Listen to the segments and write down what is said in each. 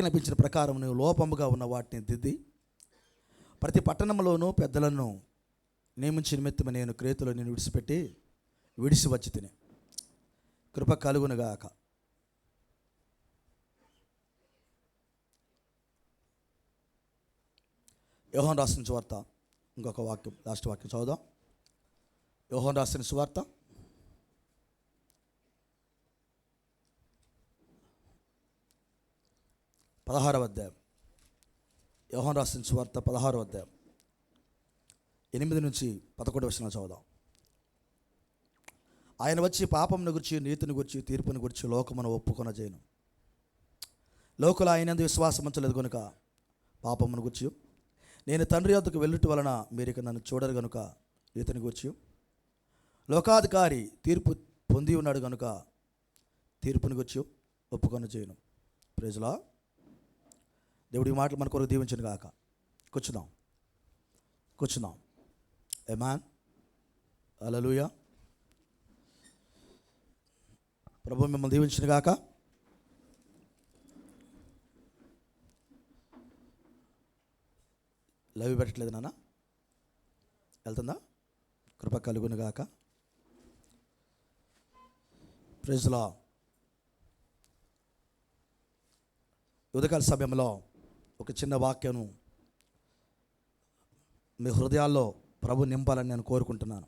కనిపించిన ప్రకారం నువ్వు లోపముగా ఉన్న వాటిని దిద్ది ప్రతి పట్టణంలోనూ పెద్దలను నియమించిన నిమిత్తమని నేను క్రేతులో నేను విడిచి వచ్చి తిని కృప కలుగునుగాక. యోహాను రాసిన సువార్త ఇంకొక వాక్యం, లాస్ట్ వాక్యం చదువుదాం. యోహాను రాసిన సువార్త 16వ అధ్యాయం. యోహాను రాసిన సువార్త 16వ అధ్యాయం 8 నుంచి 11 వచనాలు చదువుదాం. ఆయన వచ్చి పాపమును గురించి, నీతిని గురించి, తీర్పుని గురించి లోకమును ఒప్పుకొనజేయును. లోకులు ఆయన యందు విశ్వాసం ఉంచలేదు కనుక పాపమును గురించి, నేను తండ్రి వద్దకు వెళ్ళుట వలన మీరు ఇక నన్ను చూడరు కనుక నీతిని గురించి, లోకాధికారి తీర్పు పొంది ఉన్నాడు కనుక తీర్పుని గురించి ఒప్పుకొనజేయును. Praise the lord. దేవుడి మాటలు మన కొరకు దీవించును గాక. కూర్చుందాం. ఆమేన్. హల్లెలూయా. ప్రభు మిమ్మల్ని దీవించును గాక. లవ్ పెట్టట్లేదు నాన్న, వెళ్తుందా? కృప కలుగును గాక. Praise the Lord. ఉదయకాల సమయంలో ఒక చిన్న వాక్యం మీ హృదయాల్లో ప్రభు నింపాలని నేను కోరుకుంటున్నాను.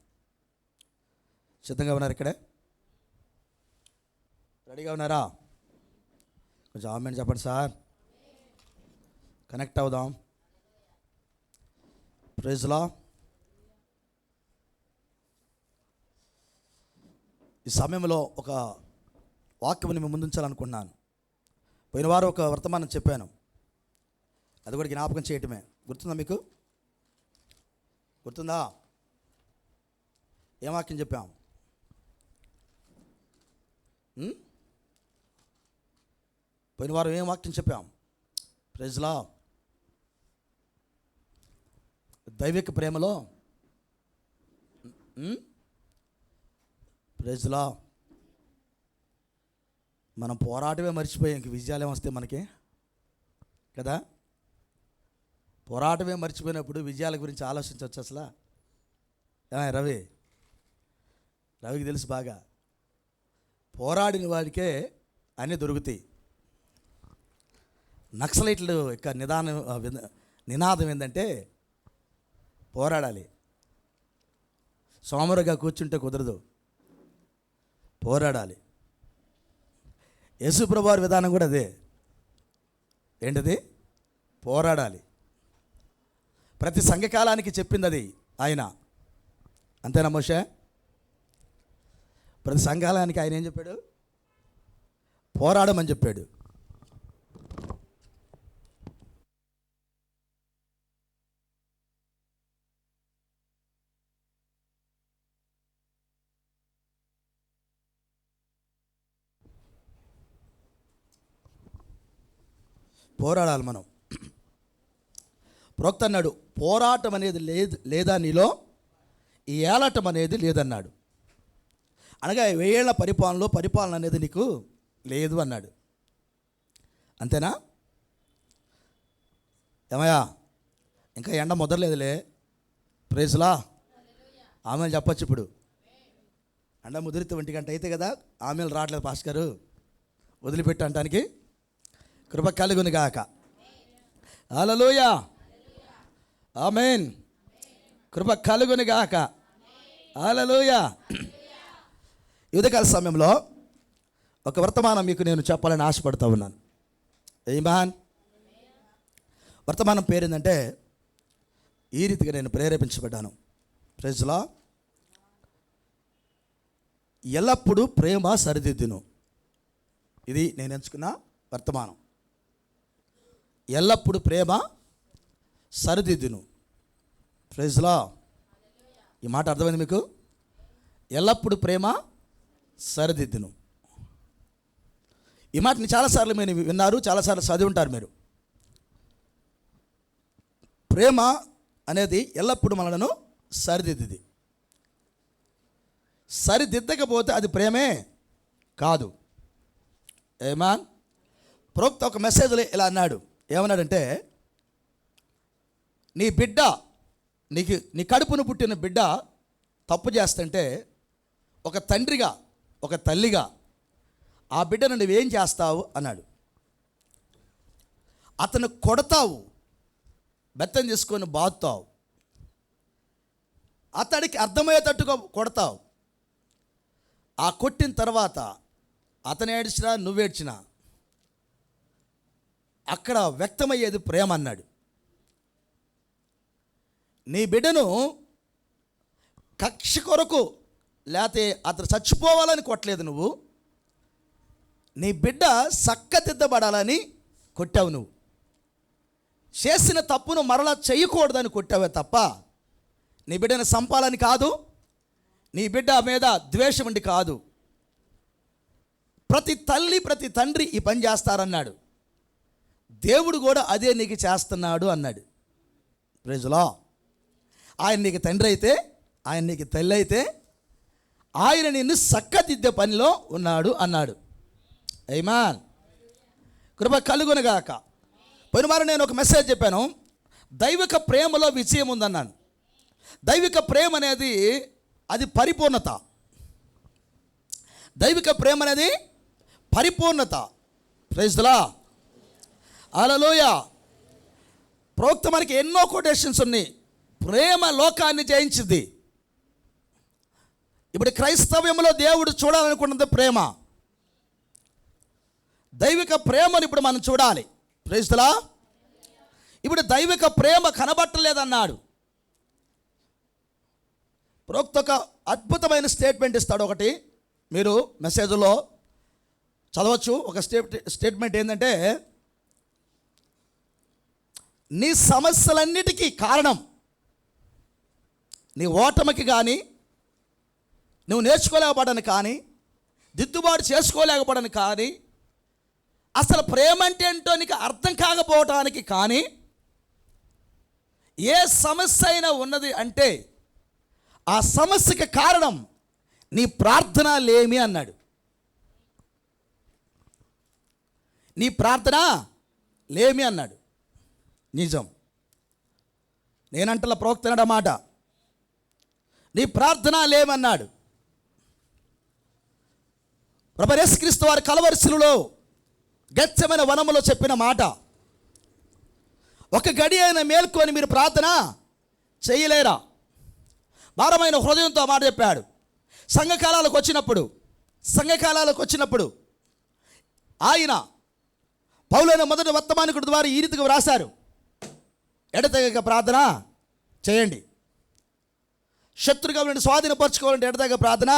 సిద్ధంగా ఉన్నారు? ఇక్కడే రెడీగా ఉన్నారా? కొంచెం ఆమెన్ చెప్పండి సార్. కనెక్ట్ అవుదాం. Praise the lord. ఈ సమయంలో ఒక వాక్యం మేము ముందుంచాలనుకున్నాను. పోయిన వారం ఒక వర్తమానం చెప్పాను, అది కూడా జ్ఞాపకం చేయటమే. గుర్తుందా మీకు? గుర్తుందా? ఏం వాక్యం చెప్పాం? పోయిన వారం ఏం వాక్యం చెప్పాం? Praise the Lord. దైవిక ప్రేమలో ప్రైజ్ ది లార్డ్. మనం పోరాటమే మర్చిపోయాం, ఇంక విజయాలు ఏమొస్తాయి మనకి కదా? పోరాటమే మర్చిపోయినప్పుడు విజయాల గురించి ఆలోచించవచ్చు అసలు. రవికి తెలుసు బాగా. పోరాడిన వాడికే అన్నీ దొరుకుతాయి. నక్సలైట్లు యొక్క నినాదం ఏంటంటే పోరాడాలి. సోమరుగా కూర్చుంటే కుదరదు, పోరాడాలి. యేసుప్రభు వారి విధానం కూడా అదే. ఏంటది? పోరాడాలి. ప్రతి సంఘకాలానికి చెప్పింది అది ఆయన. అంతేనా మోషే? ప్రతి సంఘకాలానికి ఆయన ఏం చెప్పాడు? పోరాడమని చెప్పాడు. పోరాడాలి మనం. ప్రవక్త అన్నాడు, పోరాటం అనేది లేదా నీలో, ఈ ఏలటం అనేది లేదన్నాడు. అనగా 1000 ఏళ్ల పరిపాలన అనేది నీకు లేదు అన్నాడు. అంతేనా? ఏమయ్యా, ఇంకా ఎండ ముదరలేదులే. Praise the lord. ఆమెలు చెప్పచ్చు. ఇప్పుడు ఎండ ముదిరితే 1 గంట అయితే కదా, ఆమెలు రావట్లేదు పాస్టర్ గారు వదిలిపెట్టు అంటానికి. కృప కలుగును గాక. హల్లెలూయా. ఆమేన్. కృప కలుగును గాక. హల్లెలూయా. ఉదయకాల సమయంలో ఒక వర్తమానం మీకు నేను చెప్పాలని ఆశపడుతూ ఉన్నాను. ఆమేన్. వర్తమానం పేరు ఏంటంటే, ఈ రీతిగా నేను ప్రేరేపించబడ్డాను. Praise the lord. ఎల్లప్పుడూ ప్రేమ సరిదిద్దును. ఇది నేను ఎంచుకున్న వర్తమానం. ఎల్లప్పుడూ ప్రేమ సరిదిద్దును. Praise the lord. ఈ మాట అర్థమైంది మీకు? ఎల్లప్పుడూ ప్రేమ సరిదిద్దును. ఈ మాటని చాలాసార్లు మీరు విన్నారు, చాలాసార్లు చదివి ఉంటారు మీరు. ప్రేమ అనేది ఎల్లప్పుడూ మనలను సరిదిద్దుది. సరిదిద్దకపోతే అది ప్రేమే కాదు. ఆమేన్. ప్రవక్త ఒక మెసేజ్లో ఇలా అన్నాడు. ఏమన్నాడంటే, నీ బిడ్డ నీ కడుపును పుట్టిన బిడ్డ తప్పు చేస్తుంటే ఒక తండ్రిగా ఒక తల్లిగా ఆ బిడ్డను నువ్వేం చేస్తావు అన్నాడు. అతను కొడతావు, బెత్తం చేసుకొని బాదుతావు, అతడికి అర్థమయ్యేటట్టుగా కొడతావు. ఆ కొట్టిన తర్వాత అతను ఏడ్చినా నువ్వేడ్చినా అక్కడ వ్యక్తమయ్యేది ప్రేమ అన్నాడు. నీ బిడ్డను కక్ష కొరకు లేకపోతే అతను చచ్చిపోవాలని కొట్టలేదు నువ్వు, నీ బిడ్డ చక్కదిద్దబడాలని కొట్టావు. నువ్వు చేసిన తప్పును మరలా చేయకూడదని కొట్టావే తప్ప నీ బిడ్డను చంపాలని కాదు, నీ బిడ్డ మీద ద్వేషం ఉండి కాదు. ప్రతి తల్లి ప్రతి తండ్రి ఈ పని చేస్తారన్నాడు. దేవుడు కూడా అదే నీకు చేస్తున్నాడు అన్నాడు. Praise the Lord. ఆయన నీకు తండ్రి అయితే, ఆయన నీకు తల్లి అయితే, ఆయన నిన్ను చక్కదిద్దే పనిలో ఉన్నాడు అన్నాడు. ఆమేన్. కృప కలుగునుగాక. పోయిన వారం నేను ఒక మెసేజ్ చెప్పాను, దైవిక ప్రేమలో విజయం ఉందన్నాను. దైవిక ప్రేమ అనేది అది పరిపూర్ణత. దైవిక ప్రేమ అనేది పరిపూర్ణత. Praise the lord. హల్లెలూయా. ప్రవక్త మనకి ఎన్నో కొటేషన్స్ ఉన్నాయి. ప్రేమ లోకాన్ని జయించింది. ఇప్పుడు క్రైస్తవ్యంలో దేవుడు చూడాలనుకున్నది ప్రేమ. దైవిక ప్రేమను ఇప్పుడు మనం చూడాలి. Praise the Lord. ఇప్పుడు దైవిక ప్రేమ కనబట్టలేదన్నాడు. ప్రవక్త ఒక అద్భుతమైన స్టేట్మెంట్ ఇస్తాడు. ఒకటి మీరు మెసేజ్లో చదవచ్చు. ఒక స్టేట్మెంట్ ఏంటంటే, నీ సమస్యలన్నిటికీ కారణం నీ ఓటమికి కానీ, నువ్వు నేర్చుకోలేకపోవడానికి కానీ, దిద్దుబాటు చేసుకోలేకపోవడానికి కానీ, అసలు ప్రేమ అంటే ఏంటో నీకు అర్థం కాకపోవటానికి కానీ, ఏ సమస్య అయినా ఉన్నది అంటే ఆ సమస్యకి కారణం నీ ప్రార్థన లేమి అన్నాడు. నీ ప్రార్థన లేమి అన్నాడు. నిజం. నేనంటలా ప్రవక్తనడ మాట. నీ ప్రార్థన లేమన్నాడు. ప్రభువు యేసుక్రీస్తు వారి కలవరి శిలువలో గెత్సెమనే వనములో చెప్పిన మాట, ఒక గడి అయిన మేల్కొని మీరు ప్రార్థన చేయలేరా? భారమైన హృదయంతో మాట చెప్పాడు. సంఘకాలాలకు వచ్చినప్పుడు ఆయన పౌలైన మొదటి వర్తమానికుడి ద్వారా ఈ రీతిగా వ్రాశారు, ఎడతెగక ప్రార్థన చేయండి. శత్రుగా ఉండి స్వాధీనపరచుకోవాలంటే ఎడతెగక ప్రార్థన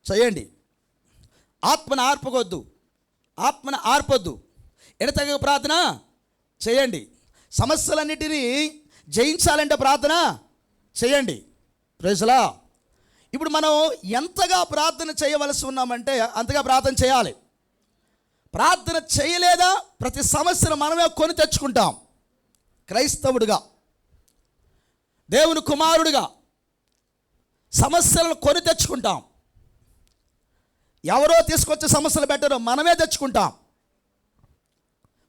చేయండి. ఆత్మను ఆర్పొద్దు, ఎడతెగక ప్రార్థన చేయండి. సమస్యలన్నిటినీ జయించాలంటే ప్రార్థన చేయండి. Praise the Lord. ఇప్పుడు మనం ఎంతగా ప్రార్థన చేయవలసి ఉన్నామంటే అంతగా ప్రార్థన చేయాలి. ప్రార్థన చేయలేదా ప్రతి సమస్యను మనమే కొని తెచ్చుకుంటాం. క్రైస్తవుడిగా, దేవుని కుమారుడిగా సమస్యలను కొని తెచ్చుకుంటాం. ఎవరో తీసుకొచ్చే సమస్యలు పెట్టరు, మనమే తెచ్చుకుంటాం.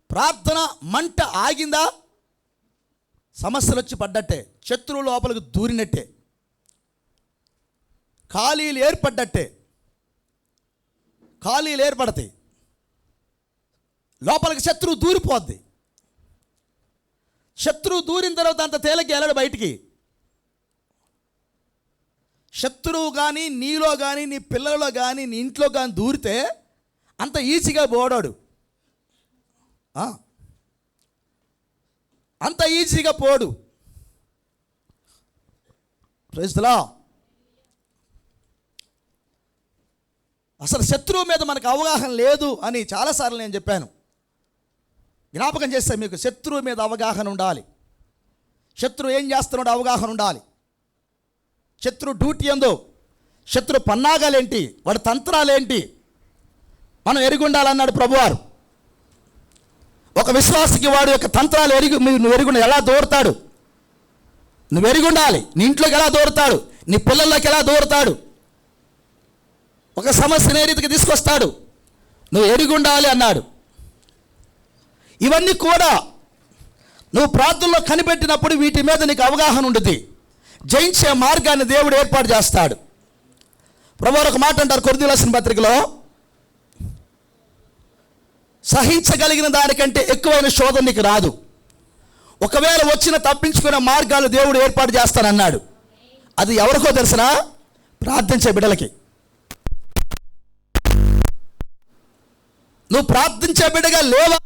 ప్రార్థన మంట ఆగిందా సమస్యలు వచ్చి పడ్డట్టే, శత్రువు లోపలికి దూరినట్టే, ఖాళీలు ఏర్పడతాయి. లోపలికి శత్రువు దూరిపోద్ది. శత్రువు దూరిన తర్వాత అంత తేలిక వెళ్ళడు బయటికి. శత్రువు కానీ నీలో కానీ నీ పిల్లలలో కానీ నీ ఇంట్లో కానీ దూరితే అంత ఈజీగా పోడాడు. అంత ఈజీగా పోడు. Praise the Lord. అసలు శత్రువు మీద మనకు అవగాహన లేదు అని చాలాసార్లు నేను చెప్పాను. జ్ఞాపకం చేస్తే మీకు శత్రువు మీద అవగాహన ఉండాలి. శత్రువు ఏం చేస్తున్నాడో అవగాహన ఉండాలి. శత్రు డ్యూటీ ఏందో, శత్రు పన్నాగాలేంటి, వాడి తంత్రాలేంటి మనం ఎరిగి ఉండాలన్నాడు ప్రభువారు. ఒక విశ్వాసికి వాడు యొక్క తంత్రాలు నువ్వు ఎరుగుండా ఎలా దూరతాడు, నువ్వు ఎరిగి ఉండాలి. నీ ఇంట్లోకి ఎలా దూరతాడు, నీ పిల్లల్లోకి ఎలా దూరతాడు, ఒక సమస్యను ఏ రీతికి తీసుకొస్తాడు, నువ్వు ఎరిగి ఉండాలి అన్నాడు. ఇవన్నీ కూడా నువ్వు ప్రార్థనలో కనిపెట్టినప్పుడు వీటి మీద నీకు అవగాహన ఉంటుంది. జయించే మార్గాన్ని దేవుడు ఏర్పాటు చేస్తాడు. ప్రభువు ఒక మాట అంటారు కొరింథీయులకు రాసిన పత్రికలో, సహించగలిగిన దానికంటే ఎక్కువైన శోధన నీకు రాదు. ఒకవేళ వచ్చిన తప్పించుకునే మార్గాలు దేవుడు ఏర్పాటు చేస్తానన్నాడు. అది ఎవరికో తెలుసునా? ప్రార్థించే బిడ్డలకి. నువ్వు ప్రార్థించే బిడ్డగా లేవా?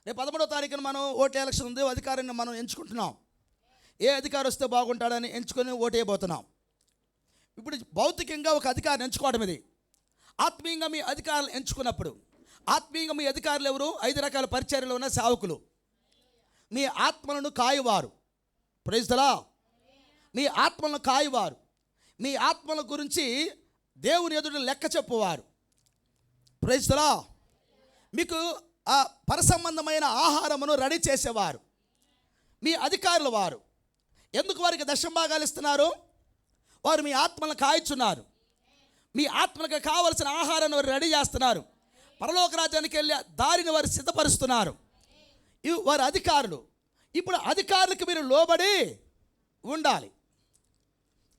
రేపు 13వ తారీఖున మనం ఓటు ఎలక్షన్ ఉంది, అధికారాన్ని మనం ఎంచుకుంటున్నాం. ఏ అధికారం వస్తే బాగుంటాడని ఎంచుకొని ఓటు వేయబోతున్నాం. ఇప్పుడు భౌతికంగా ఒక అధికారిని ఎంచుకోవడం ఇది. ఆత్మీయంగా మీ అధికారులు ఎంచుకున్నప్పుడు, ఆత్మీయంగా మీ అధికారులు ఎవరు? 5 రకాల పరిచర్యలో ఉన్న సేవకులు. మీ ఆత్మలను కాయువారు. Praise the lord. మీ ఆత్మలను కాయువారు, మీ ఆత్మల గురించి దేవుని ఎదుట లెక్క చెప్పువారు. Praise the lord. మీకు ఆ పరసంబంధమైన ఆహారమును రెడీ చేసేవారు మీ అధికారులు. వారు ఎందుకు వారికి దశంభాగాలు ఇస్తున్నారు? వారు మీ ఆత్మలను కాయచున్నారు. మీ ఆత్మలకు కావలసిన ఆహారాన్ని వారు రెడీ చేస్తున్నారు. పరలోక రాజ్యానికి వెళ్ళే దారిని వారు సిద్ధపరుస్తున్నారు. ఇవి వారి అధికారులు. ఇప్పుడు అధికారులకు మీరు లోబడి ఉండాలి.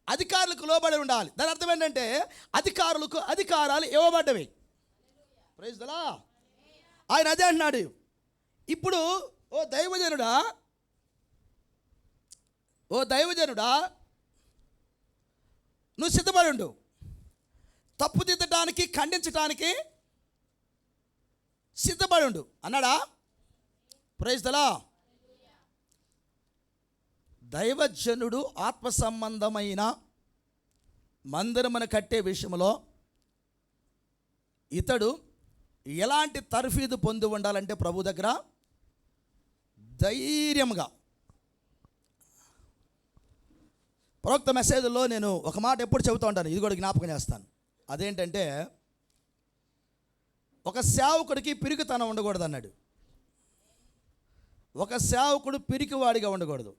అధికారులకు లోబడి ఉండాలి. దాని అర్థం ఏంటంటే అధికారులకు అధికారాలు ఇవ్వబడ్డవి. Praise the Lord. ఆయన అదే అంటున్నాడు. ఇప్పుడు ఓ దైవజనుడా నువ్వు సిద్ధపడి ఉండు. తప్పు దిద్దడానికి, ఖండించడానికి సిద్ధపడి ఉండు అన్నాడా? Praise the Lord. దైవజనుడు ఆత్మ సంబంధమైన మందిరమును కట్టే విషయంలో ఇతడు ఎలాంటి తర్ఫీదు పొంది ఉండాలంటే ప్రభు దగ్గర ధైర్యంగా. ప్రవక్త మెసేజ్లో నేను ఒక మాట ఎప్పుడు చెబుతూ ఉంటాను, ఇది కూడా జ్ఞాపకం చేస్తాను. అదేంటంటే ఒక సేవకుడికి పిరికితనం ఉండకూడదు అన్నాడు. ఒక సేవకుడు పిరికివాడిగా ఉండకూడదు.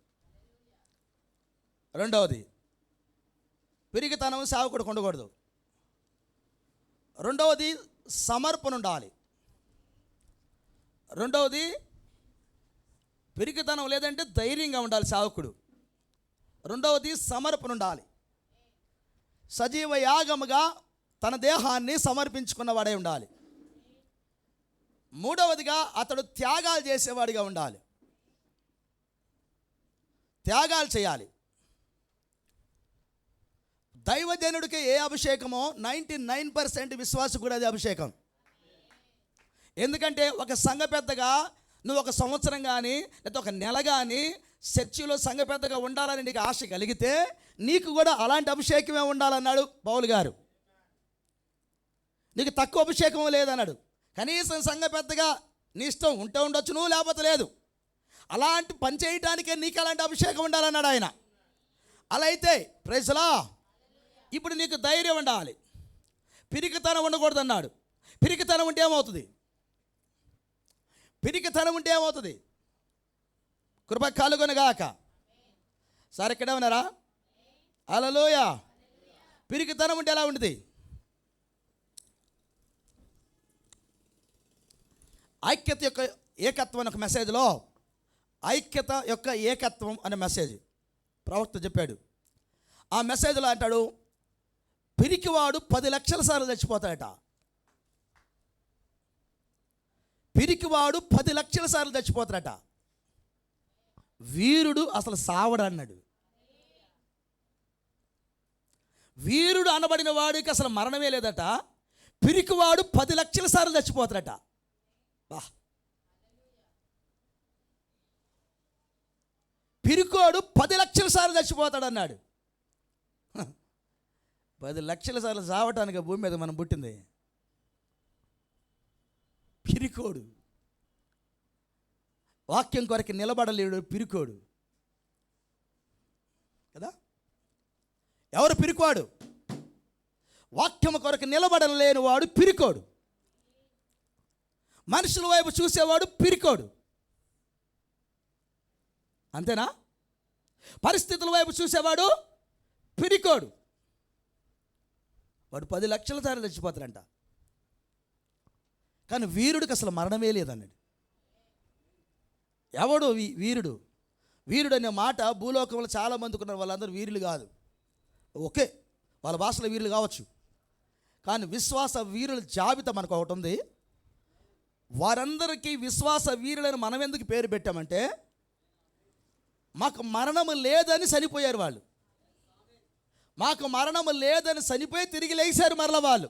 రెండవది, పిరికితనం సేవకుడికి ఉండకూడదు. రెండవది, సమర్పణ ఉండాలి. రెండవది, పిరికితనం లేదంటే ధైర్యంగా ఉండాలి సేవకుడు. రెండవది, సమర్పణ ఉండాలి. సజీవ యాగముగా తన దేహాన్ని సమర్పించుకున్నవాడే ఉండాలి. మూడవదిగా అతడు త్యాగాలు చేసేవాడిగా ఉండాలి. త్యాగాలు చేయాలి. దైవజనుడికి ఏ అభిషేకమో 99% విశ్వాసం కూడా అది అభిషేకం. ఎందుకంటే ఒక సంఘ పెద్దగా నువ్వు ఒక సంవత్సరం కానీ లేదా ఒక నెల కానీ చర్చిలో సంఘ పెద్దగా ఉండాలని నీకు ఆశ కలిగితే నీకు కూడా అలాంటి అభిషేకమే ఉండాలన్నాడు పౌలు గారు. నీకు తక్కువ అభిషేకం లేదన్నాడు. కనీసం సంఘ పెద్దగా నీ ఇష్టం ఉంటే ఉండొచ్చు, నువ్వు లేకపోతే లేదు. అలాంటి పని చేయటానికే నీకు అలాంటి అభిషేకం ఉండాలన్నాడు ఆయన. అలా అయితే ప్రైజ్ ది లార్డ్. ఇప్పుడు నీకు ధైర్యం ఉండాలి, పిరికితనం ఉండకూడదు అన్నాడు. పిరికితనం ఉంటే ఏమవుతుంది? పిరికితనం ఉంటే ఏమవుతుంది? కృప కలుగునుగాక. సార్ ఇక్కడే ఉన్నారా? హల్లెలూయా. పిరికితనం ఉంటే ఎలా ఉంటుంది? ఐక్యత యొక్క ఏకత్వం అనే ఒక మెసేజ్లో ఐక్యత యొక్క ఏకత్వం అనే మెసేజ్ ప్రవక్త చెప్పాడు. ఆ మెసేజ్లో అంటాడు, పిరికివాడు 10 లక్షల సార్లు చచ్చిపోతాడట. పిరికివాడు 10 లక్షల సార్లు చచ్చిపోతాడట. వీరుడు అసలు సావడు అన్నాడు. వీరుడు అనబడిన వాడికి అసలు మరణమే లేదట. పిరికివాడు 10 లక్షల సార్లు చచ్చిపోతాడట. బా, పిరికోడు 10 లక్షల సార్లు చచ్చిపోతాడు అన్నాడు. 10 లక్షల సార్లు చావటానికి భూమి మీద మనం పుట్టింది. పిరికోడు, వాక్యం కొరకు నిలబడలేడు పిరికోడు కదా. ఎవరు పిరికోడు? వాక్యం కొరకు నిలబడలేని వాడు పిరికోడు. మనుషుల వైపు చూసేవాడు పిరికోడు. అంతేనా? పరిస్థితుల వైపు చూసేవాడు పిరికోడు. వాడు 10 లక్షల సార్లు చచ్చిపోతాడంట. కానీ వీరుడికి అసలు మరణమే లేదన్నాడు. ఎవడు వీరుడు? వీరుడు అనే మాట భూలోకంలో చాలామందికి ఉన్నారు. వాళ్ళందరూ వీరులు కాదు. ఓకే, వాళ్ళ భాషలో వీరులు కావచ్చు. కానీ విశ్వాస వీరుల జాబితా మనకు ఒకటి ఉంది. వారందరికీ విశ్వాస వీరులను మనం ఎందుకు పేరు పెట్టామంటే మాకు మరణము లేదని చనిపోయారు వాళ్ళు. మాకు మరణము లేదని చనిపోయి తిరిగి లేచారు మరల వాళ్ళు.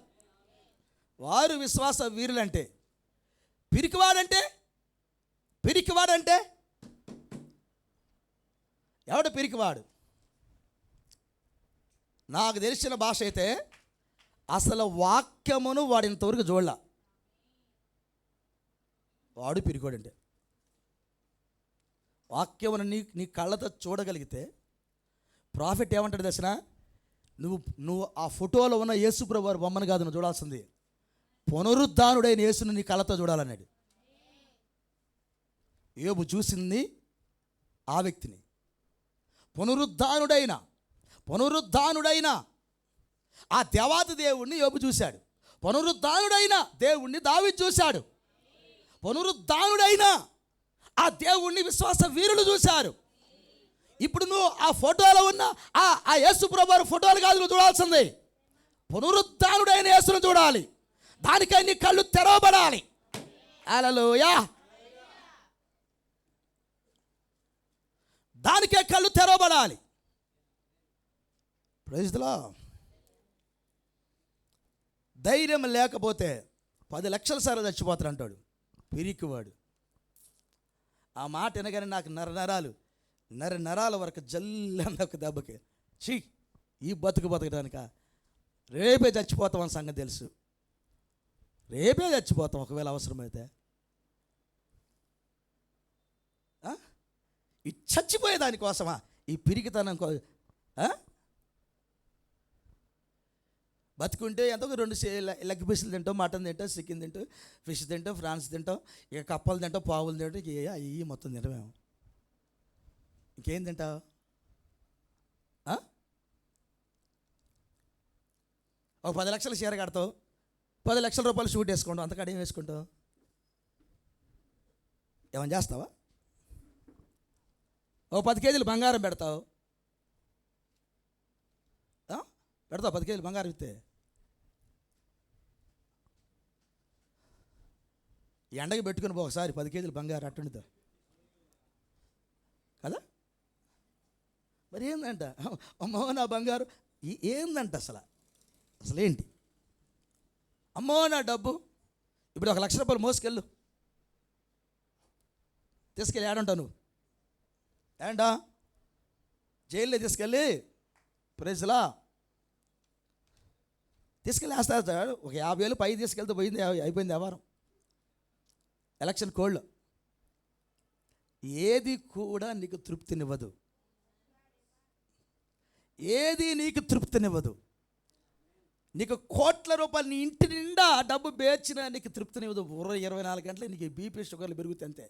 వారు విశ్వాస వీరులంటే. పిరికివాడంటే పిరికివాడంటే ఎవడు పిరికివాడు? నాకు తెలిసిన భాష అయితే అసలు వాక్యమును వాడు ఇంతవరకు చూడలా, వాడు పిరికోడంటే. వాక్యమును నీ కళ్ళతో చూడగలిగితే ప్రాఫిట్ ఏమంటాడు దర్శన? నువ్వు ఆ ఫోటోలో ఉన్న యేసుప్రభు వారి బొమ్మను కాదు నువ్వు చూడాల్సింది, పునరుద్ధానుడైన యేసును నీ కళ్ళతో చూడాలన్నాడు. యోబు చూసింది ఆ వ్యక్తిని. పునరుద్ధానుడైన ఆ దేవాది దేవుణ్ణి యోబు చూశాడు. పునరుద్ధానుడైన దేవుణ్ణి దావీదు చూశాడు. పునరుద్ధానుడైన ఆ దేవుణ్ణి విశ్వాస వీరులు చూశారు. ఇప్పుడు నువ్వు ఆ ఫోటోలో ఉన్న ఆ యేసుప్రభు వారి ఫోటోలు కాదు నువ్వు చూడాల్సింది, పునరుద్ధానుడైన యేసును చూడాలి. దానికై నీ కళ్ళు తెరవబడాలి. హల్లెలూయా. దానికే కళ్ళు తెరవబడాలి. Praise the lord. ధైర్యం లేకపోతే 10 లక్షల సార్లు చచ్చిపోతాడు అంటాడు పిరికివాడు. ఆ మాట వినగానే నాకు నరాల వరకు జల్లన్న ఒక దెబ్బకి చీ ఈ బతకడానిక రేపే చచ్చిపోతాం అని సంగతి తెలుసు. రేపే చచ్చిపోతాం ఒకవేళ అవసరమైతే. ఈ చచ్చిపోయేదానికోసమా ఈ పిరికితనం? బతుకుంటే ఎంతో 2 లెగ్ పీసులు తింటాం, మటన్ తింటాం, చికెన్ తింటాం, ఫిష్ తింటాం, ఫ్రాన్స్ తింటాం, ఇక కప్పలు తింటాం, పావులు తింటాం, ఇక అవి మొత్తం తింటామేమో. ఇంకేం తింటావు? ఒక 10 లక్షల చీర కడతావు, 10 లక్షల రూపాయలు షూట్ వేసుకుంటావు, అంతకాడ ఏం వేసుకుంటావు? ఏమని చేస్తావా? ఓ 10 కేజీలు బంగారం పెడతావు, 10 కేజీలు బంగారం ఇస్తే ఎండకి పెట్టుకుని పో ఒకసారి 10 కేజీలు బంగారం అట్టుండితో కదా. మరి ఏందంట? అమ్మో నా బంగారు ఏందంట? అసలు ఏంటి? అమ్మో నా డబ్బు. ఇప్పుడు 1 లక్ష రూపాయలు మోసుకెళ్ళు, తీసుకెళ్ళి ఏడంటావు నువ్వు? ఏంటా జైల్లో తీసుకెళ్ళి ప్రైజ్లా తీసుకెళ్ళి వేస్తాడు. ఒక 50,000 పై తీసుకెళ్తే పోయింది, అయిపోయింది వ్యవహారం. ఎలక్షన్ కోడ్లో ఏది కూడా నీకు తృప్తినివ్వదు. ఏది నీకు తృప్తినివ్వదు. నీకు కోట్ల రూపాయలు నీ ఇంటి నిండా డబ్బు బేర్చినా నీకు తృప్తినివ్వదు. 24 గంటలు నీకు బీపీ షుగర్లు పెరుగుతాయి అంతే.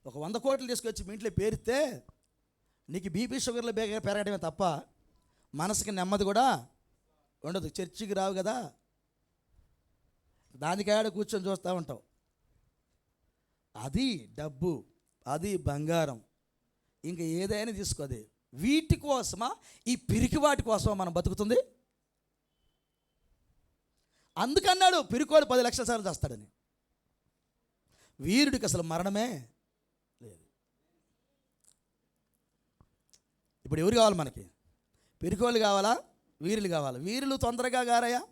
ఒక 100 కోట్లు తీసుకొచ్చి మీ ఇంట్లో పేరిస్తే నీకు బీపీ షుగర్లు పెరగడమే తప్ప మనసుకి నెమ్మది కూడా ఉండదు. చర్చికి రావు కదా, దానికాడ కూర్చొని చూస్తూ ఉంటావు. అది డబ్బు, అది బంగారం, ఇంకా ఏదైనా తీసుకోది. వీటి కోసమా, ఈ పిరికి వాటి కోసమా మనం బతుకుతుంది? అందుకన్నాడు పిరికోడు 10 లక్షల సార్లు చేస్తాడని. వీరుడికి అసలు మరణమే లేదు. ఇప్పుడు ఎవరు కావాలి మనకి? పిరికోళ్ళు కావాలా, వీరులు కావాలా? వీరులు తొందరగా గారయ్యా,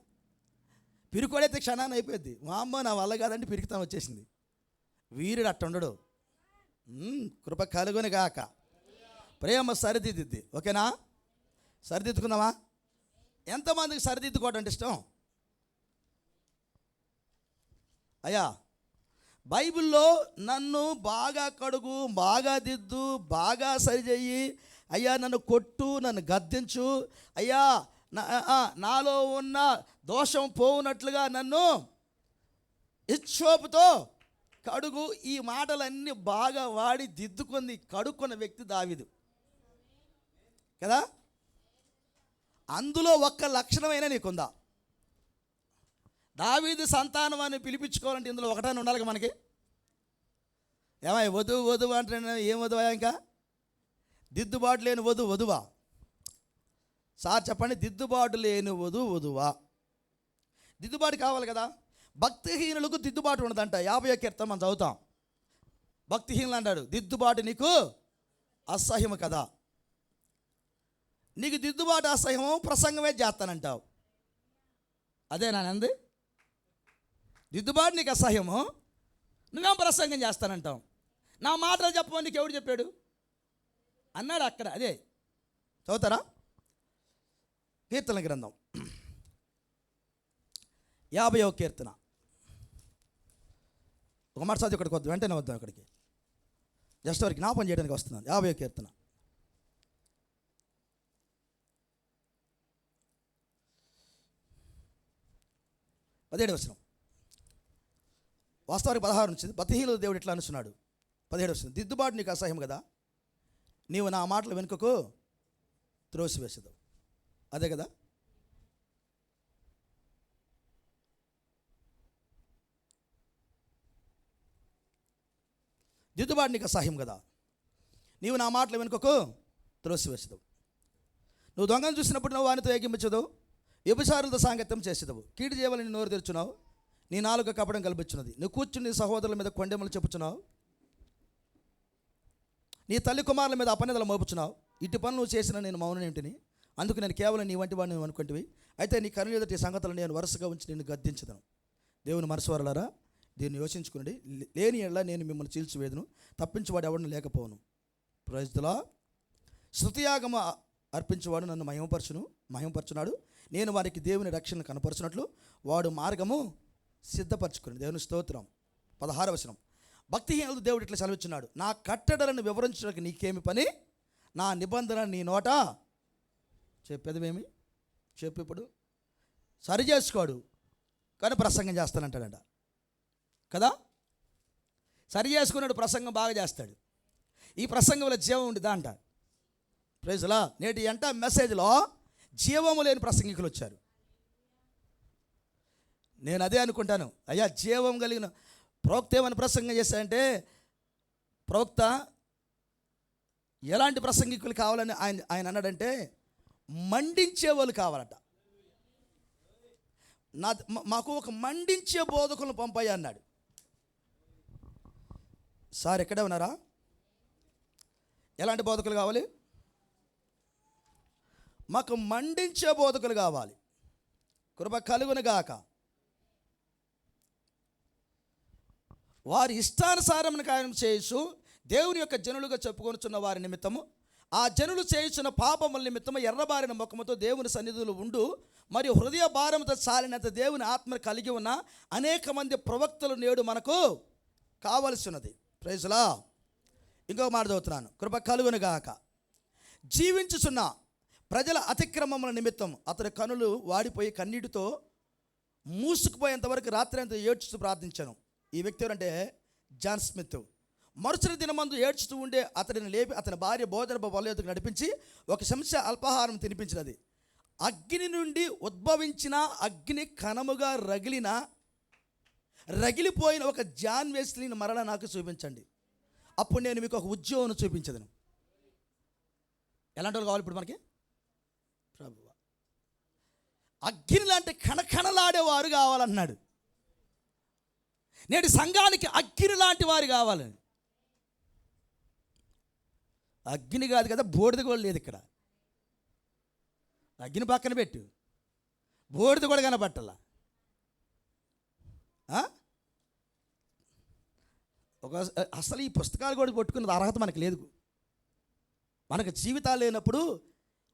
పిరికోడైతే క్షణాన్ని అయిపోద్ది. మా అమ్మ నా వల్ల కాదంటే పిరికితాం వచ్చేసింది. వీరుడు అట్టుండడు. కృప కలుగుని గాక. ప్రేమ సరిదిద్ది. ఓకేనా? సరిదిద్దుకుందామా? ఎంతమందికి సరిదిద్దుకోవడం అంటే ఇష్టం? అయ్యా బైబిల్లో నన్ను బాగా కడుగు, బాగా దిద్దు, బాగా సరిచెయ్యి, అయ్యా నన్ను కొట్టు, నన్ను గద్దించు, అయ్యా నాలో ఉన్న దోషం పోవునట్లుగా నన్ను ఇచ్చోపుతో కడుగు, ఈ మాటలన్నీ బాగా వాడి దిద్దుకొని కడుక్కున్న వ్యక్తి దావీదు కదా. అందులో ఒక్క లక్షణమైనా నీకుందా? దావీదు సంతానం అని పిలిపించుకోవాలంటే ఇందులో ఒకటైనా ఉండాలి మనకి. ఏమై వధువు అంటే ఏం వధువా? ఇంకా దిద్దుబాటు లేని వధువా? సార్ చెప్పండి, దిద్దుబాటు లేని వధువా? దిద్దుబాటు కావాలి కదా. భక్తిహీనులకు దిద్దుబాటు ఉండదంట. 51 కీర్తన మనం చదువుతాం. భక్తిహీనులు అంటాడు, దిద్దుబాటు నీకు అసహ్యము కదా. నీకు దిద్దుబాటు అసహ్యము, ప్రసంగమే చేస్తానంటావు. అదే నానంది. దిద్దుబాటు నీకు అసహ్యము, నువ్వేం ప్రసంగం చేస్తానంటావు, నా మాటలు చెప్పమని నీకు ఎవడు చెప్పాడు అన్నాడు. అక్కడ అదే చదువుతారా? కీర్తన గ్రంథం 50వ కీర్తన. ఒక మాట చదివి ఇక్కడికి వద్దు, వెంటనే వద్దాం ఇక్కడికి, జస్ట్ వారికి జ్ఞాపం చేయడానికి వస్తున్నాను. 50వ కీర్తన 17వ వచనం. వాస్తవానికి 16 నుంచి బతిహీనుల దేవుడు ఇట్లా అనుచున్నాడు. 17వ వచనం. దిద్దుబాటు నీకు అసహ్యం కదా, నీవు నా మాటలు వెనుకకు త్రోసివేసేదావు. అదే కదా. దిద్దుబాటు నీకు అసహ్యం కదా, నీవు నా మాటలు వెనుకకు త్రోసివేసేదావు. నువ్వు దొంగను చూసినప్పుడు నువ్వు వానితో ఏకించదవు, వ్యభిచారులతో సాంగత్యం చేసేదవు, కీడు చేయవలని నోరు తెరుచున్నావు, నీ నాలుక కపడం కల్పించున్నది, నువ్వు కూర్చుని నీ సహోదరుల మీద కొండెములు చెప్పుచున్నావు, నీ తల్లి కుమారుల మీద అపనిదలు మోపుచున్నావు. ఇటు పనులు నువ్వు చేసిన నేను మౌనం ఏంటిని, అందుకు నేను కేవలం నీ వంటి వాడిని అనుకుంటువి. అయితే నీ కన్నుల ఎదుట ఈ సంగతులను నేను వరుసగా ఉంచి నిన్ను గద్దించదను. దేవుని మనసువారలారా, దీన్ని యోచించుకునండి. లేని ఎడల నేను మిమ్మల్ని చీల్చివేదును, తప్పించేవాడు ఎవరిని లేకపోను. ప్రజలా స్తుతియాగము అర్పించేవాడు నన్ను మహిమపరచున్నాడు. నేను వారికి దేవుని రక్షణ కనపరచినట్లు వాడు మార్గము సిద్ధపరచుకుని. దేవుని స్తోత్రం. 16వ వచనం. భక్తిహీనులు దేవుడు ఇట్లా సెలవిచ్చున్నాడు, నా కట్టడలను వివరించడానికి నీకేమి పని, నా నిబంధన నీ నోట చెప్పేదేమి చెప్పు. ఇప్పుడు సరి చేసుకోడు కానీ ప్రసంగం చేస్తానంటాడంట కదా. సరి చేసుకున్నాడు, ప్రసంగం బాగా చేస్తాడు. ఈ ప్రసంగంలో జీవం ఉండిదా అంట. ప్రైజ్లా. నేటి ఎంట మెసేజ్లో జీవము లేని ప్రసంగికులు వచ్చారు. నేను అదే అనుకుంటాను, అయ్యా జీవం కలిగిన ప్రవక్త ఏమని ప్రసంగం చేశాడంటే, ప్రవక్త ఎలాంటి ప్రసంగికులు కావాలని ఆయన అన్నాడంటే, మండించే వాళ్ళు కావాలట. మాకు ఒక మండించే బోధకులను పంపాయి అన్నాడు. సార్ ఎక్కడే ఉన్నారా? ఎలాంటి బోధకులు కావాలి? మాకు మండించే బోధకులు కావాలి. కృప కలుగును గాక. వారి ఇష్టానుసారమును కార్యం చేయుచు దేవుని యొక్క జనులుగా చెప్పుకొనుచున్న వారి నిమిత్తము, ఆ జనులు చేయుచున్న పాపముల నిమిత్తము ఎర్రబారిన ముఖముతో దేవుని సన్నిధిలో ఉండు, మరియు హృదయ భారముతో చాలినంత దేవుని ఆత్మ కలిగి ఉన్న అనేక మంది ప్రవక్తలు నేడు మనకు కావలసి ఉన్నది. ప్రైజ్లా. ఇంకొక మాట చదువుతున్నాను. కృప కలుగును గాక. జీవించుచున్న ప్రజల అతిక్రమముల నిమిత్తం అతని కనులు వాడిపోయి కన్నీటితో మూసుకుపోయేంతవరకు రాత్రి అంతా ఏడ్చుతూ ప్రార్థించాను. ఈ వ్యక్తి ఎవరంటే జాన్ స్మిత్. మరుసటి దినమందు ఏడ్చుతూ ఉండే అతడిని లేపి అతని భార్య భోజన బలయోతకు నడిపించి ఒక చెంచా అల్పాహారం తినిపించినది. అగ్ని నుండి ఉద్భవించిన అగ్ని కణముగా రగిలిపోయిన ఒక జాన్ వెస్లీని మరలా నాకు చూపించండి, అప్పుడు నేను మీకు ఒక ఉద్యోగం చూపించదను. ఎలాంటి వాళ్ళు కావాలి ఇప్పుడు మనకి? ప్రభువా, అగ్ని లాంటి కణకణలాడేవారు కావాలన్నాడు. నేటి సంఘానికి అగ్ని లాంటి వారు కావాలని. అగ్ని కాదు కదా, బూడిద కూడా లేదు ఇక్కడ. అగ్ని పక్కన పెట్టు, బూడిద కూడా కనపట్టాల. అసలు ఈ పుస్తకాలు కూడా పట్టుకున్నది అర్హత మనకు లేదు. మనకు జీవితాలు లేనప్పుడు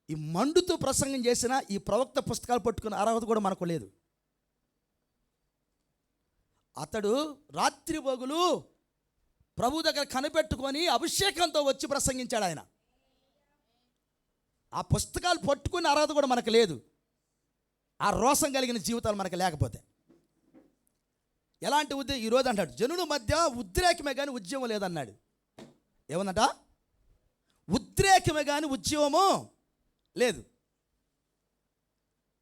ఈ మండుతూ ప్రసంగం చేసిన ఈ ప్రవక్త పుస్తకాలు పట్టుకున్న అర్హత కూడా మనకు లేదు. అతడు రాత్రి పగులు ప్రభు దగ్గర కనిపెట్టుకొని అభిషేకంతో వచ్చి ప్రసంగించాడు. ఆయన ఆ పుస్తకాలు పట్టుకునే అర్హత కూడా మనకు లేదు. ఆ రోషం కలిగిన జీవితాలు మనకు లేకపోతే ఎలాంటి ఈరోజు అంటాడు, జనుల మధ్య ఉద్రేకమే కానీ ఉద్యమం లేదన్నాడు. ఏమన్నట? ఉద్రేకమే కానీ ఉద్యమము లేదు.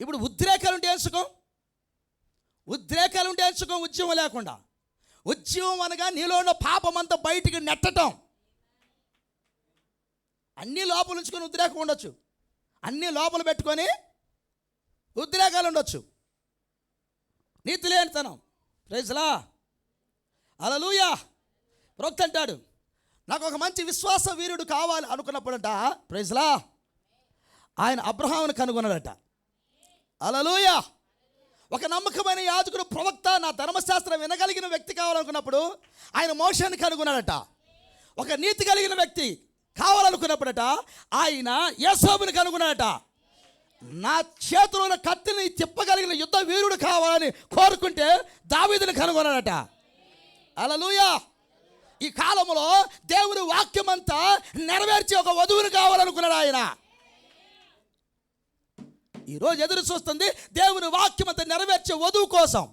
ఇప్పుడు ఉద్రేకాలు ఉంటే ఏం సుఖం? ఉద్యమం లేకుండా. ఉద్యమం అనగా నీలో ఉన్న పాపం అంతా బయటికి నెట్టడం. అన్నీ లోపల ఉంచుకొని ఉద్రేకం ఉండొచ్చు, అన్నీ లోపల పెట్టుకొని ఉద్రేకాలు ఉండొచ్చు. నీతి లేనితనం. ప్రైజ్లా. హల్లెలూయా. ప్రవక్త అంటాడు, నాకు ఒక మంచి విశ్వాస వీరుడు కావాలి అనుకున్నప్పుడంట, ప్రైజ్లా, ఆయన అబ్రహామును కనుగొన్నాడట. హల్లెలూయా. ఒక నమ్మకమైన యాజకుడు, ప్రవక్త, నా ధర్మశాస్త్రం వినగలిగిన వ్యక్తి కావాలనుకున్నప్పుడు ఆయన మోషేని కనుగొన్నాడట. ఒక నీతి కలిగిన వ్యక్తి కావాలనుకున్నప్పుడట ఆయన యోసేపుని కనుగొన్నాడట. నా చేతిలో ఉన్న కత్తిని తిప్పగలిగిన యుద్ధ వీరుడు కావాలని కోరుకుంటే దావీదుని కనుగొన్నాడట. హల్లెలూయా. ఈ కాలంలో దేవుని వాక్యం అంతా నెరవేర్చి ఒక వధువుని కావాలనుకున్నాడు ఆయన. ఈరోజు ఎదురు చూస్తుంది దేవుని వాక్యం అంతా నెరవేర్చే వధువు కోసం.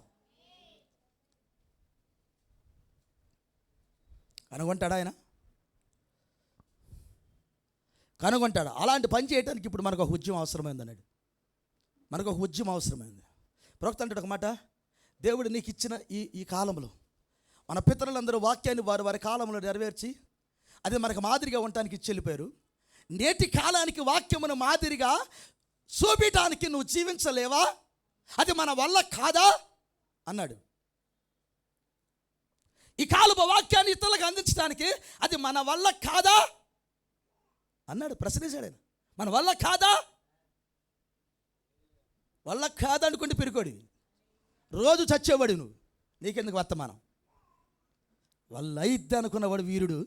కనుగొంటాడు ఆయన, కనుగొంటాడు. అలాంటి పని చేయడానికి ఇప్పుడు మనకు ఒక ఉద్యమం అవసరమైంది అన్నాడు. మనకు ఒక ఉద్యమం అవసరమైంది. ప్రవక్త అంటాడు ఒక మాట, దేవుడు నీకు ఇచ్చిన ఈ కాలంలో మన పితరులందరూ వాక్యాన్ని వారి కాలంలో నెరవేర్చి అది మనకు మాదిరిగా ఉండటానికి ఇచ్చి వెళ్ళిపోయారు. నేటి కాలానికి వాక్యమును మాదిరిగా చూపించడానికి నువ్వు జీవించలేవా? అది మన వల్ల కాదా అన్నాడు. ఈ కాలపు వాక్యాన్ని ఇతరులకు అందించడానికి అది మన వల్ల కాదా అన్నాడు. ప్రశ్నించాడు ఆయన. మన వల్ల కాదా? వల్ల కాదనుకుంటే పెరుకోడి, రోజు చచ్చేవాడు నువ్వు, నీకెందుకు వర్తమానం? వల్ల అయిద్ది అనుకున్నవాడు వీరుడు,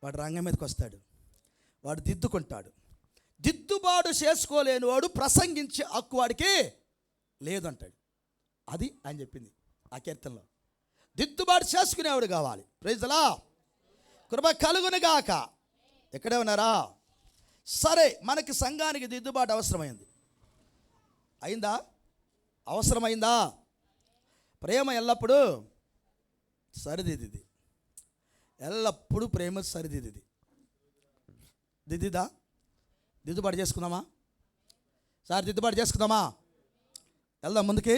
వాడు రంగం మీదకి వస్తాడు, వాడు దిద్దుకుంటాడు. దిద్దుబాటు చేసుకోలేని వాడు ప్రసంగించే హక్కు వాడికి లేదంటాడు. అది అని చెప్పింది ఆ కీర్తనలో. దిద్దుబాటు చేసుకునేవాడు కావాలి. Praise the lord. కృప కలుగును గాక. ఎక్కడే ఉన్నారా? సరే, మనకి సంఘానికి దిద్దుబాటు అవసరమైంది. అయిందా? అవసరమైందా? ప్రేమ ఎల్లప్పుడూ సరిదిద్ది. ఎల్లప్పుడూ ప్రేమ సరిదిద్ది. దిద్దిదా? దిద్దుబాటు చేసుకుందామా? సార్ దిద్దుబాటు చేసుకుందామా? వెళ్దాం ముందుకి.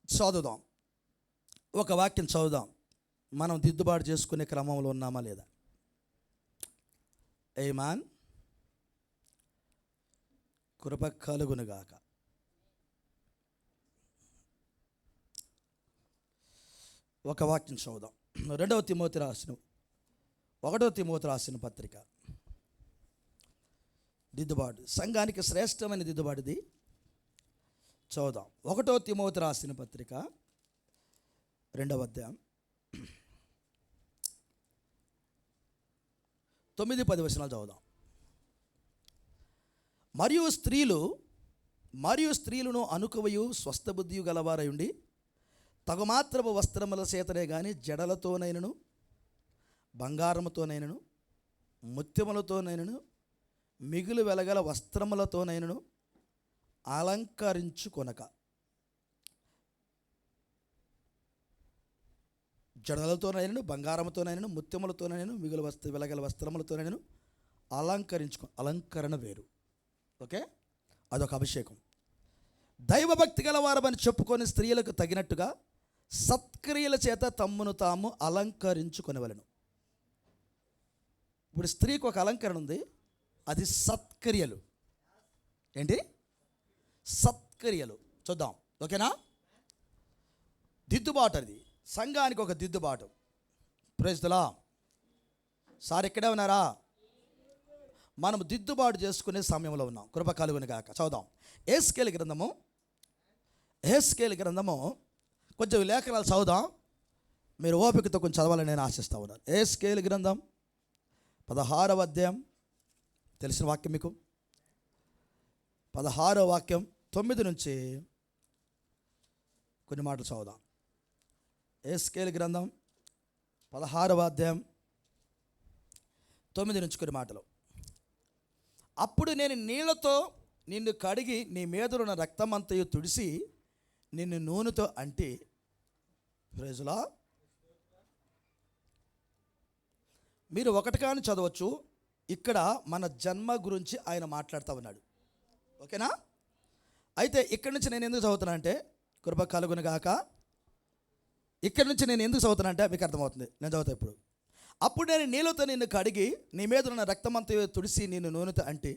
చదువుదాం, ఒక వాక్యం చదువుదాం. మనం దిద్దుబాటు చేసుకునే క్రమంలో ఉన్నామా లేదా? ఏమాన్. కృప కలుగునుగాక. ఒక వాక్యం చదువుదాం. 1 తిమోతి రాసిన పత్రిక. దిద్దుబాటు సంఘానికి శ్రేష్టమైన దిద్దుబాటుది. చదువుదాం. 1 తిమోతి రాసిన పత్రిక 2వ అధ్యాయం 9-10 వచనాలు చదువుదాం. మరియు స్త్రీలను అనుకువయు స్వస్థ బుద్ధియు గలవారై ఉండి తగుమాత్రపు వస్త్రముల చేతనే గాని జడలతోనైనను బంగారముతోనైనను ముత్యములతోనైనను మిగులు వెలగల వస్త్రములతోనైనను అలంకరించుకొనక, జడలతోనైనను బంగారముతోనైనను ముత్యములతోనైనను మిగులు వెలగల వస్త్రములతోనైనను అలంకరణ వేరు. ఓకే, అదొక అభిషేకం. దైవభక్తి గలవారమని చెప్పుకొని స్త్రీలకు తగినట్టుగా సత్క్రియల చేత తమ్మును తాము అలంకరించుకొనవలెను. ఇప్పుడు స్త్రీకి ఒక అలంకరణ ఉంది, అది సత్క్రియలు. ఏంటి? సత్క్రియలు. చూద్దాం, ఓకేనా? దిద్దుబాటు. అది సంఘానికి ఒక దిద్దుబాటు. Praise the lord. సార్ ఇక్కడే ఉన్నారా? మనం దిద్దుబాటు చేసుకునే సమయంలో ఉన్నాం. కృప కలుగును గాక. చదువుదాం. యెహెజ్కేలు గ్రంథము కొంచెం లేఖనాలు చదువుదాం. మీరు ఓపికతో కొంచెం చదవాలని నేను ఆశిస్తూ ఉన్నాను. యెహెజ్కేలు గ్రంథం 16వ అధ్యాయం. తెలిసిన వాక్యం మీకు. 16వ వాక్యం 9 నుంచి కొన్ని మాటలు చదువుదాం. యెహెజ్కేలు గ్రంథం 16వ అధ్యాయం 9 నుంచి కొన్ని మాటలు. అప్పుడు నేను నీళ్లతో నిన్ను కడిగి నీ మీదనున్న రక్తమంతయు తుడిసి నిన్ను నూనెతో అంటి. Praise the Lord. మీరు ఒకటి కానీ చదవచ్చు. ఇక్కడ మన జన్మ గురించి ఆయన మాట్లాడుతూ ఉన్నాడు. ఓకేనా? అయితే ఇక్కడి నుంచి నేను ఎందుకు చదువుతున్నా అంటే, కృప కలుగును గాక, ఇక్కడి నుంచి నేను ఎందుకు చదువుతున్నా అంటే మీకు అర్థమవుతుంది. నేను చదువుతా ఇప్పుడు. అప్పుడు నేను నీళ్ళతో నిన్ను కడిగి నీ మీద ఉన్న రక్తమంతా తుడిసి నిన్ను నూనెతో అంటే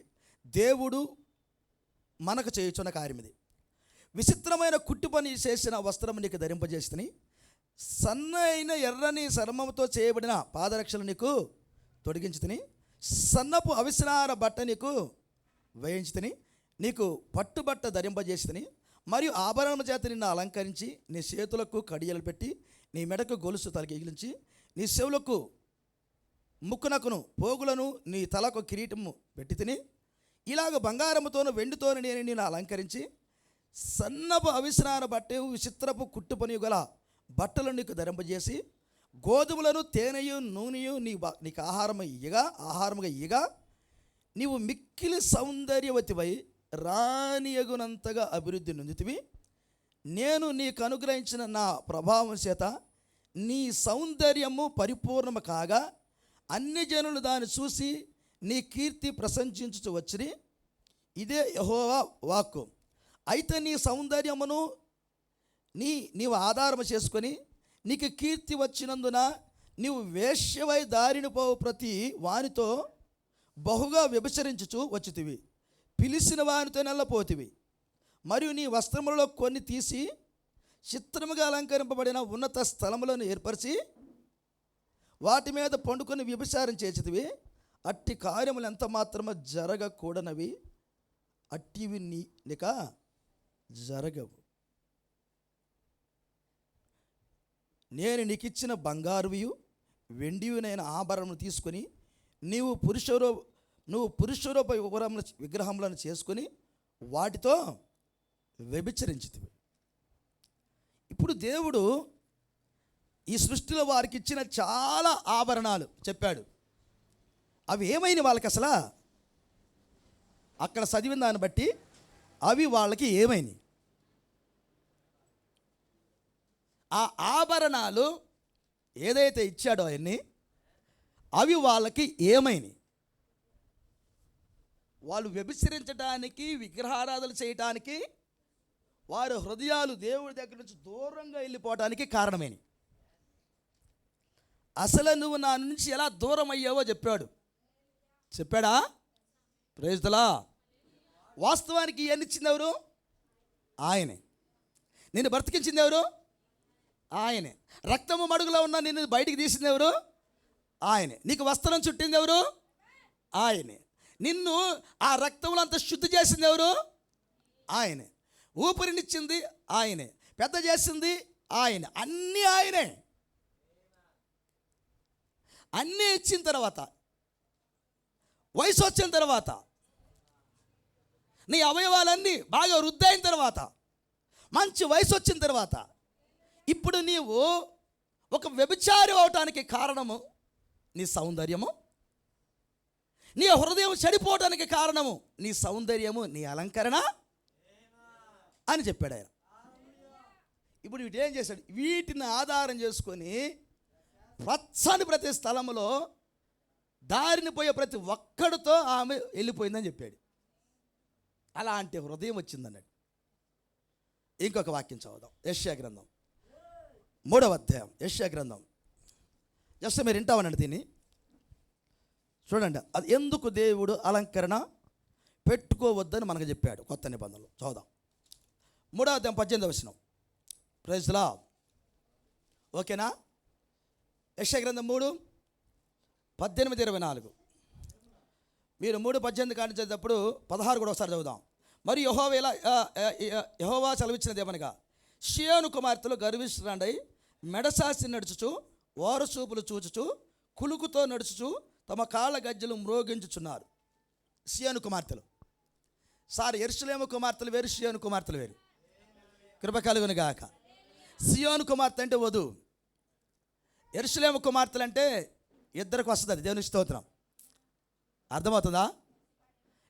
దేవుడు మనకు చేయుచున్న కార్యం ఇది. విచిత్రమైన కుట్టు పని చేసిన వస్త్రము నీకు ధరింపజేస్తుని, సన్నైన ఎర్రని చర్మముతో చేయబడిన పాదరక్షలు నీకు తొడిగించుతుని, సన్నపు అవిసనార బట్ట నీకు వేయించుతుని, నీకు పట్టుబట్ట ధరింపజేస్తుని, మరియు ఆభరణం చేత నిన్ను అలంకరించి నీ చేతులకు కడియలు పెట్టి నీ మెడకు గొలుసు తలకిగిలించి నీ చెవులకు ముక్కునకును పోగులను నీ తలకు కిరీటము పెట్టి తిని ఇలాగ బంగారముతోను వెండితోను నేను నిన్ను అలంకరించి సన్నపు అవిశ్రాన బట్ట విచిత్రపు కుట్టు పని గల బట్టలు నీకు ధరింపజేసి గోధుమలను తేనెయు నూనెయు నీకు ఆహారముగా ఇయ్యగా నీవు మిక్కిలి సౌందర్యవతివై రానియగునంతగా అభివృద్ధి నొందితివి. నేను నీకు అనుగ్రహించిన నా ప్రభావం చేత నీ సౌందర్యము పరిపూర్ణము కాగా అన్ని జనులు దాన్ని చూసి నీ కీర్తి ప్రశంసించుచు వచ్చిరి. ఇదే యెహోవా వాక్కు. అయితే నీ సౌందర్యమును నీవు ఆధారము చేసుకొని నీకు కీర్తి వచ్చినందున నీవు వేశ్యవై దారిని పోవు ప్రతి వానితో బహుగా వ్యభిచరించుచు వచ్చితివి. పిలిచిన వానితో నెల్లపోతివి. మరియు నీ వస్త్రములలో కొన్ని తీసి చిత్రముగా అలంకరింపబడిన ఉన్నత స్థలములను ఏర్పరిచి వాటి మీద పండుకొని వ్యభిచారం చేసితివి. అట్టి కార్యములు ఎంత మాత్రమో జరగకూడనవి, అట్టివి నీక జరగవు. నేను నీకు ఇచ్చిన బంగారువియు వెండివినైన ఆభరణము తీసుకొని నువ్వు పురుషరూప విగ్రహములను చేసుకొని వాటితో వ్యభిచరించితివి. ఇప్పుడు దేవుడు ఈ సృష్టిలో వారికి ఇచ్చిన చాలా ఆభరణాలు చెప్పాడు. అవి ఏమైనా వాళ్ళకి అసలు అక్కడ చదివిన దాన్ని బట్టి అవి వాళ్ళకి ఏమైనాయి? ఆ ఆభరణాలు ఏదైతే ఇచ్చాడో అవన్నీ అవి వాళ్ళకి ఏమైనాయి? వాళ్ళు వ్యభిచరించడానికి, విగ్రహారాధన చేయటానికి, వారి హృదయాలు దేవుడి దగ్గర నుంచి దూరంగా వెళ్ళిపోవడానికి కారణమైనవి. అసలు నువ్వు నా నుంచి ఎలా దూరం అయ్యావో చెప్పాడా? Praise the Lord. వాస్తవానికి ఇవన్నీ ఇచ్చింది ఎవరు? ఆయనే. నిన్ను బ్రతికించింది ఎవరు? ఆయనే. రక్తము మడుగులో ఉన్న నిన్ను బయటికి తీసింది ఎవరు? ఆయనే. నీకు వస్త్రం చుట్టింది ఎవరు? ఆయనే. నిన్ను ఆ రక్తంలో అంత శుద్ధి చేసింది ఎవరు? ఆయనే. ఊపిరినిచ్చింది ఆయనే, పెద్ద చేసింది ఆయనే, అన్నీ ఆయనే. అన్నీ ఇచ్చిన తర్వాత, వయసు వచ్చిన తర్వాత, నీ అవయవాలన్నీ బాగా వృద్ధి అయిన తర్వాత, మంచి వయసు వచ్చిన తర్వాత, ఇప్పుడు నీవు ఒక వ్యభిచారి అవటానికి కారణము నీ సౌందర్యము, నీ హృదయం చెడిపోవటానికి కారణము నీ సౌందర్యము, నీ అలంకరణ అని చెప్పాడు ఆయన. ఇప్పుడు వీటి ఏం చేశాడు? వీటిని ఆధారం చేసుకొని ప్రతి స్థలంలో దారిని పోయే ప్రతి ఒక్కడితో ఆమె వెళ్ళిపోయిందని చెప్పాడు. అలాంటి హృదయం వచ్చిందన్నాడు. ఇంకొక వాక్యం చదువుదాం. యెషయా గ్రంథం 3వ అధ్యాయం. యెషయా గ్రంథం జస్ట్ మీరు వింటామనండి దీన్ని చూడండి. అది ఎందుకు దేవుడు అలంకరణ పెట్టుకోవద్దని మనకు చెప్పాడు కొత్త నిబంధనలు. చదువుదాం. 3వ అధ్యాయం 18వ వచనం. Praise the Lord. ఓకేనా? యెషయా గ్రంథం 3:18-24. మీరు 3:18 కాడి చదివేటప్పుడు 16 కూడా ఒకసారి చదువుదాం. మరి యెహోవా సెలవిచ్చినది ఏమనగా, షియోను కుమార్తెలు గర్విష్ఠులై మెడసాసి నడుచుచు, ఓర చూపులు చూచుచు, కులుకుతో నడుచుచు, తమ కాళ్ళ గజ్జలు మ్రోగించుచున్నారు. షియోను కుమార్తెలు. యెరూషలేము కుమార్తెలు వేరు, షియోను కుమార్తెలు వేరు. కృప కలుగును గాక. షియోను కుమార్తె అంటే వధువు. యెరూషలేము కుమార్తెలు అంటే ఇద్దరికి వస్తుంది. అది దేవుని స్తోత్రం. అర్థమవుతుందా?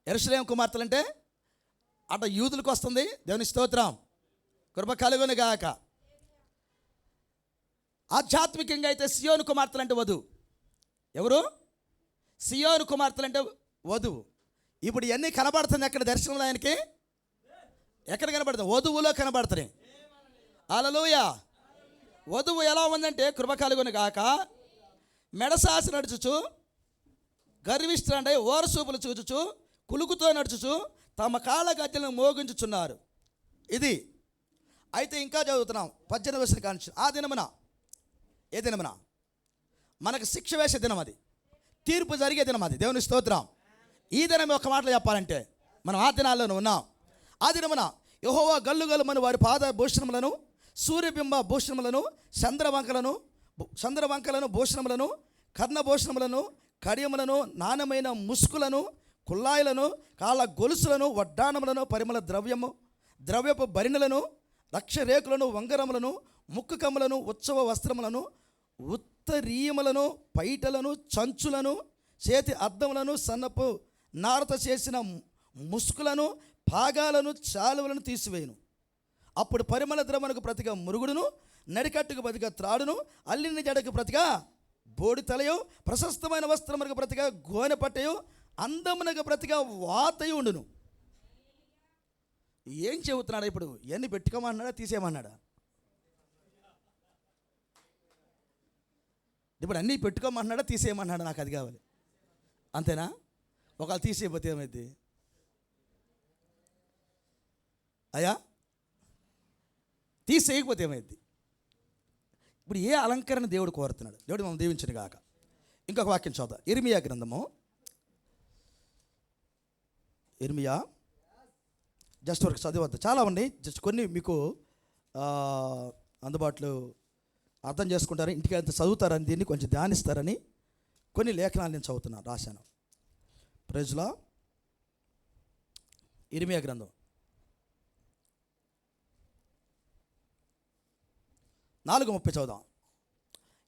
యెరూషలేము కుమార్తెలు అంటే అటు యూదులకు వస్తుంది. దేవుని స్తోత్రం. కృప కలుగును గాక. ఆధ్యాత్మికంగా అయితే సియోను కుమార్తెలు అంటే వధువు. ఎవరు? సియోను కుమార్తెలు అంటే వధువు. ఇప్పుడు ఇవన్నీ కనబడుతుంది ఎక్కడ? దర్శనంలో ఆయనకి ఎక్కడ కనబడుతుంది? వధువులో కనబడుతున్నాయి. హల్లెలూయా. వధువు ఎలా ఉందంటే, కృప కలుగును గాక, మెడసాసి నడుచుచు, గర్విష్ఠులై ఓరసూపులు చూచుచు, కులుకుతో నడుచుచు, తమ కాళ్ళ గజ్జలను మోగించుచున్నారు. ఇది అయితే ఇంకా చదువుతున్నాం 18వ వచనం కానించి. ఆ దినమున, ఏ దినమున? మనకు శిక్ష వేసే దినం, అది తీర్పు జరిగే దినం. అది దేవుని స్తోత్రం. ఈ దినం ఒక మాటలో చెప్పాలంటే మనం ఆ దినాల్లోనే ఉన్నాం. ఆ దినమున యెహోవా గల్లుగల్లుమని వారి పాద భూషణములను, సూర్యబింబ భూషణములను, చంద్రవంకలను భూషణములను, కర్ణభూషణములను, కడియములను, నాణ్యమైన ముసుకులను, కుల్లాయిలను, కాళ్ళ గొలుసులను, వడ్డానములను, పరిమళ ద్రవ్యపు భరిణలను, రక్షరేకులను, వంగరములను, ముక్కు కమ్ములను, ఉత్సవ వస్త్రములను, ఉత్తరీయములను, పైటలను, చంచులను, చేతి అద్దములను, సన్నపు నారత చేసిన ముసుకులను, పాగాలను, చాలువలను తీసివేయును. అప్పుడు పరిమళ ద్రవమునకు ప్రతిగా మురుగుడును, నడికట్టుకు ప్రతిగా త్రాడును, అల్లిన జడకు ప్రతిగా బోడి తలయు, ప్రశస్తమైన వస్త్రమునకు ప్రతిగా గోనె పట్టయు, అందమునకు ప్రతిగా వాతయు ఉండును. ఏం చెబుతున్నాడా ఇప్పుడు? ఎన్ని పెట్టుకోమన్నాడా, తీసేయమన్నాడా? ఇప్పుడు అన్నీ పెట్టుకోమన్నాడా, తీసేయమన్నాడా? నాకు అది కావాలి. అంతేనా? ఒకవేళ తీసేయకపోతే ఏమైంది అయ్యా? తీసేయకపోతే ఏమైంది? ఇప్పుడు ఏ అలంకరణ దేవుడు కోరుతున్నాడు? దేవుడు మనం దీవించను గాక. ఇంకొక వాక్యం చూద్దాం. ఇర్మియా గ్రంథము, ఇర్మియా జస్ట్ వరకు చదివద్దు, చాలా ఉన్నాయి, జస్ట్ కొన్ని మీకు అందుబాటులో అర్థం చేసుకుంటారని, ఇంటికి అంత చదువుతారని, దీన్ని కొంచెం ధ్యానిస్తారని కొన్ని లేఖనాలు నేను చదువుతున్నాను, రాశాను. ప్రైజ్లా ఇర్మియా గ్రంథం 4:30 చదువుదాం.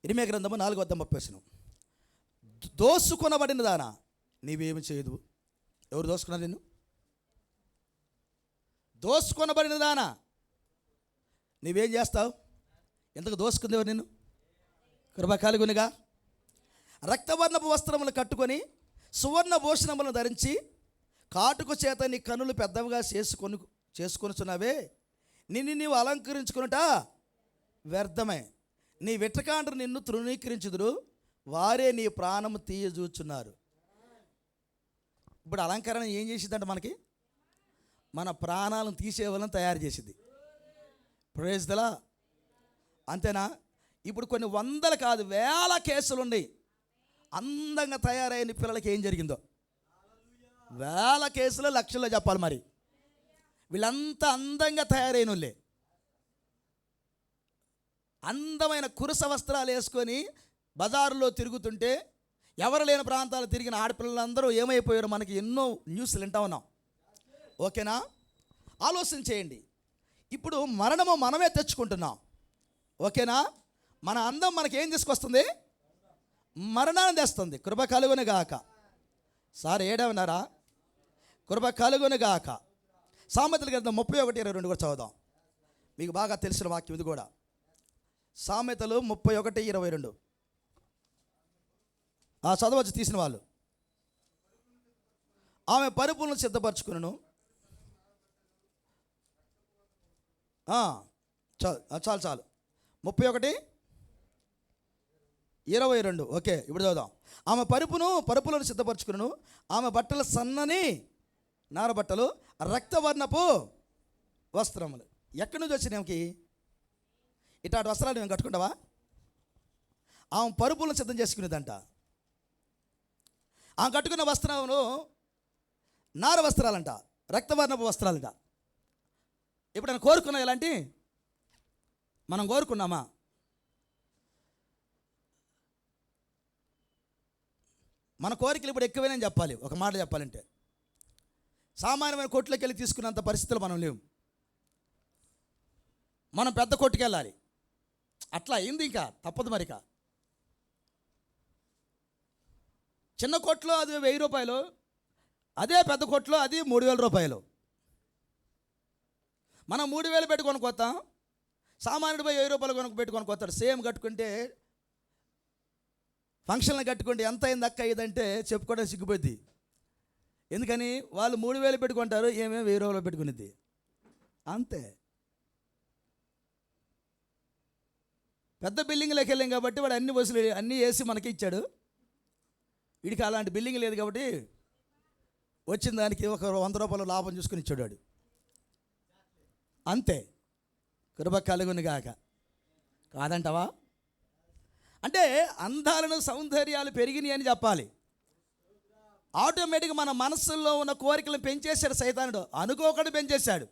ఇర్మియా గ్రంథము 4:30. దోసుకొనబడిన దానా నీవేమి చేయదు. ఎవరు దోసుకున్నారు నిన్ను? దోసుకొనబడిన దానా నీవేం చేస్తావు? ఎంతకు దోసుకుంది ఎవరు నిన్ను? కృప కలుగునుగా. రక్తవర్ణపు వస్త్రములు కట్టుకొని, సువర్ణ భూషణములను ధరించి, కాటుకు చేత నీ కన్నులు పెద్దవిగా చేసుకొనుచున్నావే, నిన్ను నీవు అలంకరించుకునుట వ్యర్థమే. నీ వెట్టకాండ్రు నిన్ను తృణీకరించుదురు, వారే నీ ప్రాణము తీయజూచున్నారు. ఇప్పుడు అలంకరణ ఏం చేసిద్దంటే మనకి మన ప్రాణాలను తీసేవాళ్ళని తయారు చేసింది. Praise the Lord. అంతేనా? ఇప్పుడు కొన్ని వందలు కాదు వేల కేసులు ఉన్నాయి. అందంగా తయారైన పిల్లలకి ఏం జరిగిందో వేల కేసులు లక్షల్లో చెప్పాలి. మరి వీళ్ళంతా అందంగా తయారైన వాళ్ళే, అందమైన కురుస వస్త్రాలు వేసుకొని బజారులో తిరుగుతుంటే ఎవరు లేని ప్రాంతాలు తిరిగిన ఆడపిల్లలందరూ ఏమైపోయారో మనకి ఎన్నో న్యూస్లు వింటా ఉన్నాం. ఓకేనా? ఆలోచన చేయండి. ఇప్పుడు మరణము మనమే తెచ్చుకుంటున్నాం. ఓకేనా? మన అందం మనకేం తీసుకొస్తుంది? మరణాన్ని తెస్తుంది. కృప కలుగును గాక. సార్ ఏడవన్నారా? కృప కలుగును గాక. సామెతల గ్రంథం 31:22 కూడా చదువుదాం. మీకు బాగా తెలిసిన వాక్యం ఇది కూడా. సామెతలు 31:22. చదవచ్చు తీసిన వాళ్ళు. ఆమె పరుపులను సిద్ధపరచుకును. చాలు 31:22. ఓకే, ఇప్పుడు చదువుదాం. ఆమె పరుపులను సిద్ధపరచుకును. ఆమె బట్టలు సన్నని నారబట్టలు, రక్తవర్ణపు వస్త్రములు. ఎక్కడి నుంచి వచ్చినాయి ఆమెకి ఇట్లాంటి వస్త్రాలు? మేము కట్టుకుంటావా? ఆమె పరుపులను సిద్ధం చేసుకునేదంట. ఆమె కట్టుకున్న వస్త్రములు నార వస్త్రాలంట, రక్తవర్ణపు వస్త్రాలంట. ఎప్పుడైనా కోరుకున్నా ఇలాంటి? మనం కోరుకున్నామా? మన కోరికలు ఇప్పుడు ఎక్కువైనా చెప్పాలి. ఒక మాట చెప్పాలంటే సామాన్యమైన కొట్లోకి వెళ్ళి తీసుకున్నంత పరిస్థితులు మనం లేవు. మనం పెద్ద కొట్టుకు వెళ్ళాలి. అట్లా అయింది. ఇంకా తప్పదు. మరిక చిన్న కొట్లో అది 1000 రూపాయలు, అదే పెద్ద కొట్లో అది 3000 రూపాయలు. మనం 3000 పెట్టి కొనుక్కొస్తాం, సామాన్యుడు 1000 రూపాయలు పెట్టి కొనుక్కొస్తాడు. సేమ్ కట్టుకుంటే, ఫంక్షన్లు కట్టుకుంటే ఎంత అయింది అక్క ఇదంటే చెప్పుకోవడం సిగ్గుపోద్ది. ఎందుకని? వాళ్ళు 3000 పెట్టుకుంటారు, ఏమేమి 1000 రూపాయలు పెట్టుకునేది. అంతే. పెద్ద బిల్డింగ్లోకి వెళ్ళాం కాబట్టి వాడు అన్ని వసూలు అన్నీ వేసి మనకి ఇచ్చాడు. వీడికి అలాంటి బిల్డింగ్ లేదు కాబట్టి వచ్చిన దానికి ఒక 100 రూపాయలు లాభం చూసుకుని ఇచ్చాడు వాడు. అంతే. కృప కలుగును గాక. కాదంటావా? అంటే అందాలను సౌందర్యాలు పెరిగినాయి అని చెప్పాలి. ఆటోమేటిక్గా మన మనస్సుల్లో ఉన్న కోరికలను పెంచేశాడు సైతానుడు. అనుకోకుండా పెంచేశాడు.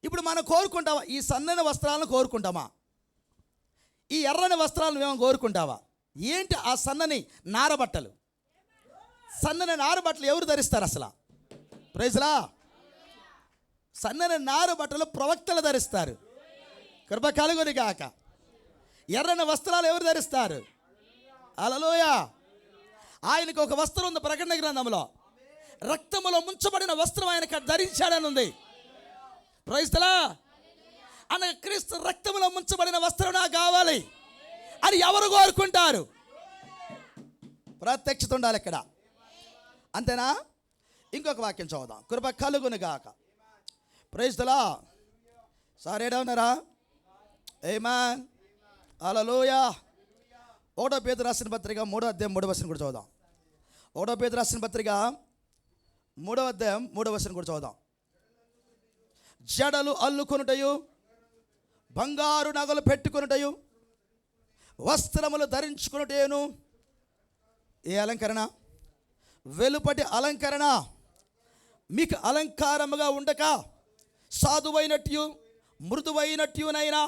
ఇప్పుడు మనం కోరుకుంటావా? ఈ సన్నని వస్త్రాలను కోరుకుంటామా? ఈ ఎర్రని వస్త్రాలను మేము కోరుకుంటావా? ఏంటి ఆ సన్నని నారబట్టలు? సన్నని నారబట్టలు ఎవరు ధరిస్తారు అసలు? ప్రైజ్లా. సన్నని నారబట్టలు ప్రవక్తలు ధరిస్తారు. కృప కలుగును గాక. ఎర్రని వస్త్రాలు ఎవరు ధరిస్తారు? హల్లెలూయా. ఆయనకు ఒక వస్త్రం ఉంది ప్రకటన గ్రంథంలో, రక్తములో ముంచబడిన వస్త్రం ఆయన ధరించాడని ఉంది. ప్రైజ్లా. అనగా క్రీస్తు రక్తములో ముంచబడిన వస్త్రం నాకు కావాలి అని ఎవరు కోరుకుంటారు? ప్రత్యక్షత ఉండాలి ఇక్కడ. అంతేనా? ఇంకొక వాక్యం చదువుదాం. కృప కలుగును గాక. ప్రైజ్లా. సార్ ఏడవున్నారా? ఆమేన్. హల్లెలూయా. 1 పేతురు రాసిన పత్రిక 3వ అధ్యాయం 3వ వచనం కూడా చదువుదాం. 1 పేతురు రాసిన పత్రిక 3వ అధ్యాయం 3వ వచనం కూడా చదువుదాం. జడలు అల్లుకొనుటయు, బంగారు నగలు పెట్టుకొనుటయు, వస్త్రములు ధరించుకొనుటయును. ఏ అలంకరణ? వెలుపటి అలంకరణ మీకు అలంకారముగా ఉండక, సాధువైనట్టు మృదువైనట్టునైనా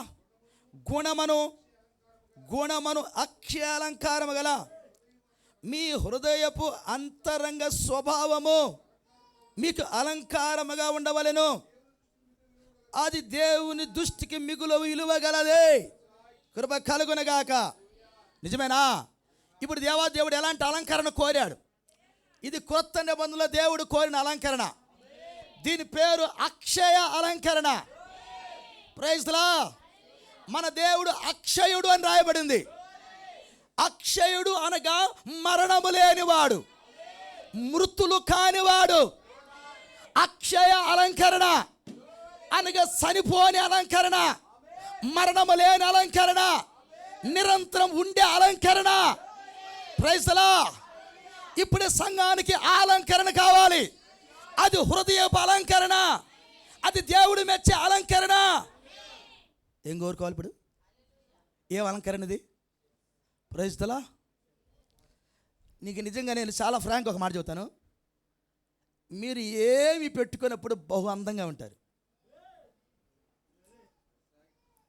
గుణమను అక్షయాలంకారము గల మీ హృదయపు అంతరంగ స్వభావము మీకు అలంకారముగా ఉండవలెను. అది దేవుని దృష్టికి మిగులు విలువ గలదే. కృప కలుగునగాక. నిజమేనా? ఇప్పుడు దేవుడు ఎలాంటి అలంకరణ కోరాడు? ఇది కొత్త నిబంధనలో దేవుడు కోరిన అలంకరణ. దీని పేరు అక్షయ అలంకరణ. ప్రైజ్లా. మన దేవుడు అక్షయుడు అని రాయబడింది. అక్షయుడు అనగా మరణము లేనివాడు, మృతులు కానివాడు. అక్షయ అలంకరణ అనగా చనిపోని అలంకరణ, మరణము లేని అలంకరణ, నిరంతరం ఉండే అలంకరణ. ప్రైజ్లా. ఇప్పుడు సంఘానికి ఆ అలంకరణ కావాలి. అది హృదయపు అలంకరణ, అది దేవుడు మెచ్చే అలంకరణ. ఏం కోరుకోవాలి ఇప్పుడు? ఏం అలంకరణ ఇది? ప్రైజ్లా. నీకు నిజంగా నేను చాలా ఫ్రాంక్ ఒక మాట చెబుతాను. మీరు ఏమి పెట్టుకున్నప్పుడు బహు అందంగా ఉంటారు.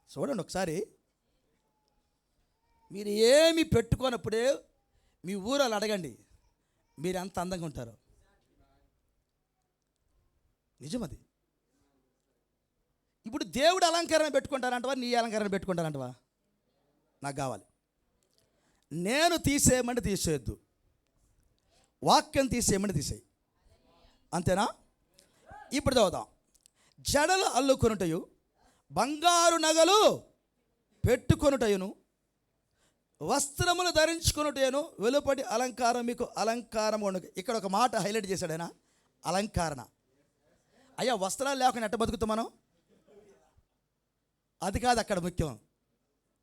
చూడండి ఒకసారి. మీరు ఏమి పెట్టుకున్నప్పుడే మీ ఊరాలు అడగండి, మీరు ఎంత అందంగా ఉంటారో. నిజమది. ఇప్పుడు దేవుడు అలంకరణ పెట్టుకుంటానంటవా, నీ అలంకరణ పెట్టుకుంటానంటవా? నాకు కావాలి. నేను తీసేయమంటే తీసేయద్దు, వాక్యం తీసేయమంటే తీసేయి. అంతేనా? ఇప్పుడు చదువుదాం. జడలు అల్లుకొనుటయు, బంగారు నగలు పెట్టుకొనుటయును, వస్త్రములు ధరించుకొనుటయును, వెలుపటి అలంకారం మీకు అలంకారం ఉండు. ఇక్కడ ఒక మాట హైలైట్ చేశాడు ఆయన, అలంకరణ. అయ్యా, వస్త్రాలు లేకుండా ఎట్ట బతుకుతాం మనం? అది కాదు అక్కడ ముఖ్యం.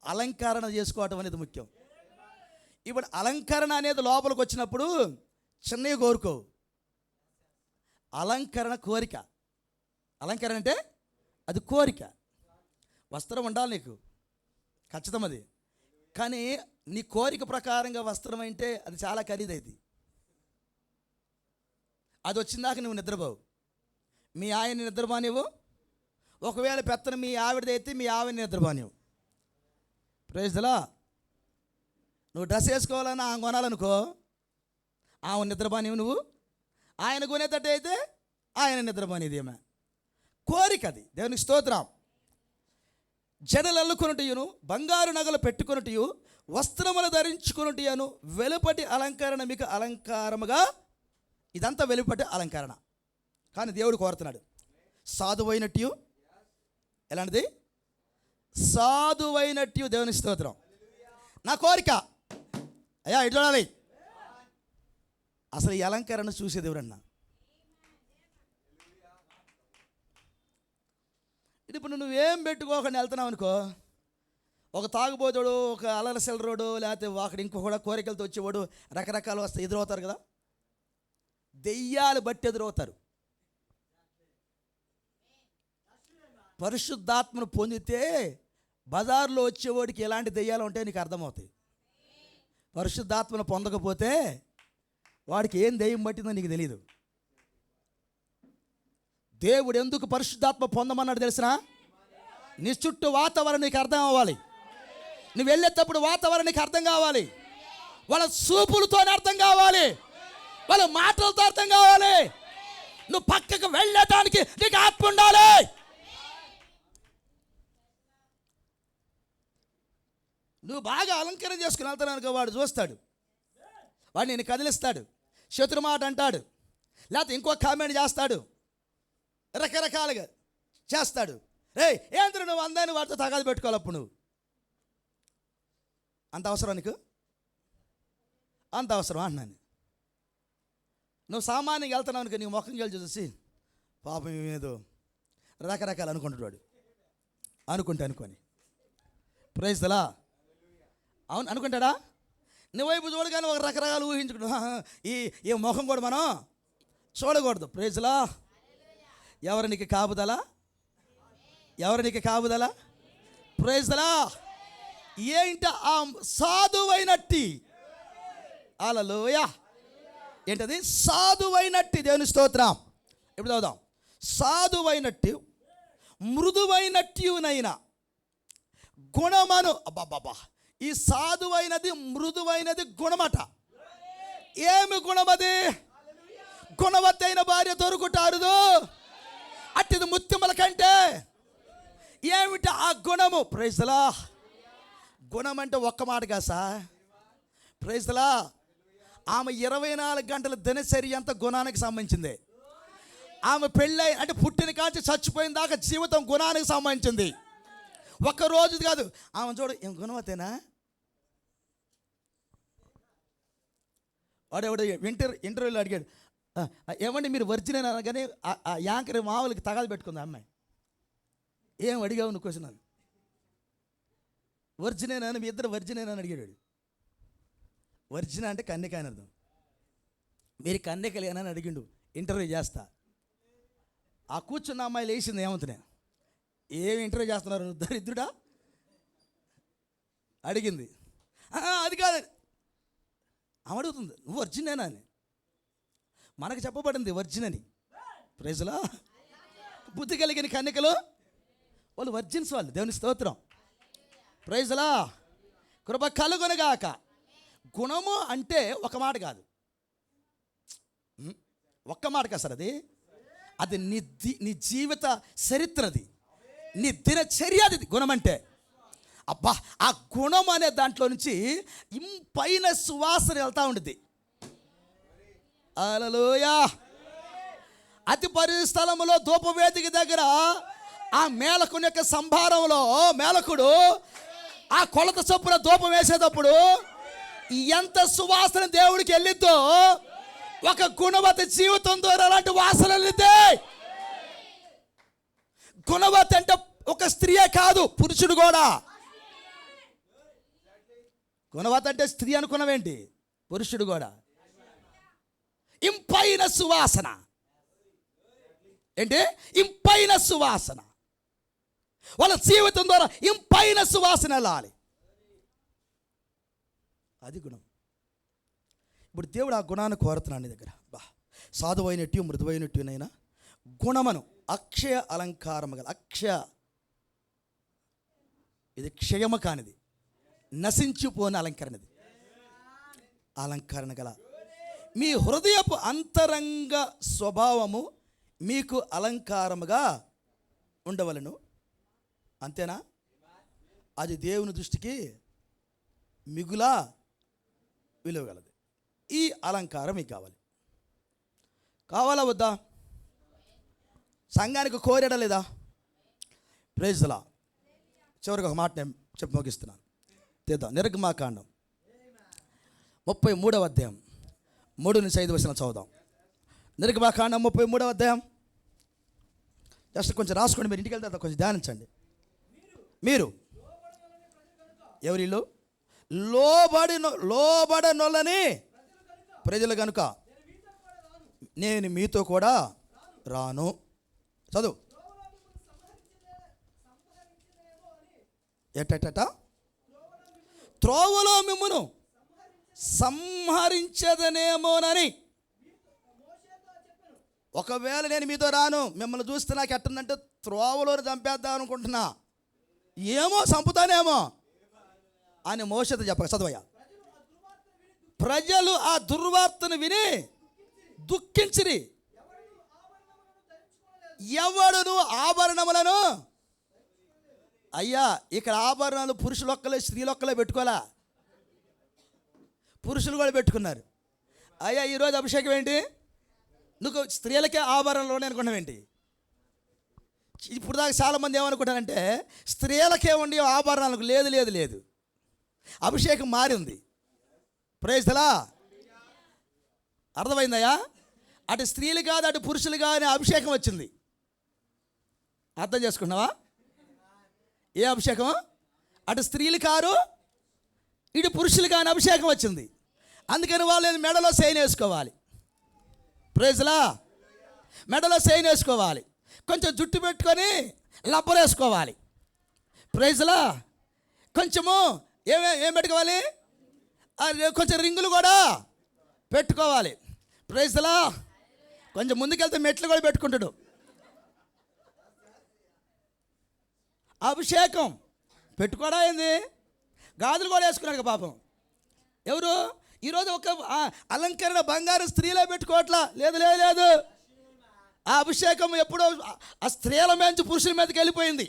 అలంకరణ చేసుకోవటం అనేది ముఖ్యం. ఇప్పుడు అలంకరణ అనేది లోపలికి వచ్చినప్పుడు చిన్నవి కోరుకో. అలంకరణ కోరిక. అలంకరణ అంటే అది కోరిక. వస్త్రం ఉండాలి నీకు, ఖచ్చితం అది. కానీ నీ కోరిక ప్రకారంగా వస్త్రం అంటే అది చాలా ఖరీదైంది. అది వచ్చిందాక నువ్వు నిద్రపోవు. మీ ఆయన్ని నిద్రపోనివ్వు. ఒకవేళ పెత్తన మీ ఆవిడదైతే మీ ఆవిడని నిద్రపోనివ్వు. ప్రైజ్లా. నువ్వు డ్రెస్ వేసుకోవాలని ఆమె కొనాలనుకో, ఆమె నిద్రపోనివ్వు. నువ్వు ఆయన కొనేటట్టు అయితే ఆయన నిద్రపోనిది. ఏమే కోరిక అది. దేవునికి స్తోత్రం. జడలు అల్లుకొనుటయును, బంగారు నగలు పెట్టుకొనుటయు, వస్త్రములు ధరించుకొనుటయును, వెలుపటి అలంకరణ మీకు అలంకారముగా. ఇదంతా వెలుపటి అలంకరణ. కానీ దేవుడు కోరుతున్నాడు సాధువైనట్టు. ఎలాంటిది? సాధువైనట్టు. దేవునికి స్తోత్రం. నా కోరిక అయ్యా ఇటు చూడాలి. అసలు ఈ అలంకరణ చూసేది ఎవరన్నా? ఇప్పుడు నువ్వేం పెట్టుకోకుండా వెళ్తున్నావు అనుకో, ఒక తాగుబోతుడు, ఒక అలల సెలరోడు, లేకపోతే ఒకడు ఇంకొకడు కోరికలతో వచ్చేవాడు, రకరకాలు వస్తే ఎదురవుతారు కదా. దెయ్యాలు బట్టి ఎదురవుతారు. పరిశుద్ధాత్మను పొందితే బజార్లో వచ్చేవాడికి ఎలాంటి దెయ్యాలు ఉంటాయో నీకు అర్థమవుతాయి. పరిశుద్ధాత్మను పొందకపోతే వాడికి ఏం దెయ్యం పట్టిందో నీకు తెలియదు. దేవుడు ఎందుకు పరిశుద్ధాత్మ పొందమన్నాడు తెలిసినా? నీ చుట్టూ వాతావరణం నీకు అర్థం అవ్వాలి. నువ్వు వెళ్ళేటప్పుడు వాతావరణం నీకు అర్థం కావాలి. వాళ్ళ చూపులతో అర్థం కావాలి, వాళ్ళ మాటలతో అర్థం కావాలి. నువ్వు పక్కకు వెళ్ళటానికి నీకు ఆత్మ ఉండాలి. నువ్వు బాగా అలంకరణ చేసుకుని వెళ్తాను, వాడు చూస్తాడు, వాడు నేను కదిలిస్తాడు, శత్రు మాట అంటాడు, లేకపోతే ఇంకో కామెంట్ చేస్తాడు, రకరకాలుగా చేస్తాడు. రే ఏంద్ర నువ్వు అందాన్ని వాడితో తగాదు పెట్టుకోవాలి. అప్పుడు నువ్వు అంత అవసరం, నీకు అంత అవసరం అన్నాను. నువ్వు సామాన్యంగా వెళ్తున్నావు అనుకో, నీ ముఖం గెలిచి చూసి పాపం ఏదో రకరకాలు అనుకుంటాడు. అనుకొని ప్రైజ్ లా, అవును అనుకుంటాడా? నువ్వు వైపు చూడగానే ఒక రకరకాలు ఊహించుకుంటా. ఈ ముఖం కూడా మనం చూడకూడదు. ప్రైజ్ లా. ఎవరు నీకు కాపుదలా? ఎవరు నీకు కాపుదలా? ప్రైజ్ లా. ఏంట ఆ సాధువైనట్టి, హల్లెలూయా, ఏంటది? సాధువైనట్టి. దేవుని స్తోత్రం. ఇప్పుడు చదువుదాం. సాధువైనట్టి మృదువైనట్టినైనా గుణమను. అబ్బాబ్బా, ఈ సాధువైనది మృదువైనది గుణమట. ఏమి గుణమది? గుణవత్తైన భార్య దొరుకుతారుదు, అట్టిది ముత్యముల కంటే. ఏమిట ఆ గుణము? ప్రైజ్లా. గుణం అంటే ఒక్క మాట కాదు సార్. ప్రైజ్లా. ఆమె 24 గంటల దినచర్య అంతా గుణానికి సంబంధించింది. ఆమె పెళ్ళై అంటే పుట్టిన కాంచి చచ్చిపోయిన దాకా జీవితం గుణానికి సంబంధించింది. ఒక్క రోజు కాదు. ఆమె చూడు, ఏం గుణవతేనా? వాడెవడు ఇంటర్వ్యూలో అడిగాడు, ఏమండి మీరు వర్జిన్ అని అనగానే ఆ యాంకర్ మామూలుకి తగాదు పెట్టుకుంది అమ్మాయి. ఏం అడిగావు నువ్వు క్వశ్చన్? అది వర్జినేనా, మీ ఇద్దరు వర్జినేనా అని అడిగాడు. వర్జిన అంటే కన్యక అని అర్థం. మీరు కన్యకలేనా అని అడిగిండు ఇంటర్వ్యూ చేస్తా. ఆ కూర్చున్న అమ్మాయి లేచింది, ఏమంటున్నా ఏమి ఇంటర్వ్యూ చేస్తున్నారు నువ్వు దరిద్రుడా అడిగింది. అది కాదు ఆమె అడుగుతుంది, నువ్వు వర్జినేనా అని. మనకు చెప్పబడింది వర్జిన్ అని. ప్రైజ్లా. బుద్ధి కలిగిన కన్యకలు వాళ్ళు వర్జిన్స్, వాళ్ళు. దేవుని స్తోత్రం. ప్రైజ్లా. కృప కలుగునుగాక. గుణము అంటే ఒక మాట కాదు, ఒక్క మాట కాదు సార్. అది నీ జీవిత చరిత్రది, నీ దినచర్య. అది గుణం అంటే. అబ్బా, ఆ గుణం అనే దాంట్లో నుంచి ఇంపైన సువాసన వెళ్తూ ఉంటుంది. హల్లెలూయా. అతి పరిశుద్ధ స్థలములో ధూపవేదిక దగ్గర ఆ మేలకుని యొక్క సంభారంలో మేలకుడు ఆ కొలత చొప్పున ధూపం వేసేటప్పుడు ఎంత సువాసన దేవుడికి వెళ్ళిద్దో, ఒక గుణవత జీవితం ద్వారా అలాంటి వాసన వెళ్ళిద్ది. గుణవత అంటే ఒక స్త్రీయే కాదు, పురుషుడు కూడా. గుణవత అంటే స్త్రీ అనుకున్నావేంటి? పురుషుడు కూడా. ఇంపైన సువాసన. ఏంటి? ఇంపైన సువాసన. వాళ్ళ జీవితం ద్వారా ఇంపైన సువాసన వెళ్ళాలి. అది గుణం. ఇప్పుడు దేవుడు ఆ గుణాన్ని కోరుతున్నాడు నీ దగ్గర. సాధువైనట్టు మృదువైనట్టునైనా గుణమను అక్షయ అలంకారము గల. అక్షయ, ఇది క్షయము కానిది, నశించిపోని అలంకరణది. అలంకరణ గల మీ హృదయపు అంతరంగ స్వభావము మీకు అలంకారముగా ఉండవలను. అంతేనా? అది దేవుని దృష్టికి మిగులా విలువగలదు. ఈ అలంకారం మీకు కావాలా వద్దా? సంఘానికి కోరేడా లేదా? ప్రైజ్ లా. చివరికి ఒక మాట నేను చెప్పి ముగిస్తున్నాను. తీద్దాం. నిర్గమాకాండం 33వ అధ్యాయం 3-5 వచనం చదువుదాం. నిర్గమాకాండం 33వ అధ్యాయం. జస్ట్ కొంచెం రాసుకోండి, మీరు ఇంటికి వెళ్తే కొంచెం ధ్యానించండి. మీరు ఎవరిలో లోబడనొల్లని ప్రజలు కనుక నేను మీతో కూడా రాను. చదువు. ఎట్టట త్రోవలో మిమ్మును సంహరించదనేమోనని ఒకవేళ నేను మీతో రాను, మిమ్మల్ని చూస్తే నాకు ఎట్టుందంటే త్రోవలో చంపేద్దాం అనుకుంటున్నా, ఏమో చంపుతానేమో అని మోషేతో చెప్పక. చదవయ్యా. ప్రజలు ఆ దుర్వార్తను విని దుఃఖించిరి. ఎవడును ఆభరణములను, అయ్యా ఇక్కడ ఆభరణాలు పురుషులొక్కలే స్త్రీలొక్కలే పెట్టుకోలే, పురుషులు కూడా పెట్టుకున్నారు. అయ్యా ఈరోజు అభిషేకం ఏంటి, నువ్వు స్త్రీలకే ఆభరణలోనే అనుకున్నావేంటి? ఇప్పుడు దాకా చాలామంది ఏమనుకుంటారంటే స్త్రీలకే ఉండి ఆభరణాలకు. లేదు లేదు లేదు, అభిషేకం మారింది. ప్రైజ్ లా. అర్థమైందయ్యా? అటు స్త్రీలు కాదు అటు పురుషులు కాని అభిషేకం వచ్చింది. అర్థం చేసుకున్నావా? ఏ అభిషేకం? అటు స్త్రీలు కారు ఇటు పురుషులు కాని అభిషేకం వచ్చింది. అందుకని వాళ్ళు మెడలో చైన్ వేసుకోవాలి. ప్రైజ్ లా. మెడలో చైన్ వేసుకోవాలి, కొంచెం జుట్టు పెట్టుకొని లబ్బర్ వేసుకోవాలి. ప్రైజ్ లా. కొంచెము ఏం పెట్టుకోవాలి, కొంచెం రింగులు కూడా పెట్టుకోవాలి. ప్రైజ్ లా. కొంచెం ముందుకెళ్తే మెట్లు కూడా పెట్టుకుంటాడు. అభిషేకం పెట్టుకోవడా ఏంది, గాజులు కూడా వేసుకున్నాడు పాపం. ఎవరు ఈరోజు ఒక అలంకరణ బంగారు స్త్రీలే పెట్టుకోవట్లా. లేదు లేదు లేదు, ఆ అభిషేకం ఎప్పుడో ఆ స్త్రీల మీద పురుషుల మీదకి వెళ్ళిపోయింది.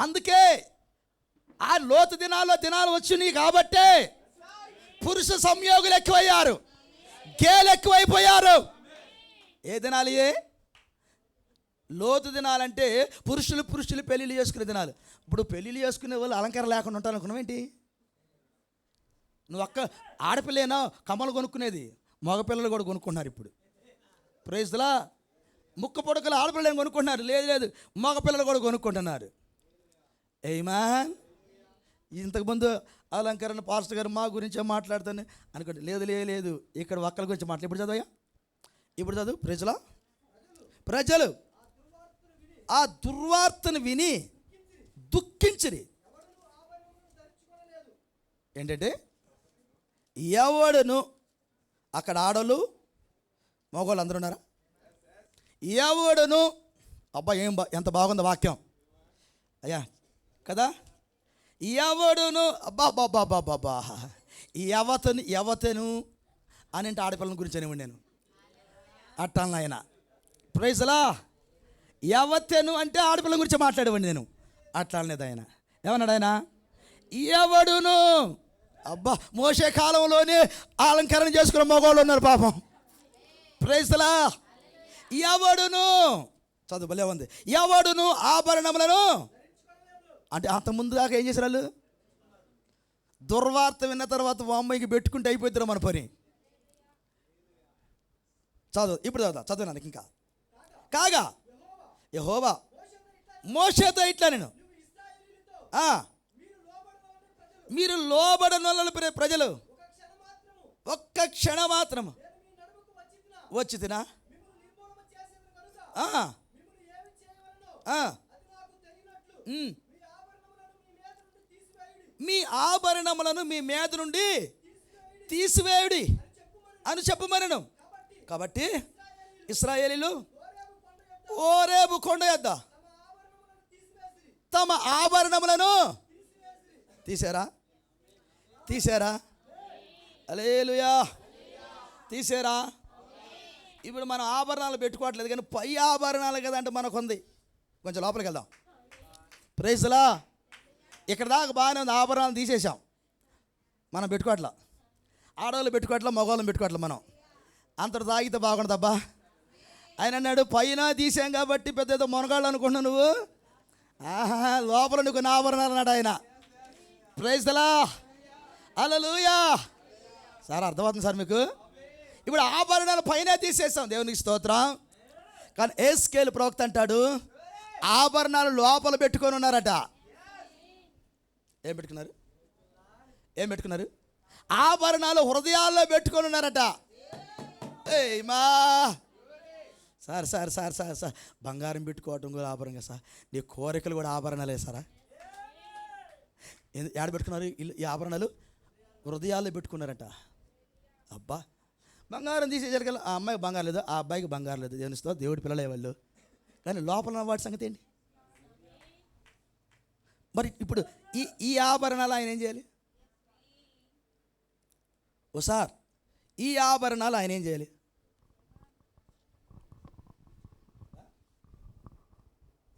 అందుకే ఆ లోతు దినాలు వచ్చినాయి కాబట్టే పురుష సంయోగులు ఎక్కువయ్యారు, గేలు ఎక్కువైపోయారు. ఏ దినాలు? లోతు దినాలంటే పురుషులు పెళ్ళిళ్ళు చేసుకునే దినాలు. ఇప్పుడు పెళ్ళిళ్ళు చేసుకునే వాళ్ళు అలంకారం లేకుండా ఉంటారు అనుకున్నావు ఏంటి? నువ్వు ఆడపిల్లేనా కమ్మలు కొనుక్కునేది, మగపిల్లలు కూడా కొనుక్కుంటున్నారు ఇప్పుడు. ప్రైజ్లా. ముక్క పొడకలు ఆడపిల్లలు కొనుక్కుంటున్నారు. లేదు లేదు, మగపిల్లలు కూడా కొనుక్కుంటున్నారు. ఏమా ఇంతకుముందు అలంకరణ పాస్టర్ గారు మా గురించే మాట్లాడుతాను అనుకోండి. లేదు లేదు, ఇక్కడ ఒక్కల గురించి మాట్లాడు. ఇప్పుడు చదవయ్యా, ఇప్పుడు చదువు. ప్రజల ప్రజలు ఆ దుర్వార్తను విని దుఃఖించిరి. ఏంటంటే ఎవడును, అక్కడ ఆడోళ్ళు మగవాళ్ళు అందరూ ఉన్నారా? ఎవడును, అబ్బా ఎంత బాగుంది వాక్యం అయ్యా కదా. ఎవడును, అబ్బా యవతను అని అంటే ఆడపిల్లల గురించి అనేవాడు నేను. అట్టాను ఆయన. ప్రైజ్లా. యవతను అంటే ఆడపిల్లల గురించి మాట్లాడేవాడిని నేను. అట్లా అనేది ఆయన. ఏమన్నాడు ఆయన? ఎవడును, అబ్బా మోసే కాలంలోనే అలంకరణ చేసుకున్న మగవాళ్ళు ఉన్నారు పాపం. ప్రైజ్లా. ఎవడును, చదువు భలే ఉంది. ఎవడును ఆభరణములను అంటే అంత ముందు దాకా ఏం చేశారు వాళ్ళు? దుర్వార్త విన్న తర్వాత అమ్మాయికి పెట్టుకుంటే అయిపోతారు మన పని. చదువు ఇప్పుడు చదువు నాకు ఇంకా. కాగా యెహోవా మోషేతో ఇట్లా, నేను మీరు లోబడనొల్ల ప్రజలు ఒక్క క్షణం మాత్రం వచ్చి తినా మీ ఆభరణములను మీ మీద నుండి తీసివేయుడి అని చెప్పమనను. కాబట్టి ఇశ్రాయేలీలు ఓరేబు కొండ యొద్ద తమ ఆభరణములను తీసారా? హల్లెలూయా. తీసారా? ఇప్పుడు మనం ఆభరణాలు పెట్టుకోవట్లేదు కానీ పై ఆభరణాలు కదంటే మనకుంది. కొంచెం లోపలికి వెళ్దాం. ప్రైజ్లా. ఇక్కడ దాకా బాగానే ఉంది, ఆభరణాలు తీసేసాం. మనం పెట్టుకోవట్లా, ఆడవాళ్ళు పెట్టుకోవట్లా, మగవాళ్ళని పెట్టుకోవట్లా. మనం అంతటి తాగితే బాగుండదబ్బా. ఆయన అన్నాడు పైన తీసాం కాబట్టి పెద్ద ఏదో మునగాళ్ళు అనుకుంటున్నావు నువ్వు. లోపల నీకు నా ఆభరణాలు అన్నాడు ఆయన. ప్రైజ్లా. హల్లెలూయా. సార్ అర్థమవుతుంది సార్ మీకు? ఇప్పుడు ఆభరణాలు పైన తీసేస్తాం, దేవునికి స్తోత్రం. కానీ యేస్కేలు ప్రవక్త అంటాడు ఆభరణాలు లోపల పెట్టుకొని ఉన్నారట. ఏం పెట్టుకున్నారు? ఆభరణాలు హృదయాల్లో పెట్టుకొని ఉన్నారట. ఏమా సార్ బంగారం పెట్టుకోవటం కూడా ఆభరణంగా సార్, నీ కోరికలు కూడా ఆభరణాలే సారా? ఏడ పెట్టుకున్నారు ఈ ఆభరణాలు? హృదయాల్లో పెట్టుకున్నారట. అబ్బా బంగారం తీసేసారు కదా, ఆ అమ్మాయికి బంగారం లేదు, ఆ అబ్బాయికి బంగారం లేదు, దేవునిస్తో దేవుడి పిల్లలే వాళ్ళు. కానీ లోపల ఉన్న వాటి సంగతి ఏంటి? మరి ఇప్పుడు ఈ ఆభరణాలు ఆయన ఏం చేయాలి? ఓ సార్, ఈ ఆభరణాలు ఆయన ఏం చేయాలి?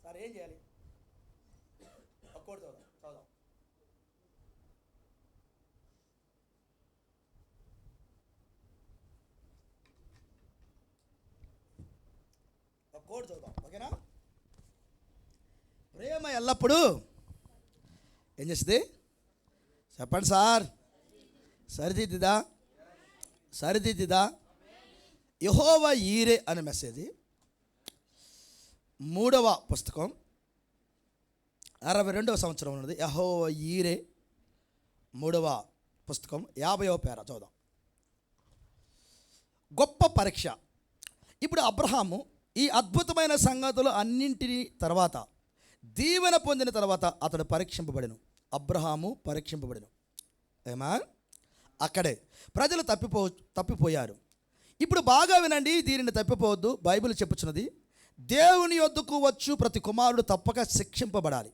సార్ ఏం చేయాలి? ఒక్కోటి చదువుదాం. ఒక్కోటి చదువుదాం, ఓకేనా? ప్రేమ ఎల్లప్పుడూ ఏం చేస్తుంది? చెప్పండి సార్. సరిదిద్దిదా? యెహోవా ఈరే అనే మెసేజ్ 3వ పుస్తకం 62వ సంవత్సరం ఉన్నది. యెహోవా ఈరే 3వ పుస్తకం 50వ పేర చదువుదాం. గొప్ప పరీక్ష. ఇప్పుడు అబ్రహాము ఈ అద్భుతమైన సంగతులు అన్నింటినీ తర్వాత, దీవెన పొందిన తర్వాత అతడు పరీక్షింపబడెను. అబ్రహాము పరీక్షింపబడెను. ఏమా? అక్కడే ప్రజలు తప్పిపోయారు. ఇప్పుడు బాగా వినండి, దీనిని తప్పిపోవద్దు. బైబిల్ చెప్పుచున్నది, దేవుని యొద్దకు వచ్చు ప్రతి కుమారుడు తప్పక శిక్షించబడాలి,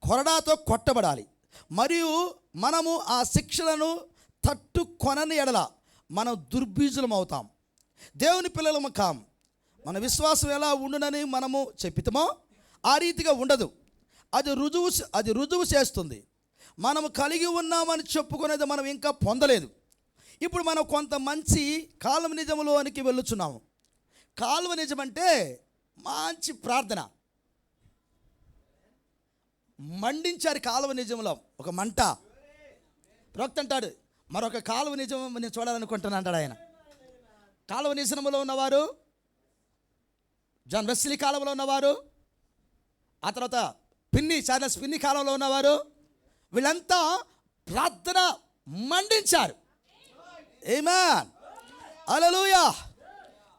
కొరడాతో కొట్టబడాలి. మరియు మనము ఆ శిక్షలను తట్టుకొనని ఎడల మనం దుర్బీజులం అవుతాం, దేవుని పిల్లలము కాం. మన విశ్వాసం ఎలా ఉండునని మనము చెప్పితమో ఆ రీతిగా ఉండదు. అది రుజువు చేస్తుంది. మనము కలిగి ఉన్నామని చెప్పుకునేది మనం ఇంకా పొందలేదు. ఇప్పుడు మనం కొంత మంచి కాలువ నిజంలోనికి వెళ్ళుచున్నాము. కాలువ నిజం అంటే మంచి ప్రార్థన. మండించారు కాలువ నిజంలో ఒక మంట. ప్రవక్త అంటాడు, మరొక కాలువ నిజం నేను చూడాలనుకుంటున్నాను అంటాడు ఆయన. కాలువ నిజంలో ఉన్నవారు, జాన్ వెస్లీ కాలంలో ఉన్నవారు, ఆ తర్వాత చార్లెస్ పిన్ని కాలంలో ఉన్నవారు, వీళ్ళంతా ప్రార్థన మండించారు. ఆమేన్, హల్లెలూయా.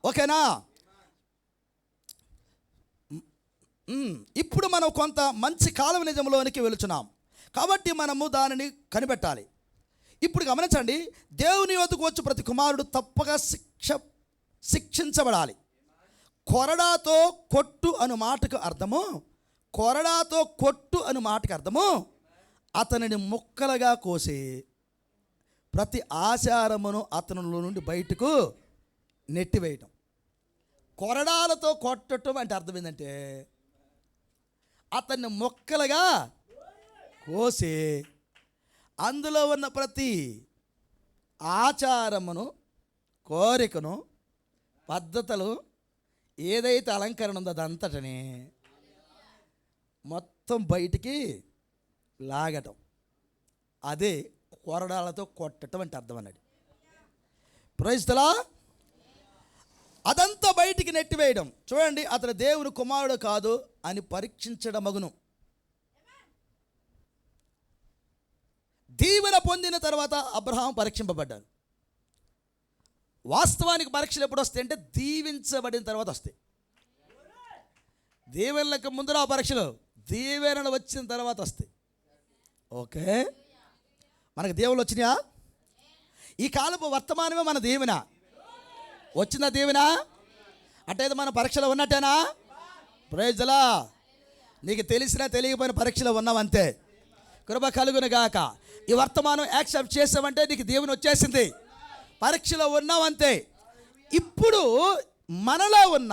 ఓకేనా? ఇప్పుడు మనం కొంత మంచి కాలం నిజంలోనికి వెళుచున్నాం కాబట్టి మనము దానిని కనిపెట్టాలి. ఇప్పుడు గమనించండి, దేవుని యొద్దకు వచ్చి ప్రతి కుమారుడు తప్పక శిక్షించబడాలి. కొరడాతో కొట్టు అను మాటకు అర్థము అతనిని ముక్కలుగా కోసి ప్రతి ఆచారమును అతనిలో నుండి బయటకు నెట్టివేయటం. కొరడాలతో కొట్టడం అంటే అర్థం ఏంటంటే అతన్ని ముక్కలుగా కోసి అందులో ఉన్న ప్రతి ఆచారమును, కోరికను, పద్ధతులు, ఏదైతే అలంకరణ ఉందో అదంతటిని మొత్తం బయటికి లాగటం. అదే కొరడాలతో కొట్టడం అంటే అర్థం అన్నాడు. Praise the Lord. అదంతా బయటికి నెట్టివేయడం. చూడండి, అతను దేవుని కుమారుడు కాదు అని పరీక్షించడం మగును. దీవెన పొందిన తర్వాత అబ్రహాం పరీక్షింపబడ్డాడు. వాస్తవానికి పరీక్షలు ఎప్పుడు వస్తాయి అంటే దీవించబడిన తర్వాత వస్తాయి. దీవెనలకు ముందర ఆ పరీక్షలు, దీవెనలు వచ్చిన తర్వాత వస్తాయి. ఓకే, మనకు దేవుళ్ళు వచ్చినాయా? ఈ కాలపు వర్తమానమే మన దీవెన. వచ్చిందా దీవెన? అంటే మన పరీక్షలో ఉన్నట్టేనా? Praise the lord. నీకు తెలిసినా తెలియకపోయిన పరీక్షలో ఉన్నావంతే. కృప కలుగును గాక. ఈ వర్తమానం యాక్సెప్ట్ చేసావంటే నీకు దీవెన వచ్చేసింది. పరీక్షలో ఉన్నావంతే. ఇప్పుడు మనలో ఉన్న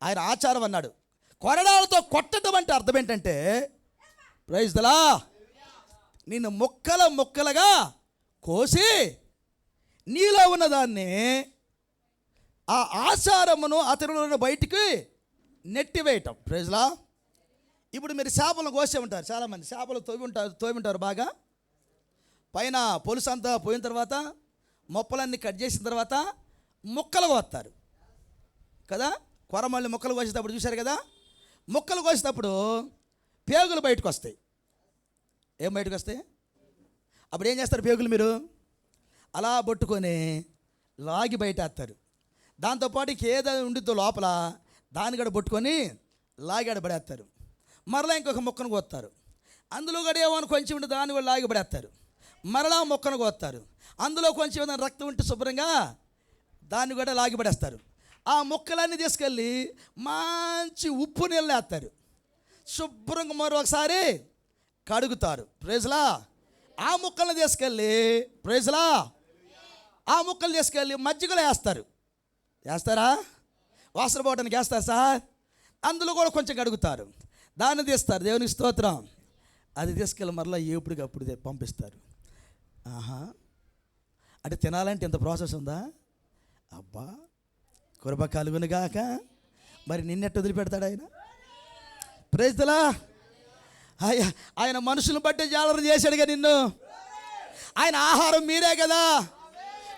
ఆయన ఆచారం అన్నాడు, కొరడాలతో కొట్టడం అంటే అర్థం ఏంటంటే, ప్రైజ్ ది లార్డ్, నిన్ను ముక్కలుగా కోసి నీలో ఉన్నదాన్ని, ఆ ఆచారమును అతనిలో బయటికి నెట్టివేయటం. Praise the Lord. ఇప్పుడు మీరు చేపలను కోసే ఉంటారు, చాలామంది చేపలు తోవి ఉంటారు బాగా. పైన పొలుసు అంతా పోయిన తర్వాత, మొప్పలన్నీ కట్ చేసిన తర్వాత ముక్కలు కోస్తారు కదా. కొరమల్లి ముక్కలు కోసేటప్పుడు చూశారు కదా. ముక్కలు కోసేటప్పుడు పేగులు బయటకు వస్తాయి. ఏం బయటకు వస్తాయి? అప్పుడు ఏం చేస్తారు? పేగులు మీరు అలా పట్టుకొని లాగి బయట వేస్తారు. దాంతోపాటు ఏదైనా ఉండిద్దో లోపల దాన్ని కూడా పట్టుకొని లాగాడ పడేస్తారు. మరలా ఇంకొక ముక్కను కోస్తారు. అందులో కూడా ఏమో కొంచెం ఉండి దాన్ని కూడా లాగి పడేస్తారు. మరలా మొక్కను కోస్తారు. అందులో కొంచెం ఏదైనా రక్తం ఉంటే శుభ్రంగా దాన్ని కూడా లాగిపడేస్తారు. ఆ ముక్కలన్నీ తీసుకెళ్ళి మంచి ఉప్పు నీళ్ళు వేస్తారు. శుభ్రంగా మరొకసారి కడుగుతారు. ప్రైజ్లా. ఆ ముక్కలను తీసుకెళ్ళి ప్రైజ్లా ఆ ముక్కలు తీసుకెళ్ళి మజ్జిగలో వేస్తారు. వేస్తారా? వాసన పోవడానికి వేస్తారు సార్. అందులో కూడా కొంచెం కడుగుతారు. దాన్ని తీస్తారు. దేవునికి స్తోత్రం. అది తీసుకెళ్ళి మరలా ఎప్పటికప్పుడు పంపిస్తారు. ఆహా, అంటే తినాలంటే ఇంత ప్రాసెస్ ఉందా? అబ్బా, కృప కలుగును గాక. మరి నిన్నెట్టు వదిలిపెడతాడు ఆయన? ప్రైజ్లా. ఆయన మనుషులను బట్టి జాలరు చేశాడుగా నిన్ను. ఆయన ఆహారం మీరే కదా.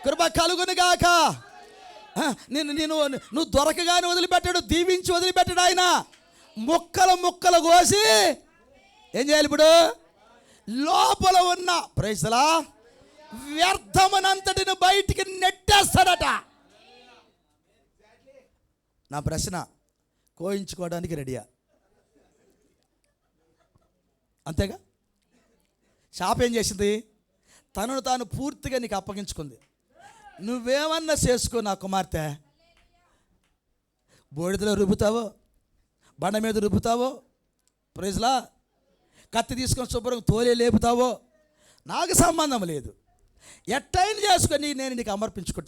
కృప కలుగును గాక. నువ్వు దొరకగానే వదిలిపెట్టాడు, దీవించి వదిలిపెట్టాడు. ఆయన ముక్కలు కోసి ఏం చేయాలి ఇప్పుడు? లోపల ఉన్న ప్రైజ్లా వ్యర్థమనంతటిని బయటికి నెట్టేస్తాడట. నా ప్రశ్న, కోయించుకోవడానికి రెడీయా? అంతేగా. షాప్ ఏం చేసింది? తనను తాను పూర్తిగా నీకు అప్పగించుకుంది. నువ్వేమన్నా చేసుకో నా కుమార్తె. బోడిదలో రుబ్బుతావో, బండ మీద రుబ్బుతావో, ప్రైజ్లా కత్తి తీసుకొని శుభ్రంగా తోలే లేపుతావో, నాకు సంబంధం లేదు. ఎట్టయినా చేసుకొని నేను నీకు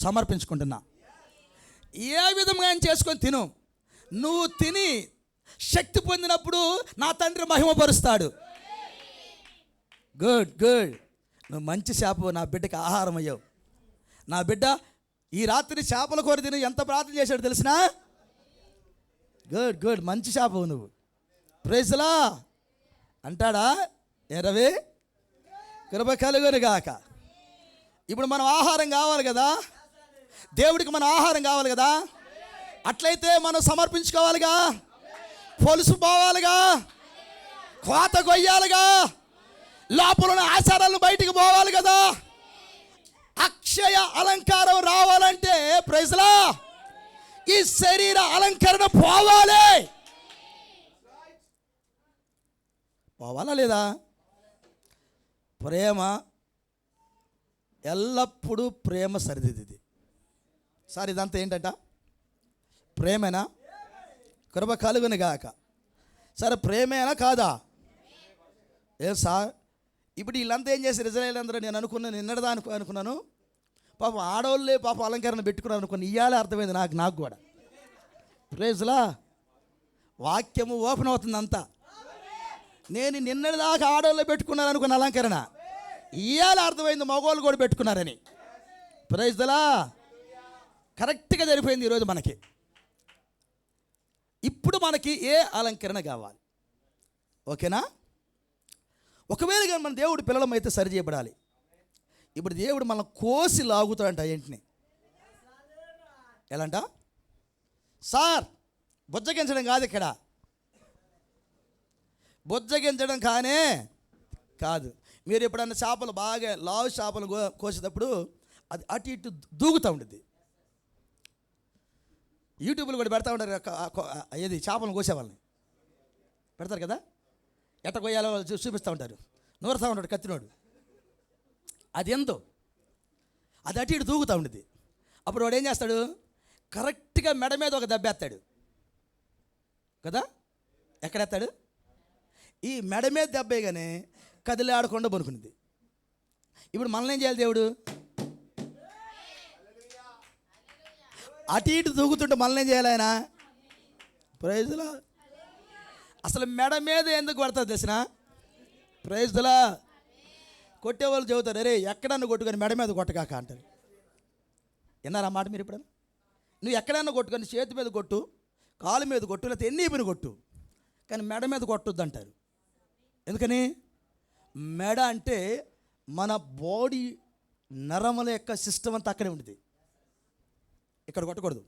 సమర్పించుకుంటున్నా. ఏ విధంగా చేసుకొని తిను. నువ్వు తిని శక్తి పొందినప్పుడు నా తండ్రి మహిమపరుస్తాడు. Good good. నువ్వు మంచి చేప నా బిడ్డకి ఆహారం అయ్యావు. నా బిడ్డ ఈ రాత్రి చేపల కూర తిని ఎంత ప్రార్థన చేశాడు తెలిసినా? Good good. మంచి చేపవు నువ్వు. ప్రైజ్లా అంటాడా? ఏ రవి, కృప కలుగును గాక. ఇప్పుడు మనం ఆహారం కావాలి కదా, దేవుడికి మన ఆహారం కావాలి కదా. అట్లయితే మనం సమర్పించుకోవాలిగా, పొలుసు పోవాలిగా, కోత కొయ్యాలిగా, లోపల ఉన్న ఆచారాలను బయటికి పోవాలి కదా. అక్షయ అలంకారం రావాలంటే ప్రైజ్లా ఈ శరీర అలంకరణ పోవాలా లేదా? ప్రేమ ఎల్లప్పుడూ ప్రేమ సరిదిద్ది. సార్ ఇదంతా ఏంటంట? ప్రేమేనా? కృప కలుగును గాక. సరే, ప్రేమేనా కాదా? ఏ సార్, ఇప్పుడు వీళ్ళంతా ఏం చేశారు? ఇజ్రాయేల్ అందరూ నేను నిన్నటిదా అనుకున్నాను. పాపం ఆడవాళ్ళే పాపం అలంకరణ పెట్టుకున్నాను అనుకుని. ఇయ్యాలే అర్థమైంది నాకు కూడా. ప్రైజ్లా. వాక్యము ఓపెన్ అవుతుంది అంతా. నేను నిన్నటిదాకా ఆడవాళ్ళే పెట్టుకున్నాను అనుకున్న అలంకరణ ఇయ్యాలే అర్థమైంది మగవాళ్ళు కూడా పెట్టుకున్నారని. ప్రైజ్లా. కరెక్ట్గా జరిపోయింది ఈరోజు మనకి. ఇప్పుడు మనకి ఏ అలంకరణ కావాలి? ఓకేనా? ఒకవేళ కానీ మన దేవుడు పిల్లలమైతే సరి చేయబడాలి. ఇప్పుడు దేవుడు మనం కోసి లాగుతాడంట. ఏంటిని? ఎలాంట సార్? బుజ్జగించడం కాదు ఇక్కడ. బుజ్జగించడం కానే కాదు. మీరు ఎప్పుడన్నా చేపలు బాగా లావు చేపలు కోసేటప్పుడు అది అటు ఇటు దూకుతూ ఉంటుంది. యూట్యూబ్లో కూడా పెడతా ఉంటారు. ఏది చేపలను కోసేవాళ్ళని పెడతారు కదా, ఎట్ట కొయ్యాలో చూపిస్తూ ఉంటారు. నూరుతూ ఉంటాడు కత్తినోడు. అది ఎంతో అది అటు ఇటు దూకుతూ ఉంటుంది. అప్పుడు వాడు ఏం చేస్తాడు? కరెక్ట్గా మెడ మీద ఒక దెబ్బ వేస్తాడు కదా. ఎక్కడెత్తాడు? ఈ మెడ మీద దెబ్బ వేయగానే కదిలి ఆడకుండా పనుకునేది. ఇప్పుడు మనల్ని ఏం చేయాలి దేవుడు? అటు ఇటు దూకుతుంటే మనల్ని ఏం చేయాలి ఆయన? ప్రైజ్లా. అసలు మెడ మీద ఎందుకు పడుతుంది తెలిసిన? ప్రైజ్లా. కొట్టేవాళ్ళు చెబుతారు, అరే ఎక్కడన్నా కొట్టుకొని మెడ మీద కొట్టగాక అంటారు. విన్నారా మాట మీరు? ఇప్పుడు నువ్వు ఎక్కడన్నా కొట్టుకొని చేతి మీద కొట్టు, కాలు మీద కొట్టు, లేకపోతే ఎన్ని పని కొట్టు, కానీ మెడ మీద కొట్టొద్దు అంటారు. ఎందుకని? మెడ అంటే మన బాడీ నరముల యొక్క సిస్టమ్ అంతా అక్కడే ఉంటుంది. ఇక్కడ కొట్టకూడదు.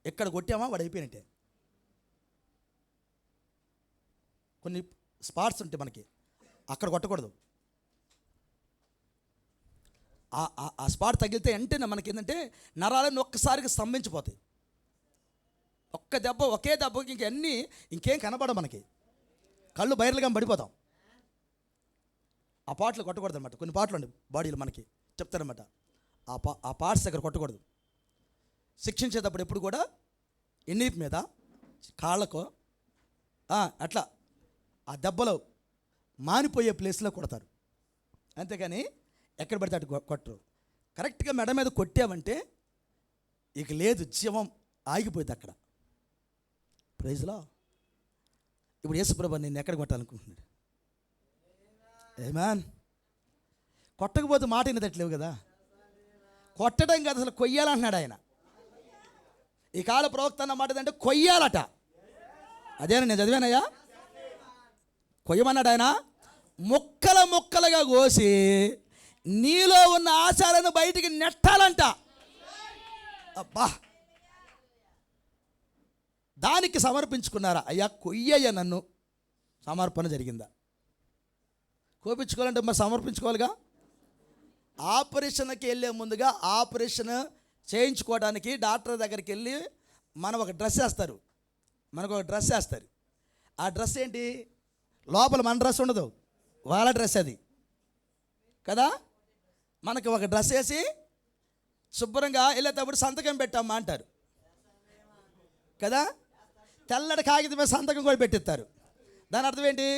ఎక్కడ కొట్టామా వాడు అయిపోయినట్టే. కొన్ని స్పాట్స్ ఉంటాయి మనకి, అక్కడ కొట్టకూడదు. ఆ స్పాట్ తగిలితే వెంటనే మనకి ఏంటంటే నరాలన్నీ ఒక్కసారిగా స్తంభించిపోతాయి. ఒకే దెబ్బకి ఇంకేం కనపడవు మనకి. కళ్ళు బయర్లుగా పడిపోతాం. ఆ పాటలు కొట్టకూడదు అనమాట. కొన్ని పాటలు అండి బాడీలో మనకి చెప్తారనమాట. ఆ పార్ట్స్ దగ్గర కొట్టకూడదు. శిక్షించేటప్పుడు ఎప్పుడు కూడా ఎన్ని మీద కాళ్ళకు అట్లా ఆ దెబ్బలో మానిపోయే ప్లేస్లో కొడతారు, అంతేకాని ఎక్కడ పడితే అటు కొట్టరు. కరెక్ట్గా మెడ మీద కొట్టామంటే ఇక లేదు, జీవం ఆగిపోయింది అక్కడ. ప్రైజ్లా. ఇప్పుడు యేసుప్రభు నేను ఎక్కడ కొట్టాలనుకుంటున్నాడు? ఆమేన్. కొట్టకపోతే మాట వినదట్లేవు కదా. కొట్టడం కదా, అసలు కొయ్యాలంటున్నాడు ఆయన. ఈ కాల ప్రవక్త అన్న మాట ఏంటంటే కొయ్యాలట. అదేనా నేను చదివానయ్యా? కొయ్యమన్నాడు ఆయన. ముక్కల ముక్కలుగా కోసి నీలో ఉన్న ఆశాలను బయటికి నెట్టాలంట. అబ్బా, దానికి సమర్పించుకున్నారా? అయ్యా కొయ్యయ్య నన్ను. సమర్పణ జరిగిందా? కోపించుకోవాలంటే మరి సమర్పించుకోవాలిగా. ఆపరేషన్కి వెళ్ళే ముందుగా ఆపరేషన్ చేయించుకోవడానికి డాక్టర్ దగ్గరికి వెళ్ళి మనం ఒక డ్రెస్ వేస్తారు, మనకు ఒక డ్రెస్ వేస్తారు. ఆ డ్రెస్ ఏంటి? లోపల మన డ్రెస్ ఉండదు, వాళ్ళ డ్రెస్ అది కదా. మనకి ఒక డ్రెస్ వేసి శుభ్రంగా వెళ్ళేటప్పుడు సంతకం పెట్టమ్మా అంటారు కదా. తెల్లటి కాగితం మీద సంతకం కూడా పెట్టిస్తారు. దాని అర్థం ఏంటి?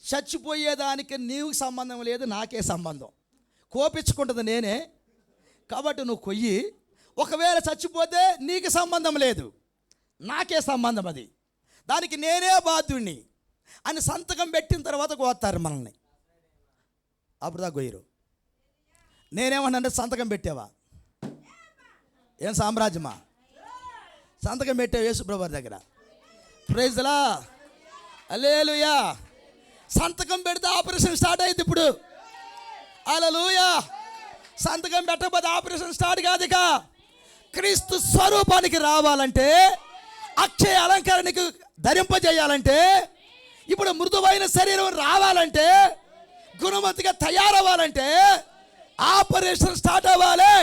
చచ్చిపోయేదానికి నీకు సంబంధం లేదు, నాకే సంబంధం. కోపించుకుంటుంది నేనే కాబట్టి నువ్వు కొయ్యి. ఒకవేళ చచ్చిపోతే నీకు సంబంధం లేదు, నాకే సంబంధం, అది దానికి నేనే బాధ్యుణ్ణి అని సంతకం పెట్టిన తర్వాత కోస్తారు మనల్ని. అప్పుడు దా గొయ్యరు. నేనేమన్నా సంతకం పెట్టావా? ఏం సామ్రాజ్యమా? సంతకం పెట్టావు యేసుప్రభు వారి దగ్గర. ప్రైజ్లా, హల్లెలూయా. సంతకం పెడితే ఆపరేషన్ స్టార్ట్ అయింది ఇప్పుడు. హల్లెలూయా. సంతకం పెట్టకపోతే ఆపరేషన్ స్టార్ట్ కాదు. ఇక క్రీస్తు స్వరూపానికి రావాలంటే, అక్షయ అలంకరణకు ధరింపజేయాలంటే, ఇప్పుడు మృదువైన శరీరం రావాలంటే, గుణవంతిగా తయారవ్వాలంటే ఆపరేషన్ స్టార్ట్ అవ్వాలి.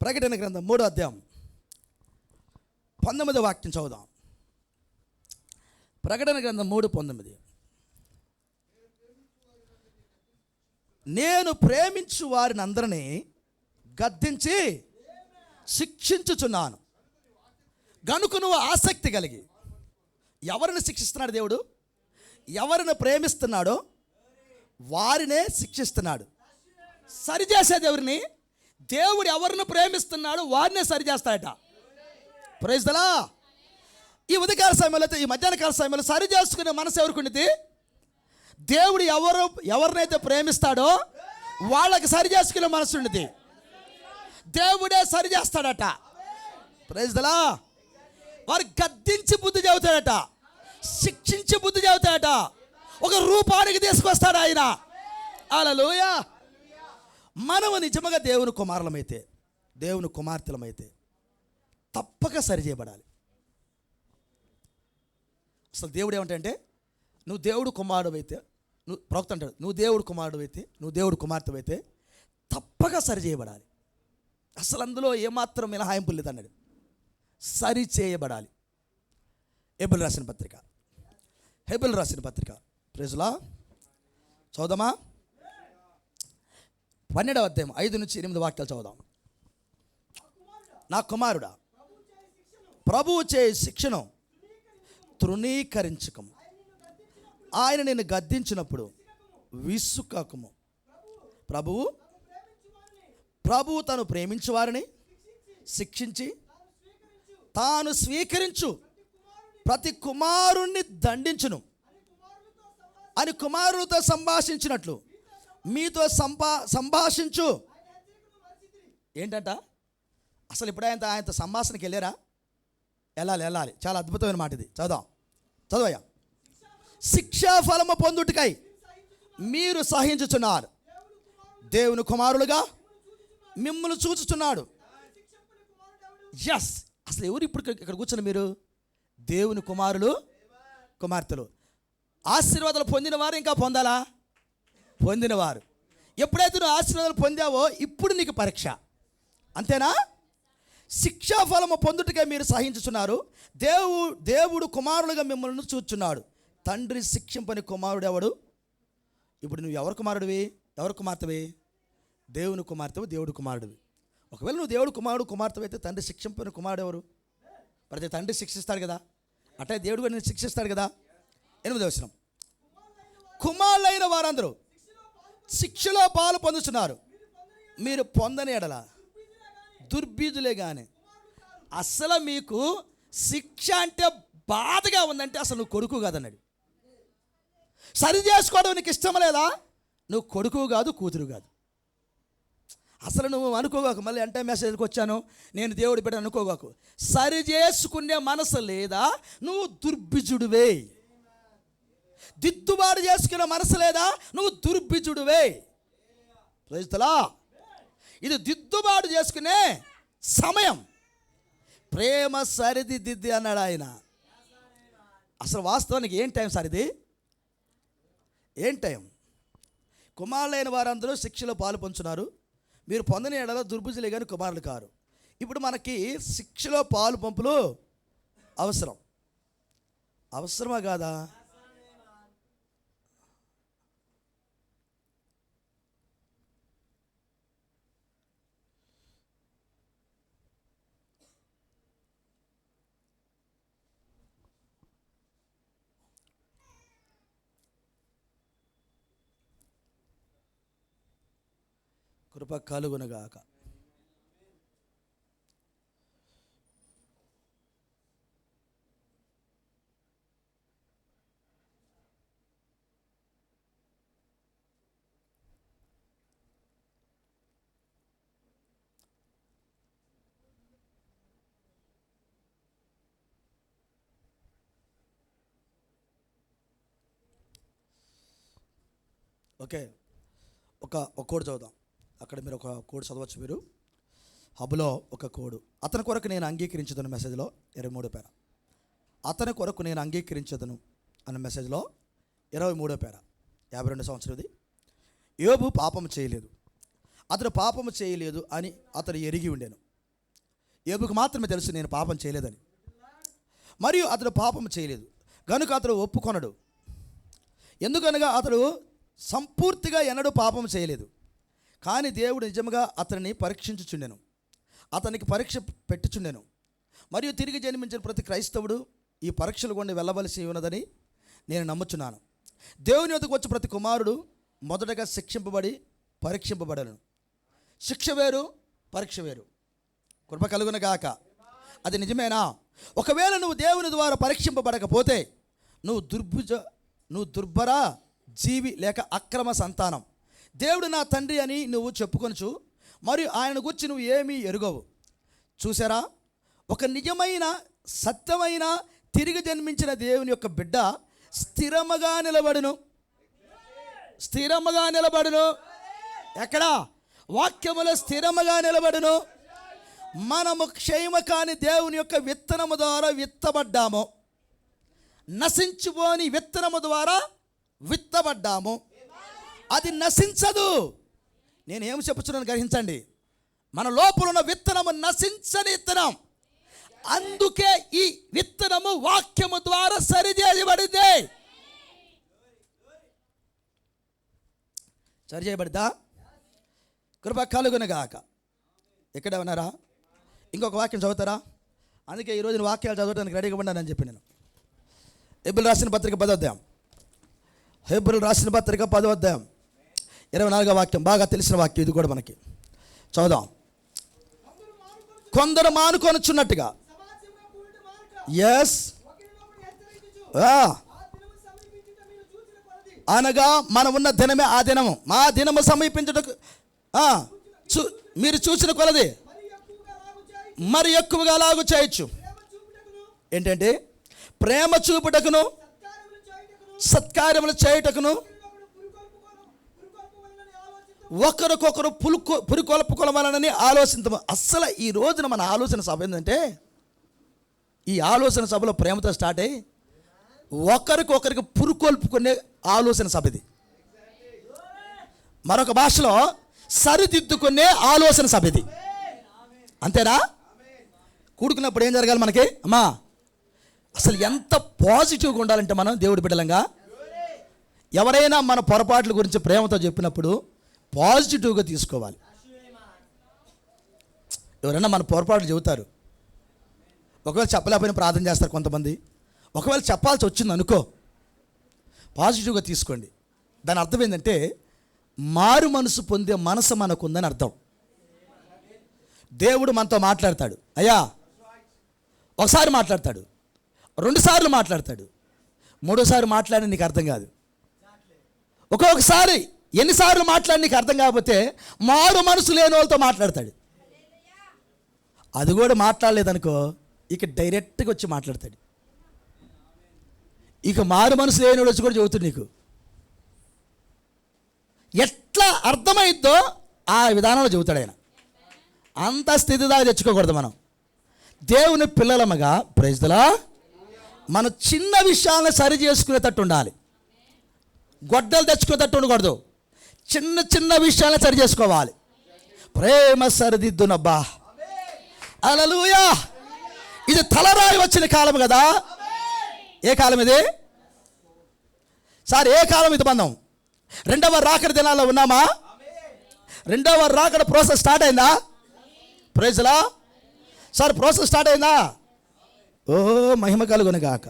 ప్రకటన గ్రంథం 3వ అధ్యాయం 19వ వాక్యం చదువుదాం. ప్రకటన గ్రంథం 3:19. నేను ప్రేమించు వారిని అందరినీ గద్దించి శిక్షించుచున్నాను గనుక నువ్వు ఆసక్తి కలిగి. ఎవరిని శిక్షిస్తున్నాడు దేవుడు? ఎవరిని ప్రేమిస్తున్నాడో వారినే శిక్షిస్తున్నాడు. సరిచేసేది ఎవరిని? దేవుడు ఎవరిని ప్రేమిస్తున్నాడు వారినే సరిచేస్తాడట. Praise the lord. ఈ ఉదయకాల సమయంలో, ఈ మధ్యాహ్న కాల సమయంలో సరి చేసుకునే మనసు ఎవరికి ఉంది? దేవుడు ఎవరినైతే ప్రేమిస్తాడో వాళ్ళకి సరి చేసుకునే మనసు ఉంది. దేవుడే సరి చేస్తాడట. Praise the Lord. వారు గద్దించి బుద్ధి చెబుతాడట, శిక్షించి బుద్ధి చెబుతాడట, ఒక రూపానికి తీసుకొస్తాడు ఆయన. హల్లెలూయా. మనము నిజముగా దేవుని కుమారులమైతే, దేవుని కుమార్తెలమైతే తప్పక సరి చేయబడాలి. అసలు దేవుడు ఏమంటే, నువ్వు దేవుడు కుమారుడు అయితే, నువ్వు ప్రవక్త అంటాడు, నువ్వు దేవుడు కుమారుడు అయితే, నువ్వు దేవుడు కుమార్తె అయితే తప్పక సరి చేయబడాలి. అసలు అందులో ఏమాత్రం మినహాయింపు లేదన్నాడు. సరి చేయబడాలి. హెబ్రీయులకు రాసిన పత్రిక, హెబ్రీయులకు రాసిన పత్రిక, ప్రైజ్ ది లార్డ్. చదువుదామా? 12వ అధ్యాయం 5-8 వాక్యాలు చదువుదాం. నా కుమారుడా, ప్రభువు చే శిక్షను తృణీకరించకము, ఆయన నిన్ను గద్దించినప్పుడు విసుకకము. ప్రభువు తను ప్రేమించు వారిని శిక్షించి తాను స్వీకరించు ప్రతి కుమారుణ్ణి దండించును అని కుమారులతో సంభాషించినట్లు మీతో సంభాషించు. ఏంటంట? అసలు ఇప్పుడు ఆయనతో సంభాషణకి వెళ్ళారా? వెళ్ళాలి. చాలా అద్భుతమైన మాట ఇది. చదవయ్యా. శిక్షాఫలము పొందుటకై మీరు సహించుచున్నారు, దేవుని కుమారులుగా మిమ్మల్ని చూచుచున్నాడు. ఎస్. అసలు ఎవరు ఇప్పుడు ఇక్కడ కూర్చున్న మీరు? దేవుని కుమారులు, కుమార్తెలు. ఆశీర్వాదాలు పొందినవారు, ఇంకా పొందాలా? పొందినవారు. ఎప్పుడైతే నువ్వు ఆశీర్వాదాలు పొందావో ఇప్పుడు నీకు పరీక్ష, అంతేనా? శిక్షాఫలము పొందుటగా మీరు సహించుచున్నారు, దేవుడు కుమారులుగా మిమ్మల్ని చూచుచున్నాడు. తండ్రి శిక్షింపని కుమారుడు ఎవడు? ఇప్పుడు నువ్వు ఎవరి కుమారుడివి, ఎవరి కుమార్తెవి? దేవుని కుమార్తెవు, దేవుడి కుమారుడివి. ఒకవేళ నువ్వు దేవుడు కుమార్తె అయితే తండ్రి శిక్షింపని కుమారుడు ఎవరు? ప్రతి తండ్రి శిక్షిస్తాడు కదా, అట్టే దేవుడు కూడా నేను శిక్షిస్తాడు కదా. 8వ వచనం, కుమారులైన వారందరూ శిక్షలో పాలు పొందుతున్నారు, మీరు పొందని ఎడల దుర్బీజులే కానీ. అసలు మీకు శిక్ష అంటే బాధగా ఉందంటే అసలు నువ్వు కొడుకు కాదన్నాడు. సరి చేసుకోవడం నీకు ఇష్టం లేదా, నువ్వు కొడుకు కాదు, కూతురు కాదు. అసలు నువ్వు అనుకోగాకు, మళ్ళీ అంటే మెసేజ్కి వచ్చాను నేను దేవుడి బిడ్డ అనుకోగాకు. సరి చేసుకునే మనసు లేదా, నువ్వు దుర్బిజుడివే. దిద్దుబాటు చేసుకునే మనసు లేదా, నువ్వు దుర్బిజుడివే. ప్రజలా, ఇది దిద్దుబాటు చేసుకునే సమయం. ప్రేమ సరిదిద్ది అన్నాడు ఆయన. అసలు వాస్తవానికి ఏం టైం సార్ ఇది? ఏం టైం? కుమారులైన వారందరూ శిక్షలో పాలు పంచున్నారు, మీరు పొందని ఎడల దుర్బుజులే కానీ కుమారులు కారు. ఇప్పుడు మనకి శిక్షలో పాలు పంపులు అవసరమా కాదా? కృప కలుగునుగాక. ఓకే, ఒక కోడ్ చదువుదాం. అక్కడ మీరు ఒక కోడ్ చదవచ్చు. మీరు హబ్లో ఒక కోడు, అతని కొరకు నేను అంగీకరించదను మెసేజ్లో 23వ పేర. అతని కొరకు నేను అంగీకరించదను అన్న మెసేజ్లో 23వ పేర 52 సంవత్సరాది. యోబు పాపము చేయలేదు, అతడు పాపము చేయలేదు అని అతడు ఎరిగి ఉండేను. యోబుకు మాత్రమే తెలుసు నేను పాపం చేయలేదని. మరియు అతడు పాపము చేయలేదు కనుక అతడు ఒప్పుకొనడు. ఎందుకనగా అతడు సంపూర్తిగా ఎన్నడూ పాపం చేయలేదు. కానీ దేవుడు నిజంగా అతనిని పరీక్షించుచుండెను, అతనికి పరీక్ష పెట్టుచుండెను. మరియు తిరిగి జన్మించిన ప్రతి క్రైస్తవుడు ఈ పరీక్షలు గుండా వెళ్ళవలసి ఉన్నదని నేను నమ్ముచున్నాను. దేవుని వద్దకు వచ్చి ప్రతి కుమారుడు మొదటగా శిక్షింపబడి పరీక్షింపబడను. శిక్ష వేరు, పరీక్ష వేరు. కృప కలుగునగాక. అది నిజమేనా? ఒకవేళ నువ్వు దేవుని ద్వారా పరీక్షింపబడకపోతే నువ్వు దుర్భర జీవి లేక అక్రమ సంతానం. దేవుడు నా తండ్రి అని నువ్వు చెప్పుకొనచ్చు, మరియు ఆయన గురించి నువ్వు ఏమీ ఎరుగవు. చూసారా, ఒక నిజమైన సత్యమైన తిరిగి జన్మించిన దేవుని యొక్క బిడ్డ స్థిరముగా నిలబడును. ఎక్కడ? వాక్యములో స్థిరముగా నిలబడును. మనము క్షేమ కాని దేవుని యొక్క విత్తనము ద్వారా విత్తబడ్డాము, నశించుపోని విత్తనము ద్వారా విత్తబడ్డాము. అది నశించదు. నేనేం చెప్పుచున్నాను గ్రహించండి. మన లోపల ఉన్న విత్తనము నశించని విత్తనం. అందుకే ఈ విత్తనము వాక్యము ద్వారా సరిచేయబడింది. సరిచేయబడిద్దా? కృప కలుగునుగాక. ఎక్కడ ఉన్నారా? ఇంకొక వాక్యం చదువుతారా? అందుకే ఈరోజు వాక్యాలు చదవడానికి రెడీగా ఉన్నానని చెప్పి నేను. హెబ్రీయులకు రాసిన పత్రిక 10వ అధ్యాయం, హెబ్రీయులకు రాసిన పత్రిక 10వ అధ్యాయం 24వ వాక్యం. బాగా తెలిసిన వాక్యం ఇది కూడా మనకి. చదువుదాం. కొందరు మానుకొనుచున్నట్టుగా, ఎస్, అనగా మనం ఉన్న దినమే ఆ దినము, మా దినము సమీపించుటకు మీరు చూసిన కొలది మరి ఎక్కువగా లాగు చేయొచ్చు. ఏంటంటే ప్రేమ చూపుటకును సత్కార్యములు చేయుటకును ఒకరికొకరు పురికొల్పుకొలవాలని ఆలోచించము. అస్సలు ఈ రోజున మన ఆలోచన సభ ఏంటంటే, ఈ ఆలోచన సభలో ప్రేమతో స్టార్ట్ అయ్యి ఒకరికొకరికి పురికొల్పుకునే ఆలోచన సభ ఇది. మరొక భాషలో సరిదిద్దుకునే ఆలోచన సభ ఇది. అంతేనా? కూడుకున్నప్పుడు ఏం జరగాలి మనకి? అమ్మా అసలు ఎంత పాజిటివ్గా ఉండాలంటే మనం దేవుడి బిడ్డలంగా, ఎవరైనా మన పొరపాట్ల గురించి ప్రేమతో చెప్పినప్పుడు పాజిటివ్గా తీసుకోవాలి. ఎవరైనా మన పొరపాట్లు చెబుతారు, ఒకవేళ చెప్పలేకపోయినా ప్రార్థన చేస్తారు కొంతమంది. ఒకవేళ చెప్పాల్సి వచ్చింది అనుకో, పాజిటివ్గా తీసుకోండి. దాని అర్థం ఏంటంటే మారు మనసు పొందే మనసు మనకుందని అర్థం. దేవుడు మనతో మాట్లాడతాడు, అయ్యా ఒకసారి మాట్లాడతాడు, 2 సార్లు మాట్లాడతాడు, 3వ సారి మాట్లాడి నీకు అర్థం కాదు. ఒక్కొక్కసారి ఎన్నిసార్లు మాట్లాడి నీకు అర్థం కాకపోతే మారు మనసు లేని వాళ్ళతో మాట్లాడతాడు. అది కూడా మాట్లాడలేదనుకో, ఇక డైరెక్ట్గా వచ్చి మాట్లాడతాడు. ఇక మారు మనసు లేని వచ్చి కూడా చెబుతాడు నీకు. ఎట్లా అర్థమైద్దో ఆ విధానంలో చెబుతాడు ఆయన. అంత స్థితి దాకా తెచ్చుకోకూడదు మనం. దేవుని పిల్లలమగా ప్రైజ్లా మనం చిన్న విషయాలను సరి చేసుకునేటట్టు ఉండాలి. గొడ్డలు తెచ్చుకునేటట్టు ఉండకూడదు. చిన్న చిన్న విషయాలను సరి చేసుకోవాలి. ప్రేమ సరిదిద్దునబ్బా. హల్లెలూయా. ఇది తలరాయి వచ్చిన కాలం కదా. ఏ కాలం ఇది సార్? ఏ కాలం ఇది? మనం 2వ రాకడ దినాల్లో ఉన్నామా? 2వ రాకడ ప్రాసెస్ స్టార్ట్ అయిందా? ప్రైజ్లా సార్, ప్రాసెస్ స్టార్ట్ అయిందా? ఓ మహిమ కలుగును గాక.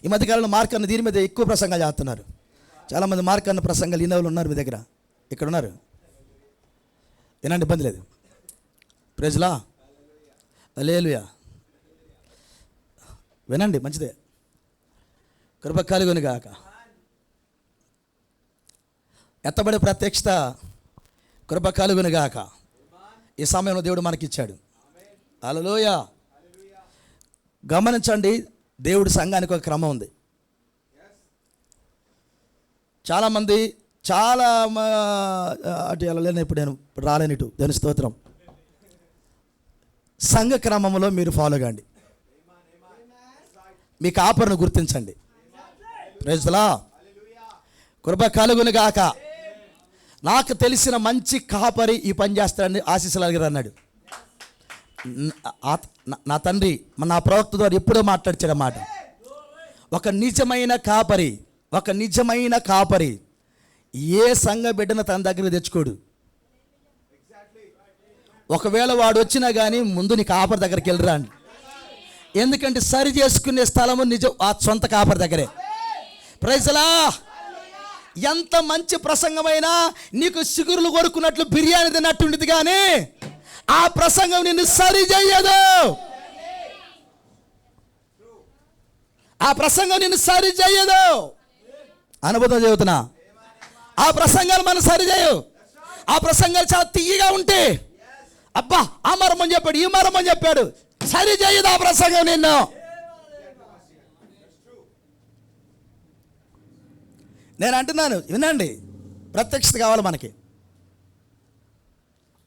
ఈ మధ్యకాలంలో మార్కన్న దీని మీద ఎక్కువ ప్రసంగాలు చేస్తున్నారు. చాలామంది మార్కన్న ప్రసంగాలు ఈనవులు ఉన్నారు మీ దగ్గర, ఇక్కడ ఉన్నారు. ఏనండి, ఇబ్బంది లేదు. ప్రైజ్లా, హల్లెలూయా. వినండి, మంచిదే. కృప కలుగును గాక. ఎత్తబడే ప్రత్యక్షత కృప కలుగును గాక. ఈ సమయంలో దేవుడు మనకిచ్చాడు. హల్లెలూయా. గమనించండి, దేవుడి సంఘానికి ఒక క్రమం ఉంది. చాలామంది అటు వెళ్ళలేను, ఇప్పుడు నేను రాలేను ఇటు. దాని స్తోత్రం. సంఘ క్రమంలో మీరు ఫాలో కాండి. మీ కాపరిని గుర్తించండి. Praise the lord. కృప కలుగును గాక. నాకు తెలిసిన మంచి కాపరి ఈ పని చేస్తాడని ఆశీస్సులు అడిగారు. నా తండ్రి నా ప్రవక్త ద్వారా ఎప్పుడో మాట్లాడిచాడు అన్నమాట. ఒక నిజమైన కాపరి ఏ సంఘ బిడ్డను తన దగ్గర తెచ్చుకోడు. ఒకవేళ వాడు వచ్చినా కానీ ముందు నీ కాపరి దగ్గరికి వెళ్ళరా అండి. ఎందుకంటే సరి చేసుకునే స్థలము నిజం ఆ సొంత కాపరి దగ్గరే. Praise the Lord. ఎంత మంచి ప్రసంగమైనా నీకు సిగురులు కొరుకున్నట్లు బిర్యానీ తిన్నట్టుండిది, కానీ ఆ ప్రసంగం నిన్ను సరి చేయదు. ఆ ప్రసంగం నిన్ను సరి చేయదు. అనుభూతం చెబుతున్నా. ఆ ప్రసంగాలు మనం సరి చేయవు. ఆ ప్రసంగాలు చాలా తీయగా ఉంటే, అబ్బా ఆ మర్మం చెప్పాడు, ఈ మర్మం చెప్పాడు, సరి చేయదు ఆ ప్రసంగం నిన్ను. నేను అంటున్నాను, వినండి, ప్రత్యక్షత కావాలి మనకి.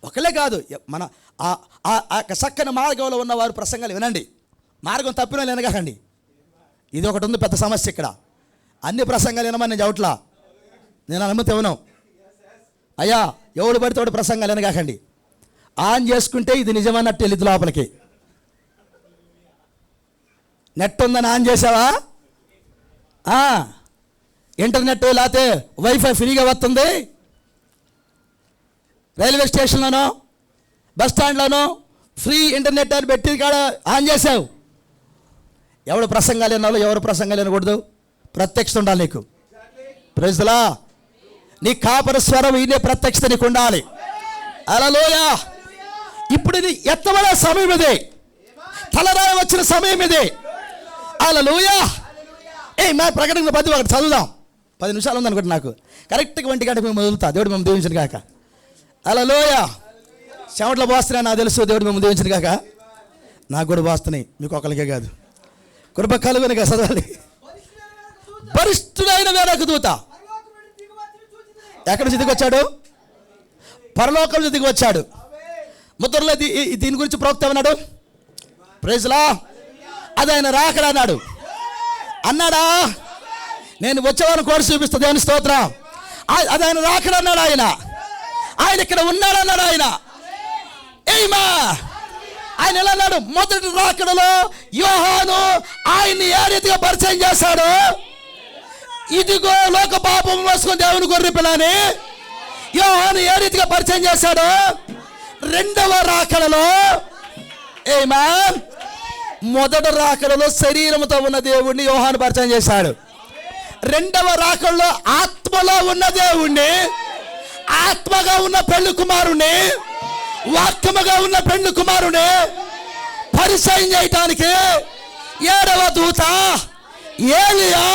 ఒకలే కాదు, మన చక్కని మార్గంలో ఉన్నవారు ప్రసంగాలు వినండి. మార్గం తప్పిన వాళ్ళు వినగాకండి. ఇది ఒకటి ఉంది పెద్ద సమస్య ఇక్కడ. అన్ని ప్రసంగాలు వినమని నేను చవట్లా, నేను అనుమతి ఇవ్వను. అయ్యా ఎవడు పడితే వాడు ప్రసంగాలు వినగాకండి. ఆన్ చేసుకుంటే ఇది నిజమన్నట్టు వెళ్ళిద్ది లోపలికి. నెట్ ఉందని ఆన్ చేసావా? ఇంటర్నెట్ లేకపోతే వైఫై ఫ్రీగా వస్తుంది. రైల్వే స్టేషన్లోనో బస్ స్టాండ్లోనో ఫ్రీ ఇంటర్నెట్ అని పెట్టి కాడ ఆన్ చేసావు. ఎవడు ప్రసంగాలు వినాలో ఎవరు ప్రసంగాలు వినకూడదు. ప్రత్యక్షత ఉండాలి నీకు. Praise the Lord. నీ కాపరి స్వరం ఇదే ప్రత్యక్షత నీకు ఉండాలి. హల్లెలూయా. ఇప్పుడు ఇది ఎత్తబడే సమయం ఇది. తలరాయి వచ్చిన సమయం ఇది. హల్లెలూయా. మా ప్రకటన 10 ఒకటి చదువుదాం. 10 నిమిషాలు ఉందనుకోండి నాకు. కరెక్ట్గా 1 గంటకు మేము వదులుతా. దేవుడు మేము దీవించను కాక. హల్లెలూయా. చెమటలు పోస్తున్నాయి నాకు తెలుసు. దేవుడు మేము దీవించను కాక. నాకు కూడా పోస్తున్నాయి, మీకు ఒకరికే కాదు. కృప కలుగునుగా చదవాలి. పరిశుద్ధుడైన వేరొక దూత ఎక్కడి నుంచి దిగి వచ్చాడు? పరలోకం నుంచి దిగి వచ్చాడు. ముద్రలో దీని గురించి ప్రవక్త ఏమన్నాడు? Praise the Lord. అది ఆయన రాకడ అన్నాడు. అన్నాడా? నేను వచ్చేవారిని కోరి చూపిస్తా. దేవుని స్తోత్రం. అది ఆయన రాకడ అన్నాడు. ఆయన ఇక్కడ ఉన్నాడు అన్నాడు. ఆయన ఏమా ఆయన ఎలా అన్నాడు? మొదటి రాకడలో యోహాను ఆయన్ని ఏ రీతిగా పరిచయం చేశాడు? ఇదిగో లోక పాపం మోసుకొని దేవుని గొర్రె పిల్లని యోహాను ఏ రీతిగా పరిచయం చేశాడు? రెండవ రాకడలో ఆమేన్, మొదటి రాకడలో శరీరంతో ఉన్న దేవుణ్ణి యోహాను పరిచయం చేశాడు. రెండవ రాకడలో ఆత్మలో ఉన్న దేవుణ్ణి, ఆత్మగా ఉన్న పెళ్లి కుమారుని, వాక్యముగా ఉన్న పెళ్లి కుమారుని పరిచయం చేయటానికి ఏడవ దూత ఏలియా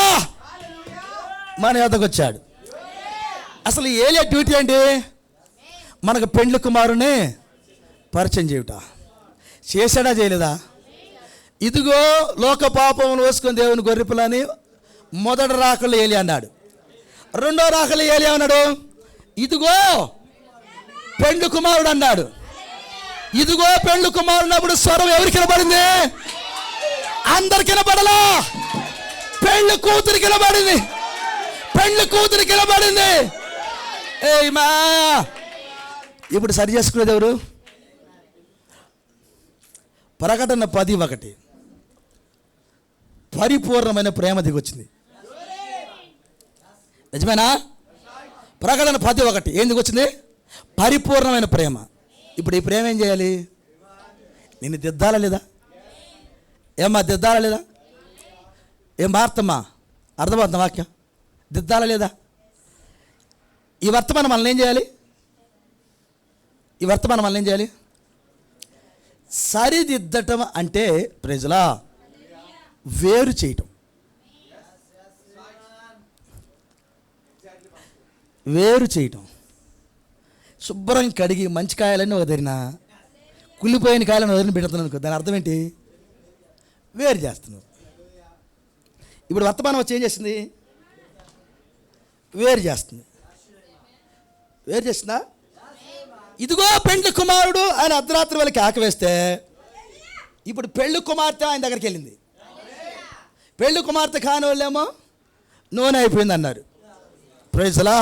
మన యొద్దకు వచ్చాడు. అసలు ఏలియా డ్యూటీ ఏంటి? మనకు పెండ్లి కుమారుని పరిచయం చేయుట. చేశాడా చేయలేదా? ఇదిగో లోక పాపమును వేసుకొని దేవుని గొర్రెపిల్లని మొదటి రాకలు ఏలియా అన్నాడు. రెండో రాకలు ఏలియా అన్నాడు, ఇదిగో పెండ్లి కుమారుడు అన్నాడు. ఇదిగో పెండ్లి కుమారుడు అప్పుడు స్వరం ఎవరికి వినబడింది? అందరికి వినబడలా, పెళ్లి కూతురికి వినబడింది. పెళ్లి కూతురికి వినబడింది. ఏమా ఇప్పుడు సరి చేసుకునేది ఎవరు? ప్రకటన 10:1 పరిపూర్ణమైన ప్రేమ దిగొచ్చింది. నిజమేనా? ప్రకటన 10:1 ఏం దిగొచ్చింది? పరిపూర్ణమైన ప్రేమ. ఇప్పుడు ఈ ప్రేమ ఏం చేయాలి? నిన్ను దిద్దాలా లేదా? ఏమ్మా దిద్దాలా లేదా? ఏం వార్తమ్మా? అర్థమవుతుందా వాక్యం? దిద్దాలా లేదా? ఈ వర్తమానం మనల్ని ఏం చేయాలి? ఈ వర్తమానం మనల్ని ఏం చేయాలి? సరిదిద్దటం అంటే ప్రజలా వేరు చేయటం. వేరు చేయటం. శుభ్రం కడిగి మంచి కాయలన్నీ వదిలినా కుళ్ళిపోయిన కాయలను వదిలిన పెడుతున్నాను అనుకో, దాని అర్థం ఏంటి? వేరు చేస్తున్నావు. ఇప్పుడు వర్తమానం వచ్చి ఏం చేస్తుంది? వేరు చేస్తుంది. వేరు చేస్తుందా? ఇదిగో పెండ్లి కుమారుడు ఆయన అర్ధరాత్రి వాళ్ళకి ఆకవేస్తే ఇప్పుడు పెళ్లి కుమార్తె ఆయన దగ్గరికి వెళ్ళింది. పెళ్లి కుమార్తె కాని వాళ్ళేమో నూనె అయిపోయింది అన్నారు. ప్రైజ్లా.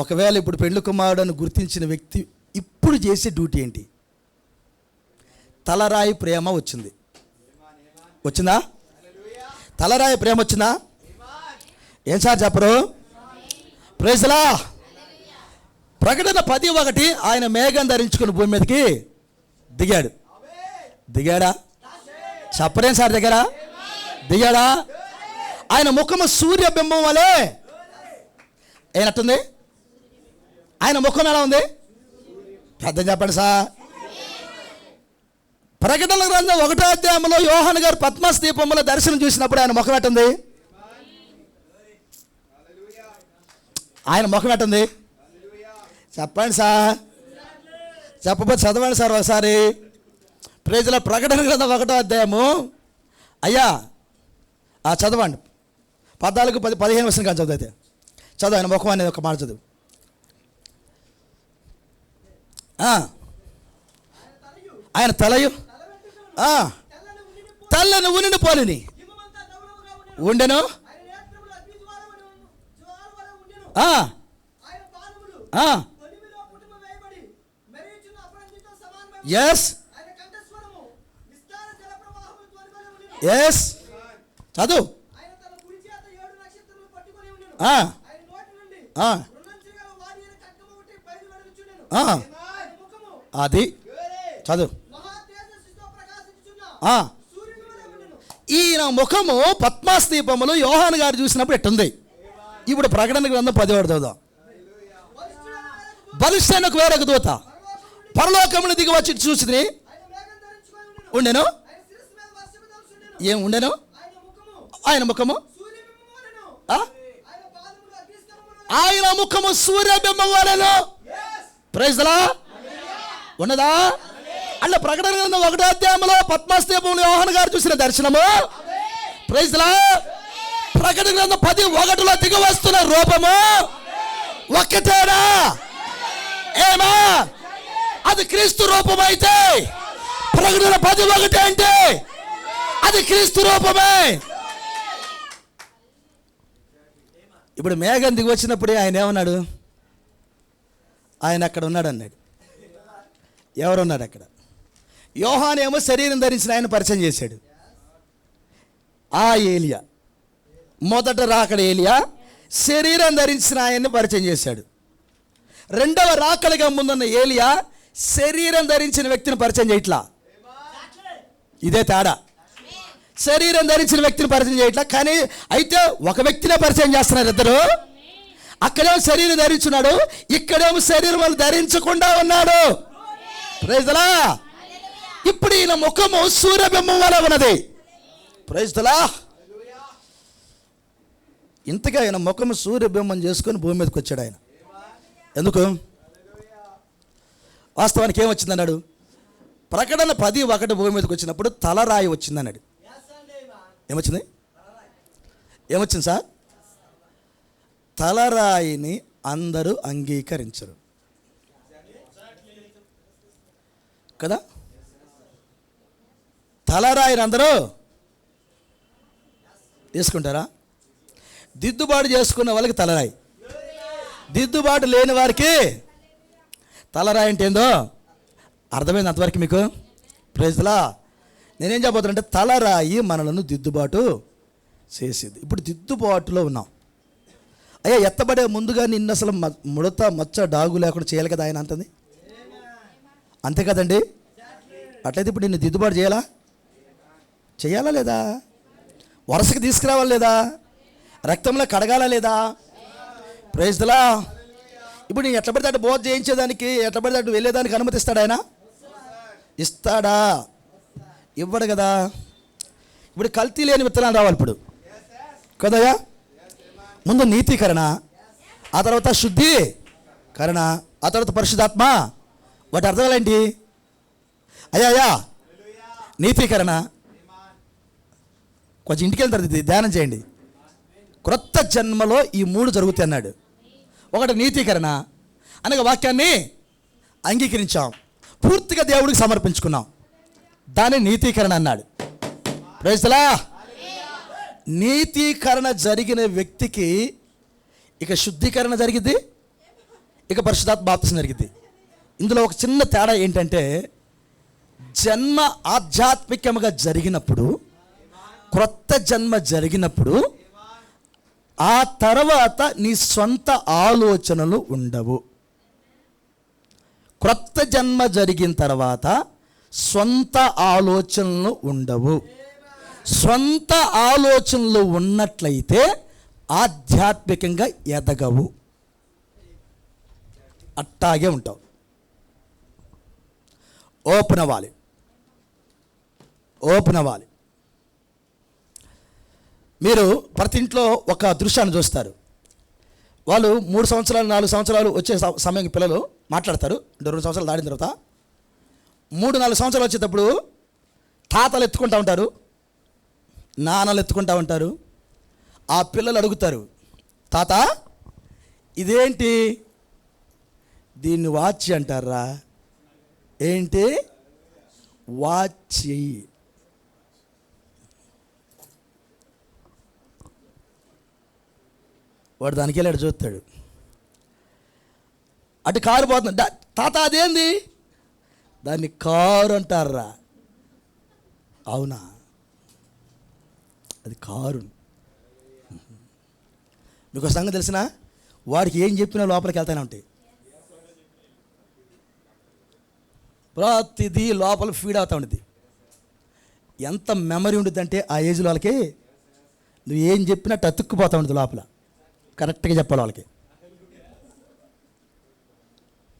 ఒకవేళ ఇప్పుడు పెళ్లి కుమారుడు అని గుర్తించిన వ్యక్తి ఇప్పుడు చేసే డ్యూటీ ఏంటి? తలరాయి ప్రేమ వచ్చింది. వచ్చిందా? తలరాయి ప్రేమ వచ్చిందా? ఏం సార్ చెప్పరు? ప్రైజ్లా. ప్రకటన 10:1 ఆయన మేఘం ధరించుకుని భూమి మీదకి దిగాడు. దిగాడా? చెప్పరేం సార్ దిగాడా? దిగాడా? ఆయన ముఖము సూర్యబింబం వలె ఏనట్టుంది? ఆయన ముఖం ఎలా ఉంది? పెద్ద చెప్పండి సార్. ప్రకటన గ్రంథం 1వ అధ్యాయంలో యోహాను గారు పద్మస్ దీపంలో దర్శనం చూసినప్పుడు ఆయన ముఖం ఎట్టుంది? ఆయన ముఖం ఎట్టుంది? చెప్పండి సార్. చెప్పబోతే చదవండి సార్ ఒకసారి. ప్రేజల ప్రకటన గ్రంథం 1వ అధ్యాయము అయ్యా చదవండి. 14-15 వర్షం కానీ చదువు. చదువు ఆయన ముఖం అనేది ఒక మాట చదువు. ఆయన తలయు తెల్లని ఉనిని పోలిని ఉండెను. ఎస్ ఎస్ చదువు. అది చదువు. ఈయన ముఖము పద్మాస్ దీపములు యోహాను గారు చూసినప్పుడు ఎట్టుంది? ఇప్పుడు ప్రకటన గ్రంథం 10వ చదువుదాం. బలిష్ఠునకు వేరొక దూత పరలోకమును దిగి వచ్చి చూసి ఉండెను. ఏం ఉండెను? ఆయన ముఖము ఆయన ముఖము సూర్యబింబం వలెను. ప్రైజ్ లా ఉన్నదా? అలా ప్రకటన గ్రంథం 1వ అధ్యాయంలో పద్మస్ దీపంలో యోహాను గారు చూసిన దర్శనము. ప్రైజ్ లా. ప్రకటన గ్రంథం 10:1 దిగి వస్తున్న రూపము ఒక్కటేనా? ఏమా అది క్రీస్తు రూపం అయితే ప్రకటన 10:1 అంటే అది క్రీస్తు రూపమే. ఇప్పుడు మేఘం దిగి వచ్చినప్పుడే ఆయన ఏమన్నాడు? ఆయన అక్కడ ఉన్నాడు అన్నాడు. ఎవరున్నాడు అక్కడ? యోహానేమో శరీరం ధరించిన ఆయన పరిచయం చేశాడు. ఆ ఏలియా, మొదట రాకడ ఏలియా శరీరం ధరించిన ఆయన్ని పరిచయం చేశాడు. రెండవ రాకడగా ముందున్న ఏలియా శరీరం ధరించిన వ్యక్తిని పరిచయం చేయట్లా. ఇదే తేడా. శరీరం ధరించిన వ్యక్తిని పరిచయం చేయట్లా, కానీ అయితే ఒక వ్యక్తినే పరిచయం చేస్తున్నారు ఇద్దరు. అక్కడేమో శరీరం ధరించున్నాడు, ఇక్కడేమో శరీరం ధరించకుండా ఉన్నాడు. Praise the Lord. ఇప్పుడు ఈయన ముఖము సూర్యబింబం వలె ఉన్నది. Praise the Lord. ఇంతగా ఆయన ముఖము సూర్యబింబం చేసుకొని భూమి మీదకి వచ్చాడు. ఆయన ఎందుకు? వాస్తవానికి ఏమొచ్చిందన్నాడు? ప్రకటన 10:1 భూమి మీదకి వచ్చినప్పుడు తలరాయి వచ్చిందన్నాడు. ఏమొచ్చింది? ఏమొచ్చింది సార్? తలరాయిని అందరూ అంగీకరించరు కదా. తలరాయిని అందరూ తీసుకుంటారా? దిద్దుబాటు చేసుకున్న వాళ్ళకి తలరాయి, దిద్దుబాటు లేని వారికి తలరాయి అంటే ఏందో అర్థమైంది అంతవరకు మీకు? Praise the Lord. నేనేం చెప్పబోతున్నానంటే తలరాయి మనలను దిద్దుబాటు చేసేది. ఇప్పుడు దిద్దుబాటులో ఉన్నాం. అయ్యా ఎత్తబడే ముందుగా నిన్ను అసలు ముడత మచ్చ డాగు లేకుండా చేయాలి కదా ఆయన అంటుంది. అంతే కదండి? అట్లయితే ఇప్పుడు నిన్ను దిద్దుబాటు చేయాలా లేదా? వరుసకి తీసుకురావాలి లేదా? రక్తంలో కడగాల లేదా? Praise the Lord. ఇప్పుడు నేను ఎట్లా పడితే అటు బోధ చేయించేదానికి, ఎట్లా పడితే అటు వెళ్ళేదానికి అనుమతిస్తాడు ఆయన? ఇస్తాడా? ఇవ్వడు కదా. ఇప్పుడు కల్తీ లేని విత్తనాలు రావాలి ఇప్పుడు కదయ్యా. ముందు నీతీకరణ, ఆ తర్వాత శుద్ధీకరణ, ఆ తర్వాత పరిశుద్ధాత్మ. వాటి అర్థాలేంటి? అయ్యా నీతీకరణ కొంచెం ఇంటికి వెళ్ళిన తర్వాత ధ్యానం చేయండి. క్రొత్త జన్మలో ఈ 3 జరుగుతాయి అన్నాడు. ఒకటి నీతీకరణ అనగా వాక్యాన్ని అంగీకరించాం, పూర్తిగా దేవుడికి సమర్పించుకున్నాం, దాన్ని నీతీకరణ అన్నాడు. Praise the lord. నీతీకరణ జరిగిన వ్యక్తికి ఇక శుద్ధీకరణ జరిగింది, ఇక పరిశుద్ధాత్మ బాప్తిసం జరిగింది. ఇందులో ఒక చిన్న తేడా ఏంటంటే, జన్మ ఆధ్యాత్మికంగా జరిగినప్పుడు, క్రొత్త జన్మ జరిగినప్పుడు ఆ తర్వాత నీ సొంత ఆలోచనలు ఉండవు. క్రొత్త జన్మ జరిగిన తర్వాత సొంత ఆలోచనలు ఉండవు. సొంత ఆలోచనలు ఉన్నట్లయితే ఆధ్యాత్మికంగా ఎదగవు, అట్టాగే ఉంటావు. ఓపెన్ అవ్వాలి. మీరు ప్రతి ఇంట్లో ఒక దృశ్యాన్ని చూస్తారు. వాళ్ళు 3 సంవత్సరాలు 4 సంవత్సరాలు వచ్చే సమయం పిల్లలు మాట్లాడతారు. 2 సంవత్సరాలు దాటిన తర్వాత 3-4 సంవత్సరాలు వచ్చేటప్పుడు తాతలు ఎత్తుకుంటూ ఉంటారు, నాన్నలు ఎత్తుకుంటూ ఉంటారు. ఆ పిల్లలు అడుగుతారు, తాత ఇదేంటి? దీన్ని వాచ్ అంటారా? ఏంటి వాచ్? వాడు దానికి వెళ్ళాడు, చూస్తాడు, అటు కారు పోతుంది. తాత అదేంది? దాన్ని కారు అంటారా? అవునా, అది కారు. మీకు సంగతి తెలిసిన, వాడికి ఏం చెప్పినా లోపలికి వెళ్తానే ఉంటాయి. ప్రతిదీ లోపల ఫీడ్ అవుతూ ఉంటుంది. ఎంత మెమరీ ఉంటుంది అంటే ఆ ఏజ్లో వాళ్ళకి నువ్వు ఏం చెప్పినట్టు అతుక్కుపోతూ ఉంటుంది లోపల. కరెక్ట్గా చెప్పాలి వాళ్ళకి.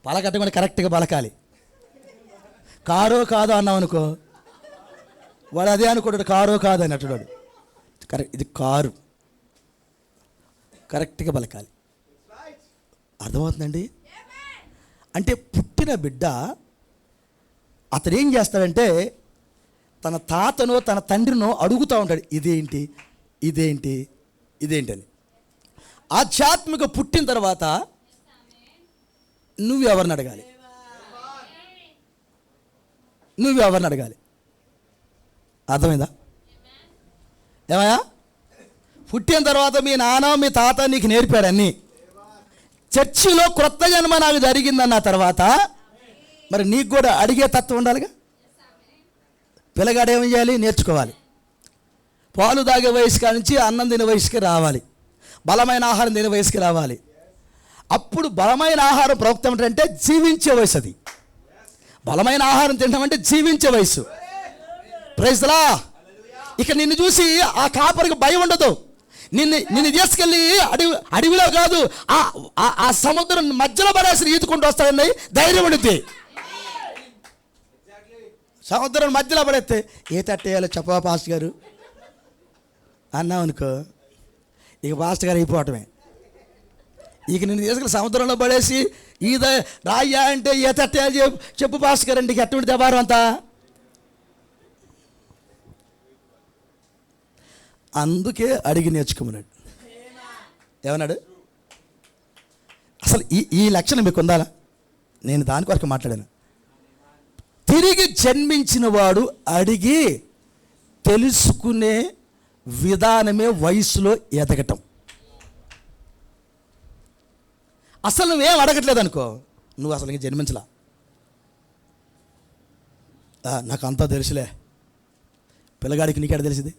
పలకట్టకుండా కరెక్ట్గా పలకాలి. కారో కాదో అన్నావు అనుకో, వాడు అదే అనుకుంటాడు, కారో కాదు అని అంటున్నాడు. కరెక్ట్, ఇది కారు, కరెక్ట్గా పలకాలి. అర్థమవుతుందండి? అంటే పుట్టిన బిడ్డ అతను ఏం చేస్తాడంటే తన తాతనో తన తండ్రినో అడుగుతూ ఉంటాడు, ఇదేంటి ఇదేంటి ఇదేంటి అని. ఆధ్యాత్మిక పుట్టిన తర్వాత నువ్వెవరిని అడగాలి? అర్థమైందా? ఏమయ్యా, పుట్టిన తర్వాత మీ నాన్న మీ తాత నీకు నేర్పాడు అన్నీ. చర్చిలో క్రొత్త జన్మ నాకు జరిగిందన్న తర్వాత మరి నీకు కూడా అడిగే తత్వం ఉండాలిగా. పిల్లగాడు ఏం చేయాలి? నేర్చుకోవాలి. పాలు తాగే వయసు కానించి అన్నం తినే వయసుకి రావాలి, బలమైన ఆహారం తినే వయసుకి రావాలి. అప్పుడు బలమైన ఆహారం ప్రవక్త అంటే జీవించే వయసు. అది బలమైన ఆహారం తింటామంటే జీవించే వయసు. ప్రైజ్ లా. ఇక నిన్ను చూసి ఆ కాపరికి భయం ఉండదు. నిన్ను తీసుకెళ్ళి అడవిలో కాదు, ఆ సముద్రం మధ్యలో పడేసి ఈదుకుంటూ వస్తాయని ధైర్యం ఉండుద్ది. సముద్రం మధ్యలో పడేస్తే ఏ తట్టేయాలో చెప్పవా పాస్టర్ గారు అన్నావు అనుకో, ఇక పాస్టర్ గారు అయిపోవటమే. ఇక నిన్ను తీసుకెళ్ళి సముద్రంలో పడేసి ఈద రాయ్యా అంటే ఏ తట్టేయాలి చెప్పు పాస్టర్ గారు అంటే ఇక ఎటువంటి దెబారం అంతా. అందుకే అడిగి నేర్చుకోమన్నాడు. ఏమన్నాడు? అసలు ఈ లక్షణం మీకు ఉందా? నేను దాని కొరకు మాట్లాడాను. తిరిగి జన్మించిన వాడు అడిగి తెలుసుకునే విధానమే వయసులో ఎదగటం. అసలు నువ్వేం అడగట్లేదు అనుకో, నువ్వు అసలు ఇంక జన్మించలా. నాకు అంతా తెలుసులే. పిల్లగాడికి నీకేడ తెలిసింది?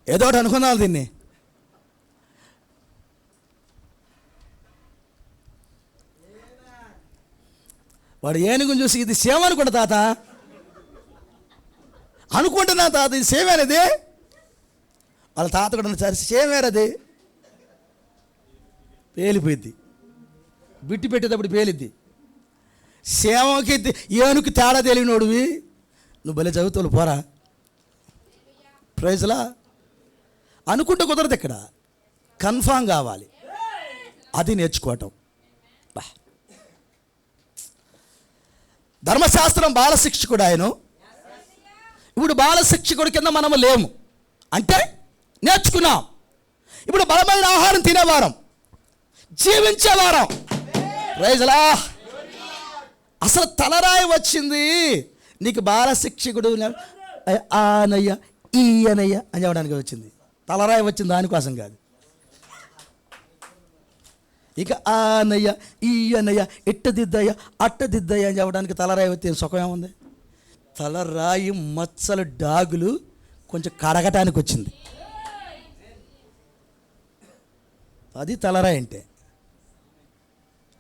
ఏదో ఒకటి అనుకున్నాను దీన్ని. వాడు ఏనుగుని చూసి ఇది సేవ అనుకుంటా తాత, అనుకుంటున్నా తాత ఇది సేవేనది. వాళ్ళ తాత కూడా సరే సేవేరది. పేలిపోయిద్ది, బిట్టి పెట్టేటప్పుడు పేలిద్ది. సేవకి ఏనుగు తేడా తెలియనోడివి నువ్వు భలే చదువుతావు పోరా. ప్రైజ్లా. అనుకుంటే కుదరదు, ఇక్కడ కన్ఫామ్ కావాలి. అది నేర్చుకోవటం. ధర్మశాస్త్రం బాలశిక్షకుడు ఆయన. ఇప్పుడు బాలశిక్షకుడి కింద మనము లేము అంటే నేర్చుకున్నాం. ఇప్పుడు బలమైన ఆహారం తినేవారం, జీవించేవారం. ప్రైజ్లా. అసలు తలరాయి వచ్చింది నీకు బాలశిక్షకుడు ఆనయ్య ఈ అనయ్య అని చెప్పడానికి వచ్చింది. తలరాయి వచ్చింది దానికోసం కాదు. ఇక ఆనయ్య ఈ అన్నయ్య ఇట్టదిద్దయ్య అట్టదిద్దయ్య అని చెప్పడానికి తలరాయి వచ్చి సుఖం ఏముంది? తలరాయి మచ్చలు డాగులు కొంచెం కడగటానికి వచ్చింది. అది తలరాయి అంటే.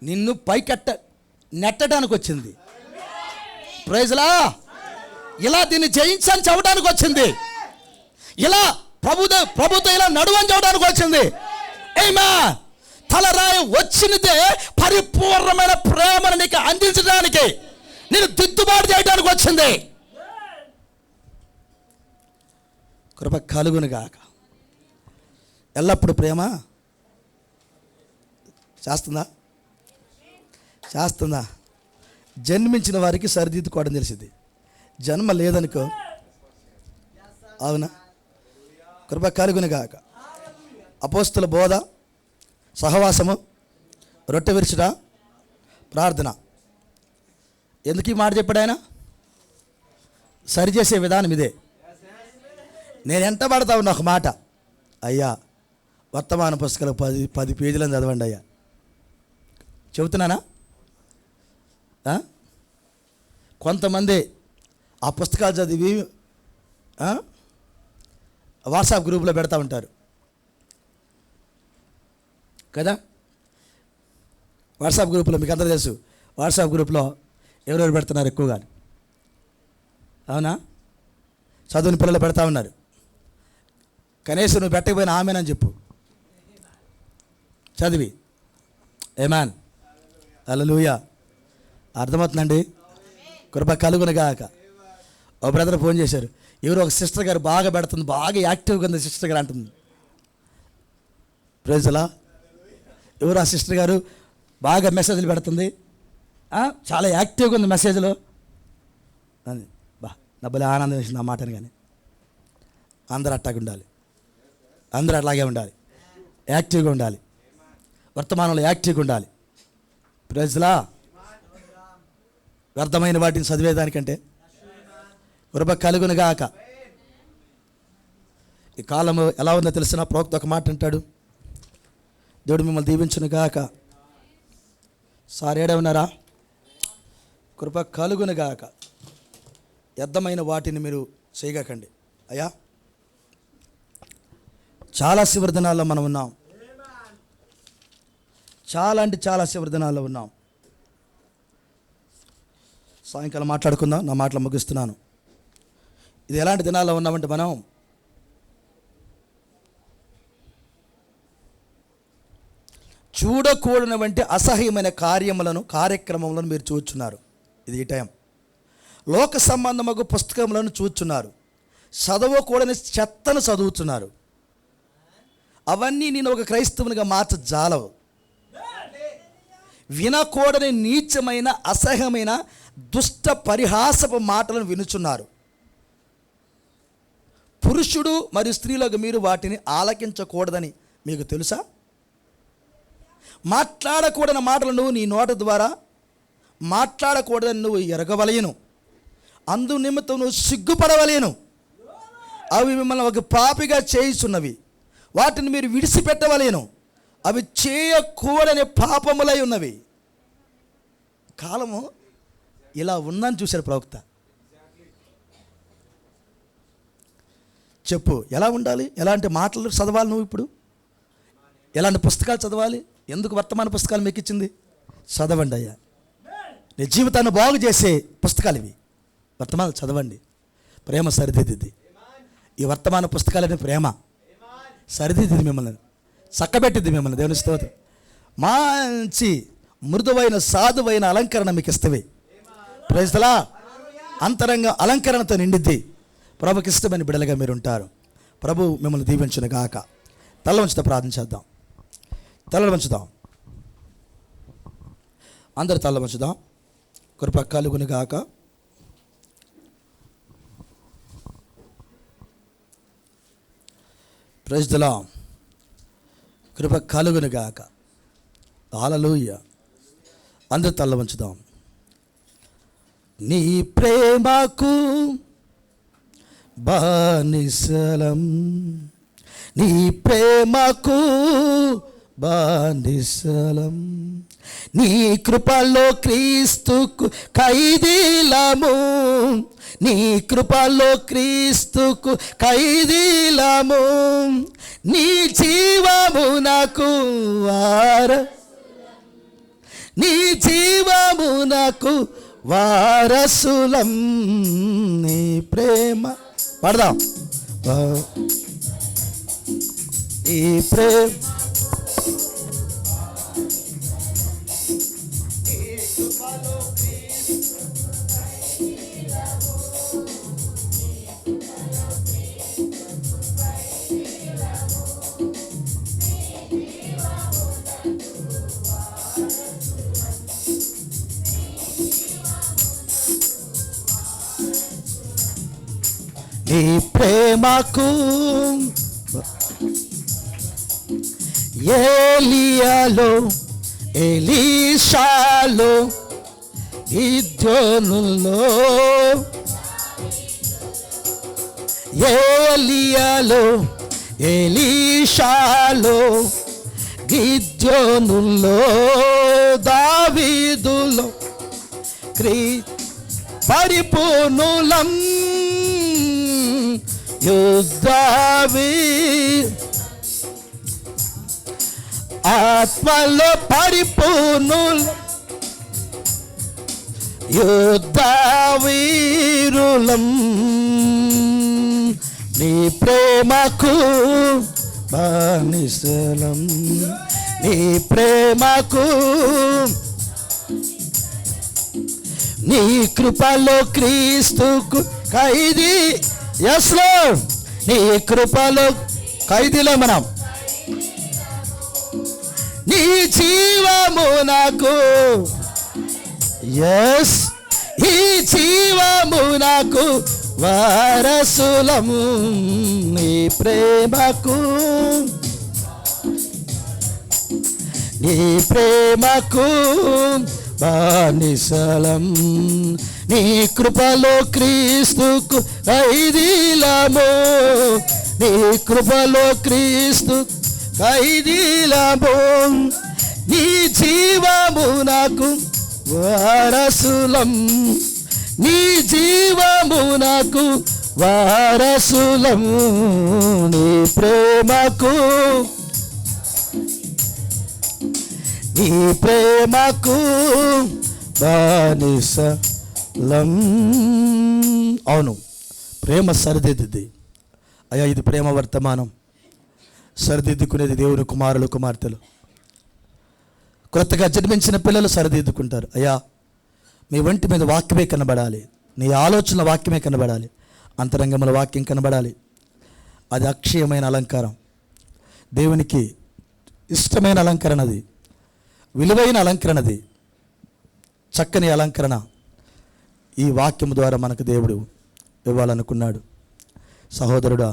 నిన్ను పైకెట్ట నెట్టడానికి వచ్చింది. ప్రైజ్లా. ఇలా దీన్ని జయించని చెప్పడానికి వచ్చింది. ఇలా ప్రభుత్వం ఇలా నడువని చెప్పడానికి వచ్చింది. ఆమేన్. తలరాయి వచ్చినదే పరిపూర్ణమైన ప్రేమను నీకు అందించడానికి, నేను దిద్దుబాటు చేయడానికి వచ్చింది. కృప కలుగునుగాక. ఎల్లప్పుడు ప్రేమ చేస్తుందా? జన్మించిన వారికి సరిదిద్దుకోవడం తెలిసింది. జన్మ లేదనుకో, అవునా? కృప కలుగునుగాక. అపోస్తుల బోధ, సహవాసము, రొట్టె విరుచుట, ప్రార్థన. ఎందుకు ఈ మాట చెప్పాడు ఆయన? సరిచేసే విధానం ఇదే. నేను ఎంత పడతా ఉన్నా ఒక మాట, అయ్యా వర్తమాన పుస్తకాలు 10 పేజీలను చదవండి అయ్యా చెబుతున్నానా? కొంతమంది ఆ పుస్తకాలు చదివి వాట్సాప్ గ్రూప్లో పెడతా ఉంటారు కదా. వాట్సాప్ గ్రూప్లో మీకు అందరూ తెలుసు, వాట్సాప్ గ్రూప్లో ఎవరెవరు పెడుతున్నారు ఎక్కువగా, అవునా? చదువుని పిల్లలు పెడతా ఉన్నారు. కనీసం నువ్వు పెట్టకపోయినా ఆమెనని చెప్పు చదివి. ఆమేన్. హల్లెలూయా. అర్థమవుతుందండి? కృప కలుగునుగాక. ఓ బ్రదర్ ఫోన్ చేశారు, ఎవరో ఒక సిస్టర్ గారు బాగా పెడుతుంది, బాగా యాక్టివ్గా ఉంది సిస్టర్ గారు అంటుంది. ప్రైజ్లా. ఎవరు ఆ సిస్టర్ గారు బాగా మెసేజ్లు పెడుతుంది, చాలా యాక్టివ్గా ఉంది మెసేజ్లో అని. నా భలే ఆనందం వేసింది ఆ మాటని. కానీ అందరూ అట్టాగా ఉండాలి, అందరూ అట్లాగే ఉండాలి, యాక్టివ్గా ఉండాలి, వర్తమానంలో యాక్టివ్గా ఉండాలి. ప్రైజ్లా. వ్యర్థమైన వాటిని చదివేదానికంటే కృప కలుగునుగాక. ఈ కాలము ఎలా ఉందో తెలిసిన ప్రవక్త ఒక మాట అంటాడు, దేవుడు మిమ్మల్ని దీవించునుగాక. సార్ ఏడే ఉన్నారా? కృప కలుగునుగాక. వ్యర్థమైన వాటిని మీరు చేయగకండి. అయ్యా, చాలా చివరి దినాల్లో మనం ఉన్నాం. చాలా అంటే చాలా చివరి దినాల్లో ఉన్నాం. సాయంకాలం మాట్లాడుకుందాం. నా మాటలు ముగిస్తున్నాను. ఇది ఎలాంటి దినాల్లో ఉన్నామంటే, మనం చూడకూడనటువంటి అసహ్యమైన కార్యక్రమములను మీరు చూస్తున్నారు. ఇది ఈ టైం. లోక సంబంధమగు పుస్తకములను చూస్తున్నారు. చదవకూడని చెత్తను చదువుతున్నారు. అవన్నీ నేను ఒక క్రైస్తవునిగా మార్చజాలవు. వినకూడని నీచమైన అసహ్యమైన దుష్ట పరిహాసపు మాటలను వినుచున్నారు. పురుషుడు మరియు స్త్రీలకు మీరు వాటిని ఆలకించకూడదని మీకు తెలుసా? మాట్లాడకూడని మాటలు నువ్వు నీ నోట ద్వారా మాట్లాడకూడదని నువ్వు ఎరగవలయను. అందు నిమిత్తం నువ్వు సిగ్గుపడవలేను. అవి మిమ్మల్ని ఒక పాపిగా చేయుచున్నవి. వాటిని మీరు విడిచిపెట్టవలేను. అవి చేయకూడని పాపములై ఉన్నవి. కాలము ఇలా ఉందని చూశారు ప్రవక్త. చెప్పు, ఎలా ఉండాలి? ఎలాంటి మాటలు చదవాలి? నువ్వు ఇప్పుడు ఎలాంటి పుస్తకాలు చదవాలి? ఎందుకు వర్తమాన పుస్తకాలు మీకు ఇచ్చింది? చదవండి అయ్యా. నీ జీవితాన్ని బాగు చేసే పుస్తకాలు ఇవి. వర్తమానాలు చదవండి. ప్రేమ సరిదిద్ది. ఈ వర్తమాన పుస్తకాలని ప్రేమ సరిదిద్ది, మిమ్మల్ని చక్కబెట్టిద్ది. మిమ్మల్ని దేవుని స్తోత్రం. మంచి మృదువైన సాధువైన అలంకరణ మీకు ఇస్తవి. Praise the lord. అంతరంగ అలంకరణతో నిండిద్ది. ప్రభుకి ఇష్టమైన బిడ్డలుగా మీరు ఉంటారు. ప్రభు మిమ్మల్ని దీవించును గాక. తల వంచుతా ప్రార్థన చేద్దాం. తలలు వంచుదాం. అందరు తల వంచుదాం. కృప కలుగును గాక. Praise the lord. కృప కలుగును గాక. హల్లెలూయా. అందరు తల వంచుదాం. నీ ప్రేమకు బానిసలం, నీ ప్రేమకు బానిసలం, నీ కృపలో క్రీస్తుకు ఖైదీలము, నీ కృపలో క్రీస్తుకు ఖైదీలము, నీ జీవమునకు నీ జీవమునకు వారసులం. నీ ప్రేమ పడదాం. నీ ప్రేమ నీ ప్రేమకు ఏలియాలో ఎలీషాలో గిద్యోనులో, ఏలియాలో ఎలీషాలో గిద్యోనులో, దావీదులో పరిపూర్ణులం, యుద్ధావి ఆత్మలో పరిపూర్ణులం, యుద్ధవీరులం. నీ ప్రేమకు బానిసలం, నీ ప్రేమకు, నీ కృపలో క్రీస్తుకు ఖైదీ. Yes lord. నీ కృపలో ఖైదీలో మనం. నీ జీవమునకు, ఎస్, ఈ జీవమునకు వారసులము. నీ ప్రేమకు, నీ ప్రేమకు బానిసలం, నీ కృపలో క్రీస్తుకు ఖైదీలము, నీ కృపలో క్రీస్తు ఖైదీలము, నీ జీవమునకు వారసులం, నీ జీవమునకు వారసులము, నీ ప్రేమకు, నీ ప్రేమకు బానిసలం. అవును, ప్రేమ సరిదిద్దుది. అయ్యా, ఇది ప్రేమ వర్తమానం. సరిదిద్దుకునేది దేవుని కుమారులు కుమార్తెలు. కొత్తగా జన్మించిన పిల్లలు సరిదిద్దుకుంటారు. అయ్యా, మీ ఒంటి మీద వాక్యమే కనబడాలి, నీ ఆలోచన వాక్యమే కనబడాలి, అంతరంగముల వాక్యం కనబడాలి. అది అక్షయమైన అలంకారం, దేవునికి ఇష్టమైన అలంకరణ, అది విలువైన అలంకరణది, చక్కని అలంకరణ ఈ వాక్యము ద్వారా మనకు దేవుడు ఇవ్వాలనుకున్నాడు. సహోదరుడా,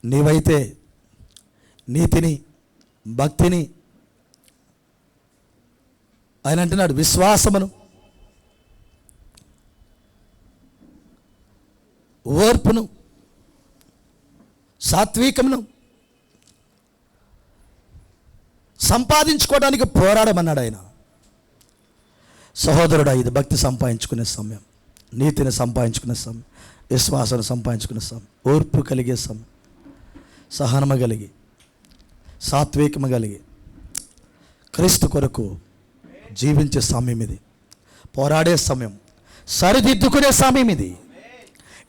నీవైతే నీతిని, భక్తిని, ఆయన అంటున్నాడు విశ్వాసమును, ఓర్పును, సాత్వికమును సంపాదించుకోవడానికి పోరాడమన్నాడు ఆయన. సహోదరుడా, ఇది భక్తి సంపాదించుకునే సమయం, నీతిని సంపాదించుకునే సమయం, విశ్వాసాన్ని సంపాదించుకునే సమయం, ఓర్పు కలిగే సమయం, సహనము కలిగి, సాత్వికము కలిగి, క్రీస్తు కొరకు జీవించే సమయం ఇది. పోరాడే సమయం, సరిదిద్దుకునే సమయం ఇది.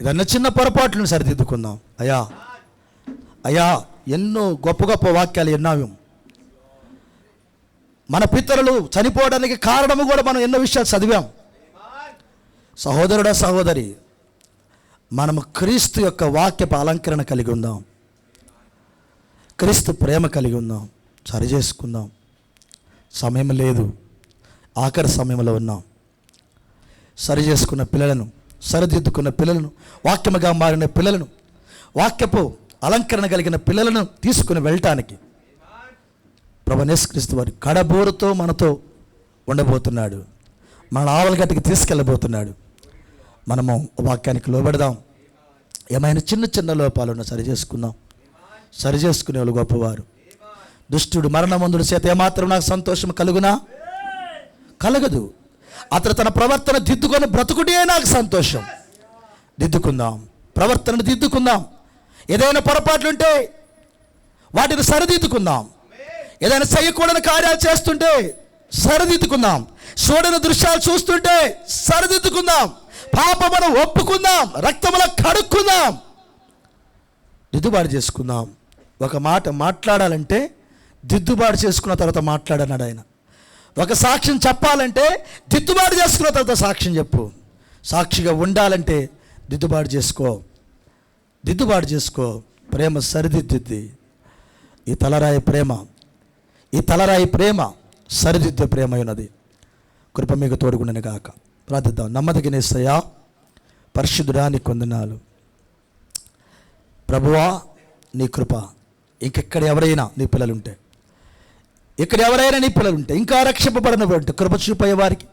ఏదన్నా చిన్న పొరపాట్లను సరిదిద్దుకుందాం. అయ్యా అయ్యా ఎన్నో గొప్ప గొప్ప వాక్యాలు విన్నాము. మన పితరులు చనిపోవడానికి కారణము కూడా మనం ఎన్నో విషయాలు చదివాం. సహోదరుడా, సహోదరి, మనము క్రీస్తు యొక్క వాక్యపు అలంకరణ కలిగి ఉందాం, క్రీస్తు ప్రేమ కలిగి ఉందాం, సరి చేసుకుందాం. సమయం లేదు, ఆఖరి సమయంలో ఉన్నాం. సరి చేసుకున్న పిల్లలను, సరిదిద్దుకున్న పిల్లలను, వాక్యముగా మారిన పిల్లలను, వాక్యపు అలంకరణ కలిగిన పిల్లలను తీసుకుని వెళ్ళటానికి ప్రభువైన యేసుక్రీస్తు వారి కడబోరుతో మనతో ఉండబోతున్నాడు. మన ఆవలగట్టుకి తీసుకెళ్ళబోతున్నాడు. మనము వాక్యానికి లోబడదాం. ఏమైనా చిన్న చిన్న లోపాలను సరి చేసుకుందాం. సరి చేసుకునే వాళ్ళు గొప్పవారు. దుష్టుడు మరణమందుడు చేత ఏమాత్రం నాకు సంతోషం కలుగునా? కలగదు. అతను తన ప్రవర్తన దిద్దుకొని బ్రతుకుడే నాకు సంతోషం. దిద్దుకుందాం, ప్రవర్తనను దిద్దుకుందాం. ఏదైనా పొరపాట్లుంటే వాటిని సరిదిద్దుకుందాం. ఏదైనా చేయకూడని కార్యాలు చేస్తుంటే సరిదిద్దుకుందాం. చూడని దృశ్యాలు చూస్తుంటే సరిదిద్దుకుందాం. పాపమును ఒప్పుకుందాం, రక్తములో కడుక్కుందాం, దిద్దుబాటు చేసుకుందాం. ఒక మాట మాట్లాడాలంటే దిద్దుబాటు చేసుకున్న తర్వాత మాట్లాడన్నాడు ఆయన. ఒక సాక్ష్యం చెప్పాలంటే దిద్దుబాటు చేసుకున్న తర్వాత సాక్ష్యం చెప్పు. సాక్షిగా ఉండాలంటే దిద్దుబాటు చేసుకో, దిద్దుబాటు చేసుకో. ప్రేమ సరిదిద్దుద్ది. ఈ తలరాయి ప్రేమ, ఈ తలరాయి ప్రేమ సరిదిద్దే ప్రేమ ఉన్నది. కృప మీకు తోడుగుండను గాక. ప్రార్థిద్దాం. నమ్మదగిన యేసయ్యా, పరిశుద్ధుడా, నీ వందనాలు. ప్రభువా, నీ కృప. ఇంకెక్కడ ఎవరైనా నీ పిల్లలుంటే, ఇక్కడ ఎవరైనా నీ పిల్లలుంటే, ఇంకా రక్షింపబడినటువంటి కృప చూపయ్య వారికి.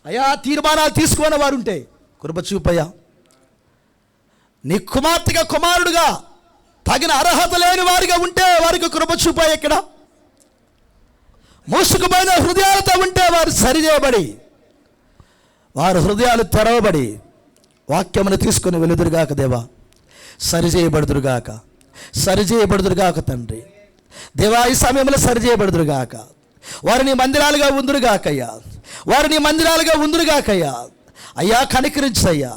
అయ్యా, తీర్మానాలు తీసుకున్న వారు ఉంటే కృప చూపయ్యా. నీ కుమార్తెగా, కుమారుడుగా తగిన అర్హత లేని వారిగా ఉంటే వారికి కృప చూపాయి. ఇక్కడ మూసుకుపోయిన హృదయాలతో ఉంటే వారు సరిచేయబడి, వారి హృదయాలు తెరవబడి వాక్యమును తీసుకుని వెలుదురుగాక దేవా. సరిచేయబడుదురుగాక, సరిచేయబడుదురుగాక తండ్రి. దేవా, ఈ సమయంలో సరిచేయబడుదురుగాక. వారిని మందిరాలుగా ఉందురుగాకయ్యా, వారిని మందిరాలుగా ఉందురుగాకయ్యా. అయ్యా, కనికరించయ్యా,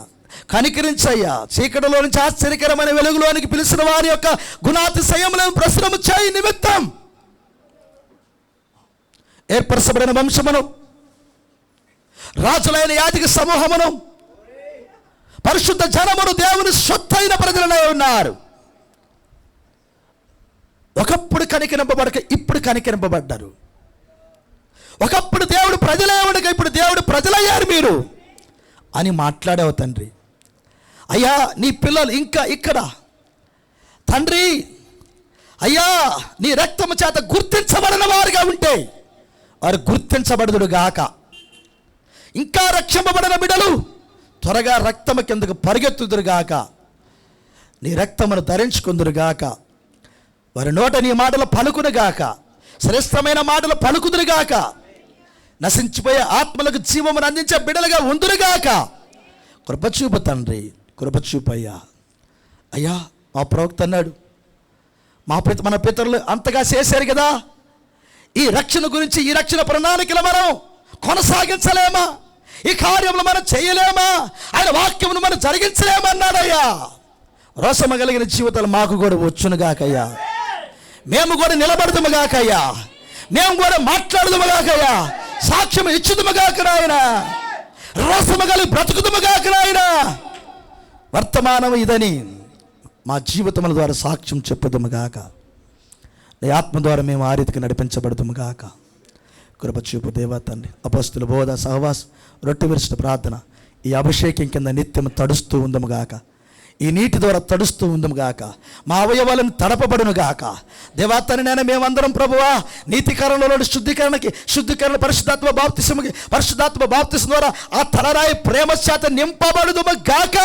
కనికరించయ్యా. చీకటిలో నుంచి ఆశ్చర్యకరమైన వెలుగులోనికి పిలిచిన వారి యొక్క గుణాతిశయములను ప్రసరము చేయి నిమిత్తం ఏర్పరచబడిన వంశమును, రాజులైన యాజక సమూహమును, పరిశుద్ధ జనమును, దేవుని సొత్తైన ప్రజలనే ఉన్నారు. ఒకప్పుడు కనికరింపబడక ఇప్పుడు కనికరింపబడ్డారు. ఒకప్పుడు దేవుడు ప్రజలే ఉండక ఇప్పుడు దేవుడు ప్రజలయ్యారు మీరు అని మాట్లాడావు తండ్రి. అయ్యా, నీ పిల్లలు ఇంకా ఇక్కడ తండ్రి, అయ్యా, నీ రక్తము చేత గుర్తించబడిన వారుగా ఉంటే వారు గుర్తించబడుదురుగాక. ఇంకా రక్షింపబడిన బిడ్డలు త్వరగా రక్తము కిందకు పరిగెత్తుదురుగాక, నీ రక్తమును ధరించుకుందురుగాక. వారి నోట నీ మాటలు పలుకునుగాక, శ్రేష్టమైన మాటలు పలుకుదురుగాక. నశించిపోయే ఆత్మలకు జీవమును అందించే బిడ్డలుగా ఉందురుగాక. కృపచూపు తండ్రి, కృపచూపయ్యా. అయ్యా, మా ప్రవక్త అన్నాడు, మన పితరులు అంతగా చేశారు కదా, ఈ రక్షణ గురించి, ఈ రక్షణ ప్రణాళికలు మనం కొనసాగించలేమా? ఈ కార్యములు మనం చేయలేమా? ఆయన వాక్యమును మనం జరిగించలేమా అన్నాడయ్యా. రోషమ కలిగిన జీవితాలు మాకు కూడా వచ్చునుగాకయ్యా. మేము కూడా నిలబడదుముగాకయ్యా. మేము కూడా మాట్లాడదుముగాకయ్యా. సాక్ష్యం ఇచ్చుదుముగాక నాయన. రోషము కలిగి బ్రతుకుదుముగాక నాయన. వర్తమానం ఇదని మా జీవితముల ద్వారా సాక్ష్యం చెప్పుదుముగాక. నీ ఆత్మ ద్వారా మేము ఆ రీతికి నడిపించబడుదుముగాక. కృప చూపు దేవా తండ్రి. అపొస్తలుల బోధ, సహవాసం, రొట్టె విరిచిన ప్రార్థన ఈ అభిషేకం కింద నిత్యం తడుస్తూ ఉందముగాక. ఈ నీటి ద్వారా తడుస్తూ ఉందముగాక. మా అవయవాలను తడపబడునుగాక. దేవా తండ్రి నాయన, మేమందరం ప్రభువా నీతికరణలో శుద్ధీకరణ పరిశుద్ధాత్మ బాప్తిసం ద్వారా ఆ తలరాయి ప్రేమ చేత నింపబడుదుముగాక.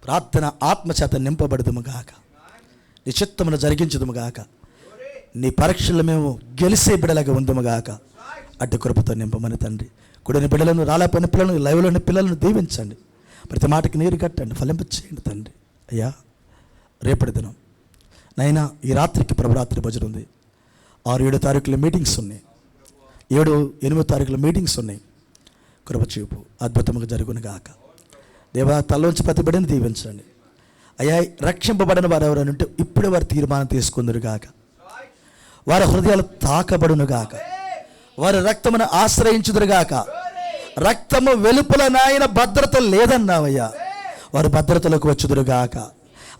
ప్రార్థన ఆత్మచేత నింపబడుదుముగాక. నీ చిత్తమును జరిగించుదుముగాక. నీ పరీక్షలు మేము గెలిసే బిడలాగా ఉందుముగాక. అడ్డు కృపతో నింపమని తండ్రి. కూడిన బిడ్డలను, రాలేపోయిన పిల్లలను, లైవ్లోని పిల్లలను దీవించండి. ప్రతి మాటకి నీరు కట్టండి, ఫలింపచేయండి తండ్రి. అయ్యా, రేపటి దినం నైనా ఈ రాత్రికి ప్రభురాత్రి భజన ఉంది. 6-7 తారీఖుల మీటింగ్స్ ఉన్నాయి. 7-8 తారీఖుల మీటింగ్స్ ఉన్నాయి. కృప చూపు అద్భుతంగా జరుగునుగాక. దేవా, తల్లోంచి ప్రతి బిడ్డను దీవించండి. అయ్యా, రక్షింపబడిన వారు ఎవరైనా ఉంటే ఇప్పుడే వారు తీర్మానం తీసుకుందురుగాక. వారి హృదయాలు తాకబడునుగాక. వారి రక్తమును ఆశ్రయించుదురుగాక. రక్తము వెలుపల నాయన భద్రత లేదన్నావయ్యా. వారు భద్రతలోకి వచ్చుదురుగాక.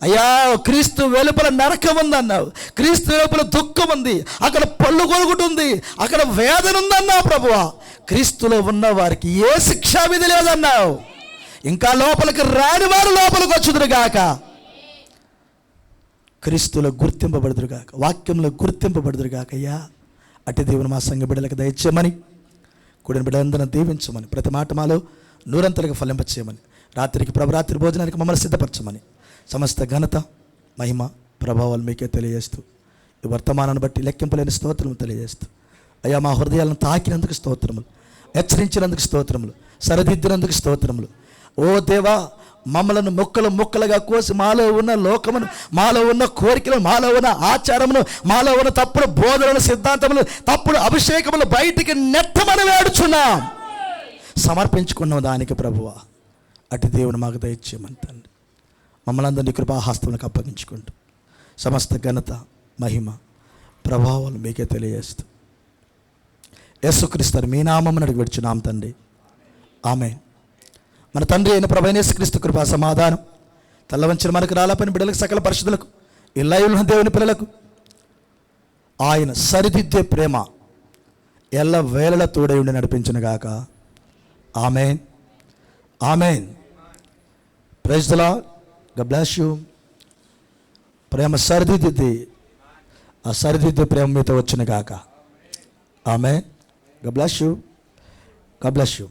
అయ్యా, క్రీస్తు వెలుపల నరకం ఉందన్నావు. క్రీస్తు వెలుపల దుఃఖం ఉంది, అక్కడ పళ్ళు కొలుగుతుంది, అక్కడ వేదన ఉందన్నావు ప్రభువా. క్రీస్తులో ఉన్న వారికి ఏ శిక్షా విధి లేదన్నావు. ఇంకా లోపలికి రాని వారు లోపలికి వచ్చుదురుగాక. క్రీస్తులో గుర్తింపబడుదురుగాక. వాక్యంలో గుర్తింపబడుదురుగాక. అయ్యా, అట్టి దేవుని మా సంఘ బిడ్డలకు దయచేయమని, కూడిన బిడ్డలందరినీ దీవించమని, ప్రతి మాట మాలో నూరంతలుగా ఫలింపచేయమని, రాత్రికి ప్రభురాత్రి భోజనానికి మమ్మల్ని సిద్ధపరచమని, సమస్త ఘనత, మహిమ, ప్రభావాలు మీకే తెలియజేస్తూ, ఈ వర్తమానాన్ని బట్టి లెక్కింపలేని స్తోత్రము తెలియజేస్తూ, అయ్యా, మా హృదయాలను తాకినందుకు స్తోత్రములు, హెచ్చరించినందుకు స్తోత్రములు, సరిదిద్దినందుకు స్తోత్రములు. ఓ దేవా, మమ్మలను ముక్కలుగా కోసి మాలో ఉన్న లోకమును, మాలో ఉన్న కోరికలు, మాలో ఉన్న ఆచారమును, మాలో ఉన్న తప్పుడు బోధనలు, సిద్ధాంతములు, తప్పుడు అభిషేకములు బయటికి నెట్టమని వేడుచున్నాం. సమర్పించుకున్న దానికి ప్రభువా అటు దేవుని మాకు దయచేయమని తండ్రి. మమ్మల్ని అందరినీ కృపాహస్తములకు అప్పగించుకుంటూ సమస్త ఘనత, మహిమ, ప్రభావాలు మీకే తెలియజేస్తూ యేసుక్రీస్తు మీ నామమున అడిగి విడుచున్నాం తండ్రి. ఆమేన్. మన తండ్రి అయిన ప్రభువైన యేసుక్రీస్తు కృపా సమాధానం తల్లవంచిన మనకు రాలపని బిడ్డలకు, సకల పరిశుద్ధులకు, ఈ లైవ్లో దేవుని పిల్లలకు ఆయన సరిదిద్దే ప్రేమ ఎల్ల వేళల తోడై ఉండి నడిపించునుగాక. Amen, amen. Praise the lord. God bless you. ప్రేమ సరిదిద్ది, ఆ సరిదిద్దే ప్రేమ మీతో వచ్చునుగాక. Amen. God bless you. God bless you.